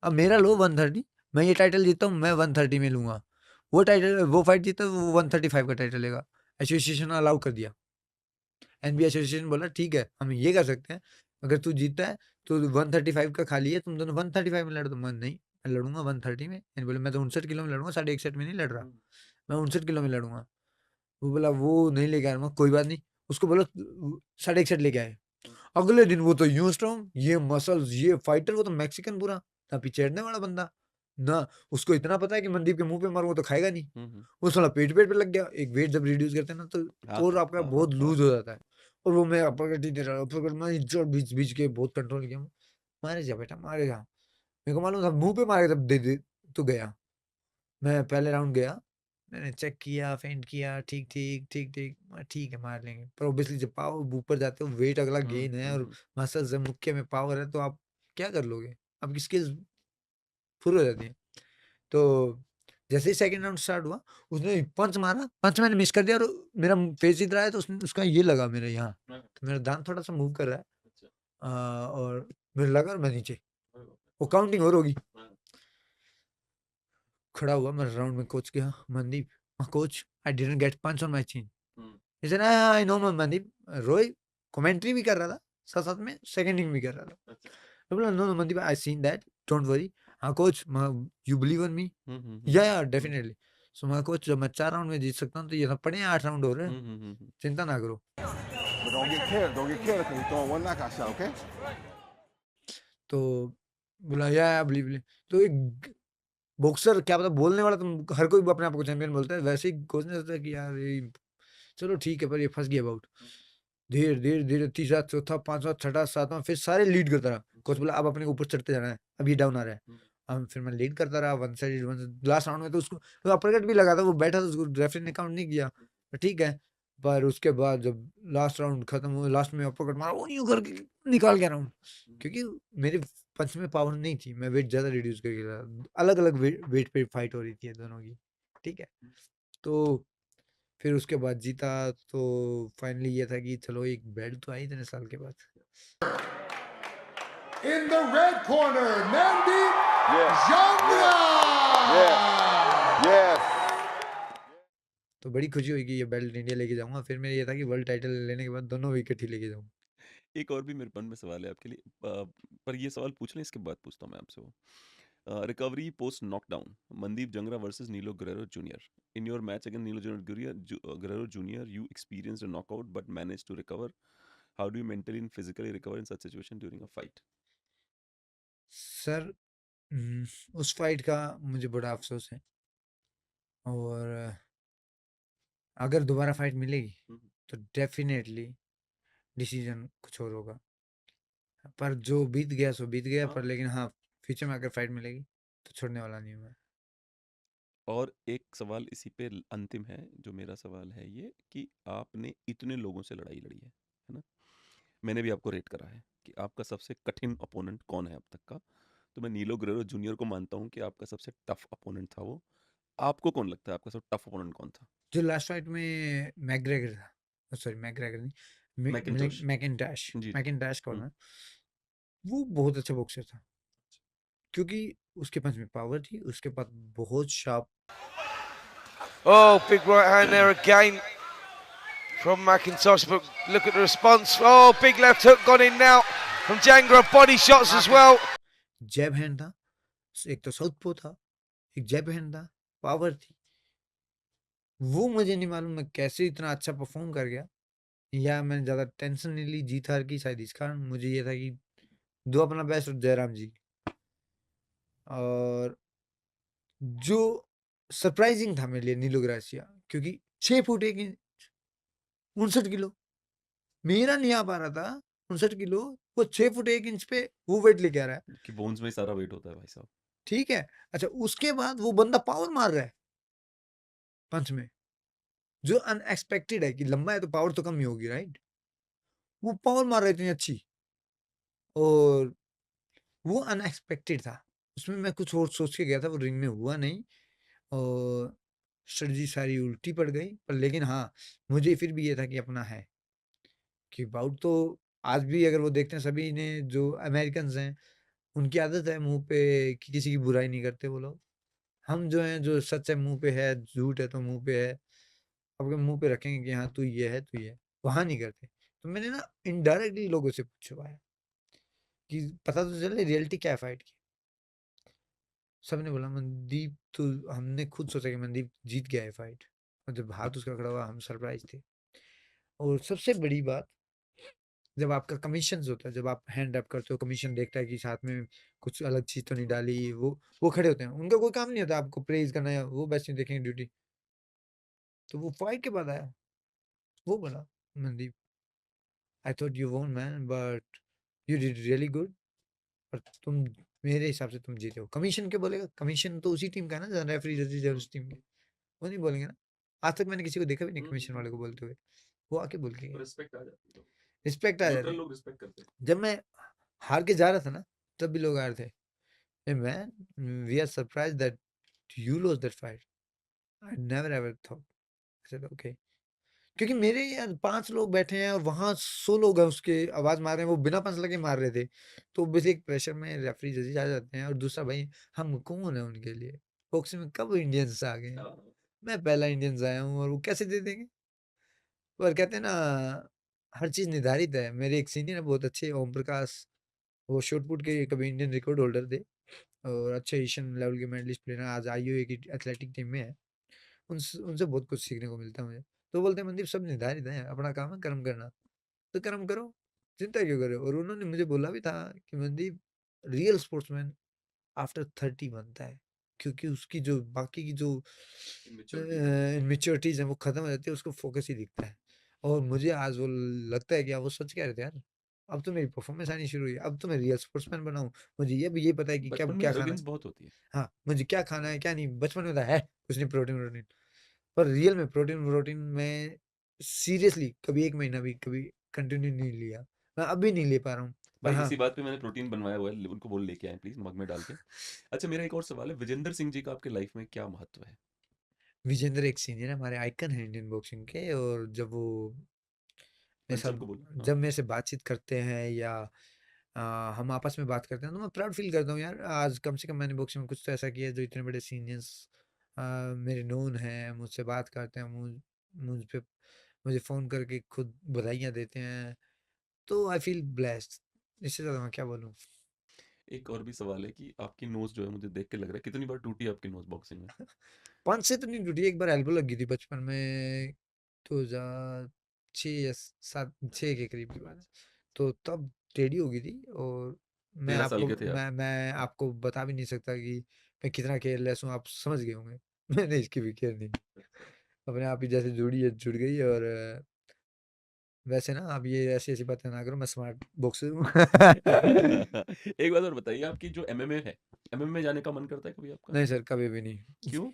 अब मेरा लो 130, मैं ये टाइटल जीता हूँ, मैं 130 में लूंगा। वो टाइटल, वो फाइट जीता वो 135 का टाइटल लेगा। एसोसिएशन अलाउ कर दिया। एनबीए एसोसिएशन बोला ठीक है हम ये कर सकते हैं, अगर तू जीतता है तो 135 का खाली है, तुम दोनों 135 में लड़ दो। मैं नहीं, मैं लड़ूंगा 130 में। एंड बोले मैं तो 59 किलो में लड़ूंगा, 61.5 में नहीं लड़ रहा, मैं 59 किलो में लड़ूंगा। वो बोला वो नहीं लेके आ रहा। मैं कोई बात नहीं, उसको बोलो 61.5 लेके आए। अगले दिन वो तो यूं स्ट्रॉन्ग, ये मसल्स, ये फाइटर, वो तो मैक्सिकन पूरा ना, पिछेड़ने वाला बंदा ना। उसको इतना पता है कि मनदीप के मुंह पे मारूंगा तो खाएगा नहीं। वो साला पेट पे लग गया। एक वेट जब रिड्यूस करते हैं ना तो और आपका बहुत लूज हो जाता है। और वो मैं अपरकट ही दे रहा, अपरकट मैं जो बीच बीच के बहुत कंट्रोल किया। मारे जा बेटा मारे जा, मेरे को मालूम था मुंह पे मारे तब दे तो गया। मैं पहले राउंड गया, मैंने चेक किया, फेंट किया, ठीक ठीक ठीक ठीक, ठीक है मार लेंगे। पर ऑब्वियसली जब पावर ऊपर जाते हो, वेट अगला गेन है और मसल्स मुक्के में पावर है, तो आप क्या कर लोगे, आपकी स्किल्स फुल हो जाती है। तो जैसे ही सेकंड राउंड स्टार्ट हुआ, उसने पंच मारा, पंच मैंने मिस कर दिया और मेरा फेस इधर आया तो उसका ये लगा मेरे यहाँ, तो मेरा दांत थोड़ा सा मूव कर रहा है और मेरे लगा और मैं नीचे, वो काउंटिंग और होगी। खड़ा हुआ मैं राउंड में, कोच गया, Mandeep coach I didn't get punch on my chin. He said, I know Mandeep. Roy commentary भी कर रहा था, साथ साथ में सेकंडिंग भी कर रहा था। तो बोला no no Mandeep I seen that, don't worry. हाँ coach you believe in me? Yeah definitely. सो मैं कोच जब मैं 4 राउंड में जीत सकता हूँ तो ये सब पड़े हैं 8 राउंड हो रहे हैं, चिंता ना करो। But don't get careless because he's throwing one knockout shot, okay? तो बोला या बिलीव। तो एक बॉक्सर क्या पता बोलने वाला, तुम हर कोई अपने आप को चैंपियन बोलता है, वैसे ही कोच ने सोचा कि यार ये चलो ठीक है, पर ये फंस गया अबाउट। धीरे धीरे धीरे तीसरा, चौथा, पांचवा, छठा, सातवां, फिर सारे लीड करता रहा। कोच बोला अब अपने को ऊपर चढ़ते जाना है, अब ये डाउन आ रहा है। अब फिर मैं लीड करता रहा, वन साइड लास्ट राउंड में तो उसको तो अपरकट भी लगा था, वो बैठा था, उसको रेफरी ने काउंट नहीं किया, तो ठीक है। पर उसके बाद जब लास्ट राउंड खत्म हुआ, लास्ट में अपरकट मारा, वो यूं करके निकाल गया राउंड, क्योंकि मेरे पंच में पावर नहीं थी, मैं वेट ज्यादा रिड्यूस करके था, अलग अलग वेट पे फाइट हो रही थी दोनों की, ठीक है। तो फिर उसके बाद जीता, तो फाइनली ये था कि चलो एक बेल्ट तो आई इतने साल के बाद। In the red corner, Mandeep Yes. Jangra. Yes. तो बड़ी खुशी हुई कि ये बेल्ट इंडिया लेके जाऊंगा। फिर मेरा ये था कि वर्ल्ड टाइटल लेने के बाद दोनों इकट्ठी लेके जाऊं। एक और भी मेरे मन में सवाल है आपके लिए, पर ये सवाल पूछ लें, इसके बाद पूछता हूँ मैं आपसे वो। Recovery post knockdown, Mandeep Jangra versus Nilo Guerrero Junior. In your match against Nilo Guerrero Junior, you experienced a knockout but managed to recover. How do you mentally and physically recover in such situation during a fight? Sir उस fight का मुझे बड़ा अफसोस है, और अगर दोबारा fight मिलेगी तो डेफिनेटली डिसीजन कुछ और होगा। पर जो बीत गया सो बीत गया, पर लेकिन हाँ फ्यूचर में अगर फाइट मिलेगी तो छोड़ने वाला नहीं हूँ मैं। और एक सवाल इसी पे अंतिम है, जो मेरा सवाल है ये कि आपने इतने लोगों से लड़ाई लड़ी है ना, मैंने भी आपको रेट करा है कि आपका सबसे कठिन अपोनेंट कौन है अब तक का, तो मैं नीलो गुरेरो जूनियर को मानता हूँ कि आपका सबसे टफ अपोनेंट था वो। आपको कौन लगता है आपका सबसे टफ अपोनेंट कौन था? जो लास्ट फाइट में मैकग्रेगर था, सॉरी मैकग्रेगर नहीं, मैकिंटोश। मैकिंटोश, जी जी। मैकिंटोश कौन है, वो बहुत अच्छा बॉक्सर था, क्योंकि उसके पंच में पावर थी, उसके पास बहुत sharp. Oh, big right hand there again from McIntosh, but look at the response. Oh, big left hook gone in now from Jangra, body shots as well. Jab hand था, एक तो साउथपो था, एक जैब हैंड था, power थी। वो मुझे नहीं मालूम मैं कैसे इतना अच्छा परफॉर्म कर गया, या मैंने ज्यादा टेंशन नहीं ली जीत हार की, शायद इस कारण। मुझे ये था कि दो अपना बेस्ट और जयराम जी। और जो सरप्राइजिंग था मेरे लिए नीलो ग्रासिया, क्योंकि 6 फुट 1 इंच, 59 किलो, मेरा नहीं आ पा रहा था 59 किलो, वो 6 फुट 1 इंच पे वो वेट लेके आ रहा है, कि बोन्स में ही सारा वेट होता है भाई साहब। ठीक है। अच्छा उसके बाद वो बंदा पावर मार रहा है पंच में, जो अनएक्सपेक्टेड है कि लंबा है तो पावर तो कम ही होगी, राइट। वो पावर मार रहा है इतनी अच्छी, और वो अनएक्सपेक्टेड था। उसमें मैं कुछ और सोच के गया था, वो रिंग में हुआ नहीं, और स्ट्रेटजी सारी उल्टी पड़ गई। पर लेकिन हाँ मुझे फिर भी ये था कि अपना है, कि बाउट तो आज भी अगर वो देखते हैं सभी ने जो अमेरिकन्स हैं उनकी आदत है मुंह पे कि किसी की बुराई नहीं करते वो लोग। हम जो हैं जो सच है मुंह पे है, झूठ है तो मुंह पे है, आपके मुंह पे रखेंगे कि हाँ तू ये है तू ये है, वहाँ नहीं करते। तो मैंने ना इनडायरेक्टली लोगों से पूछवाया कि पता तो चले रियलिटी क्या है फाइट की। सबने बोला मनदीप, तो हमने खुद सोचा कि मनदीप जीत गया है फाइट, और जब हाथ उसका खड़ा हुआ हम सरप्राइज थे। और सबसे बड़ी बात, जब आपका कमीशन होता है, जब आप हैंड अप करते हो, कमीशन देखता है कि साथ में कुछ अलग चीज तो नहीं डाली, वो खड़े होते हैं, उनका कोई काम नहीं होता आपको प्रेज करना है, वो बस नहीं देखेंगे ड्यूटी। तो वो फाइट के बाद आया, वो बोला मनदीप, आई thought you won't man but you did really good, और तुम मेरे हिसाब से तुम जीते हो। कमीशन क्या बोलेगा, कमीशन तो उसी टीम का है ना, रेफरी जजेस उस टीम के, वो नहीं बोलेंगे ना। आज तक मैंने किसी को देखा भी नहीं कमीशन वाले को बोलते हुए, वो आके बोल के गए। रिस्पेक्ट आ जाती है, रिस्पेक्ट आ न्यूट्रल जाती है। लोग रिस्पेक्ट करते हैं। जब मैं हार के जा रहा था ना, तब भी लोग आ रहे थे, hey man, we are surprised that you lost that fight. I never ever thought. I said okay. क्योंकि मेरे यार 5 लोग बैठे हैं और वहाँ 100 लोग हैं उसके आवाज मार रहे हैं, वो बिना पंच लगे मार रहे थे। तो बस एक प्रेशर में रेफरी जजेस आ जाते हैं, और दूसरा भाई हम कौन है उनके लिए, बॉक्सिंग में कब इंडियंस आ गए हैं, हाँ, मैं पहला इंडियंस आया हूँ और वो कैसे दे देंगे। पर कहते हैं ना हर चीज निर्धारित है। मेरे एक सीनियर है बहुत अच्छे, ओम प्रकाश, वो शॉट पुट के कभी इंडियन रिकॉर्ड होल्डर थे और अच्छे एशियन लेवल के मेडलिस्ट प्लेयर हैं, आज आईओए की एथलेटिक टीम में है। उनसे बहुत कुछ सीखने को मिलता है मुझे। तो बोलते हैं मनदीप सब निर्धारित है, अपना काम है कर्म करना, तो कर्म करो, चिंता क्यों करो। और उन्होंने मुझे बोला भी था कि मनदीप रियल स्पोर्ट्समैन आफ्टर 30 बनता है, क्योंकि उसकी जो बाकी की जो इनमेच्योरिटीज है वो खत्म हो जाती है, उसको फोकस ही दिखता है। और मुझे आज वो लगता है कि वो सच कह रहे थे यार, अब तो मेरी परफॉर्मेंस आनी शुरू हुई, अब तो मैं रियल स्पोर्ट्समैन बना हूँ। मुझे ये भी ये पता है कि क्या बचपन में क्या खाना एरोगेंस है, बहुत होती है। हाँ मुझे क्या खाना है क्या नहीं। बचपन में था है कुछ नहीं, प्रोटीन प्रोटीन, पर रियल में प्रोटीन प्रोटीन में सीरियसली कभी 1 महीना भी कभी कंटिन्यू नहीं लिया, मैं अभी नहीं ले पा रहा हूँ। पर भाई हाँ इसी बात पे मैंने प्रोटीन बनवाया हुआ है, उनको बोल लेके आए प्लीज मग में डाल के। अच्छा मेरा एक और सवाल है, विजेंद्र सिंह जी का आपके लाइफ में क्या महत्व है? विजेंद्र एक सीनियर है, हमारे आइकन है इंडियन बॉक्सिंग के, और जब वो मेरे पंचम साथ को बोलो। हाँ। जब मेरे से बातचीत करते हैं या हम आपस में बात करते हैं, तो मैं प्राउड फील करता हूँ यार, आज कम से कम मैंने बॉक्सिंग में कुछ तो ऐसा किया है जो इतने बड़े सीनियर्स मेरे नोन हैं, मुझसे बात करते हैं, मुझ पे मुझे फ़ोन करके खुद बधाइयाँ देते हैं, तो आई फील ब्लेस्ड। इससे ज़्यादा मैं क्या बोलूँ। एक और भी सवाल है कि आपकी नोज जो है मुझे देख के लग रहा है, कितनी बार टूटी है आपकी नोज बॉक्सिंग में? 5 से तो नहीं टूटी, एक बार एल्बो लग गई थी बचपन में, 2006 या 7 6 के करीब की बात है। तो तब टेढ़ी हो गई थी, और 13 साल के थे आप। मैं आपको बता भी नहीं सकता कि मैं कितना केयरलेस हूँ, आप समझ गए होंगे। मैंने इसकी भी केयर नहीं की। अपने आप ही जैसे जुड़ी है जुड़ गई। और वैसे ना आप ये ऐसी-ऐसी बातें ना करो, मैं स्मार्ट बॉक्सर हूँ। एक बात और बताइए, आपकी जो एमएमए है, एमएमए में जाने का मन करता है कभी आपका? नहीं सर, कभी भी नहीं। क्यों?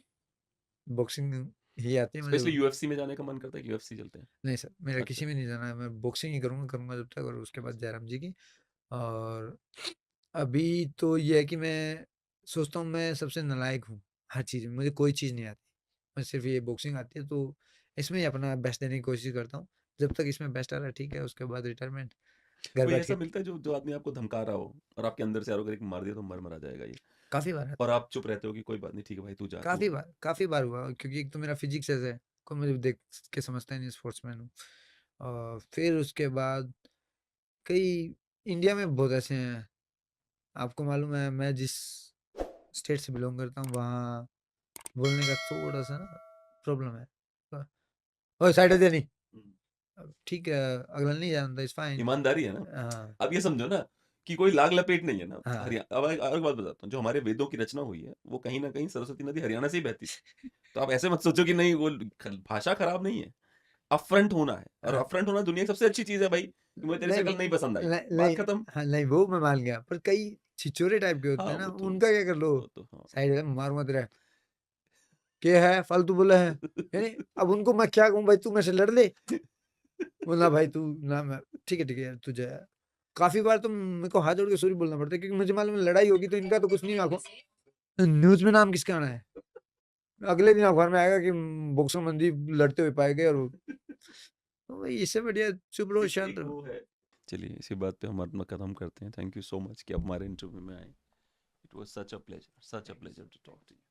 बॉक्सिंग ही आती है मुझे। स्पेशली यूएफसी में जाने का मन करता है कि यूएफसी चलते हैं? नहीं सर, मेरा अच्छा। किसी में नहीं जाना है, मैं बॉक्सिंग ही करूँगा जब तक, और उसके बाद जयराम जी की। और अभी तो ये है कि मैं सोचता हूँ मैं सबसे नालायक हूँ, हर चीज़ में, मुझे कोई चीज़ नहीं आती। मुझे सिर्फ़ ये बॉक्सिंग आती है, तो इसमें ही अपना बेस्ट देने की कोशिश करता हूँ। जब तक इसमें बेस्ट आ रहा है ठीक है, उसके बाद रिटायरमेंट, घर कोई बैठ ऐसा के। मिलता है जो जो आदमी आपको धमका रहा हो और आपके अंदर से आरोप मार दिया तो मर जाएगा ये, काफ़ी बार और आप चुप रहते हो कि कोई बात नहीं, ठीक है भाई तू जा तू। काफ़ी बार हुआ, क्योंकि एक तो मेरा फिजिक्स ऐसा है, कोई मुझे देख के समझता ही नहीं स्पोर्ट्समैन हूँ। और फिर उसके बाद कई इंडिया में बहुत ऐसे हैं, आपको मालूम है मैं जिस स्टेट से बिलोंग करता हूँ वहाँ बोलने का थोड़ा-सा ना प्रॉब्लम है। ओए साइड हो जा नहीं। हम्म। अब ठीक है, अगला नहीं जानता, इट्स फाइन। ईमानदारी है ना। हाँ, अब ये समझो ना कि कोई लाग लपेट नहीं है ना। हाँ। हरियाणा, अब एक बात बताता हूँ, जो हमारे वेदों की रचना हुई है वो कहीं ना कहीं सरस्वती नदी हरियाणा से ही बहती थी। तो आप ऐसे मत सोचो कि नहीं वो भाषा खराब नहीं है, अपफ्रंट होना है, और हाँ, अपफ्रंट होना दुनिया की सबसे अच्छी चीज है भाई, कि मुझे तेरी नहीं, शक्ल नहीं पसंद आई, नहीं, बात खत्म। हाँ, नहीं वो मैं मान गया, पर कई छिछोरे टाइप के होते हाँ हैं ना, वो तो उनका क्या कर लो? हाँ। साइड हो जा, मारूँगा तेरे। क्या है? फालतू बोला है? यानी अब उनको मैं क्या कहूँ भाई, तू मेरे से लड़ ले? बोला भाई तू ना, मैं ठीक है यार तू जा। काफ़ी बार तो मेरे को हाथ जोड़ के सॉरी बोलना पड़ता है, क्योंकि मुझे मालूम है लड़ाई होगी तो इनका तो कुछ नहीं आँखों न्यूज़ में नाम किसका आना है? अगले दिन अखबार में आएगा कि बॉक्सर मनदीप लड़ते हुए पाए गए, और तो भाई इससे बढ़िया चुप रहो, शांत एक रहो। वो है। चलिए इसी बात पे हम अपना खत्म करते हैं। थैंक यू सो मच कि आप हमारे इंटरव्यू में आए। It was such a pleasure to talk to you.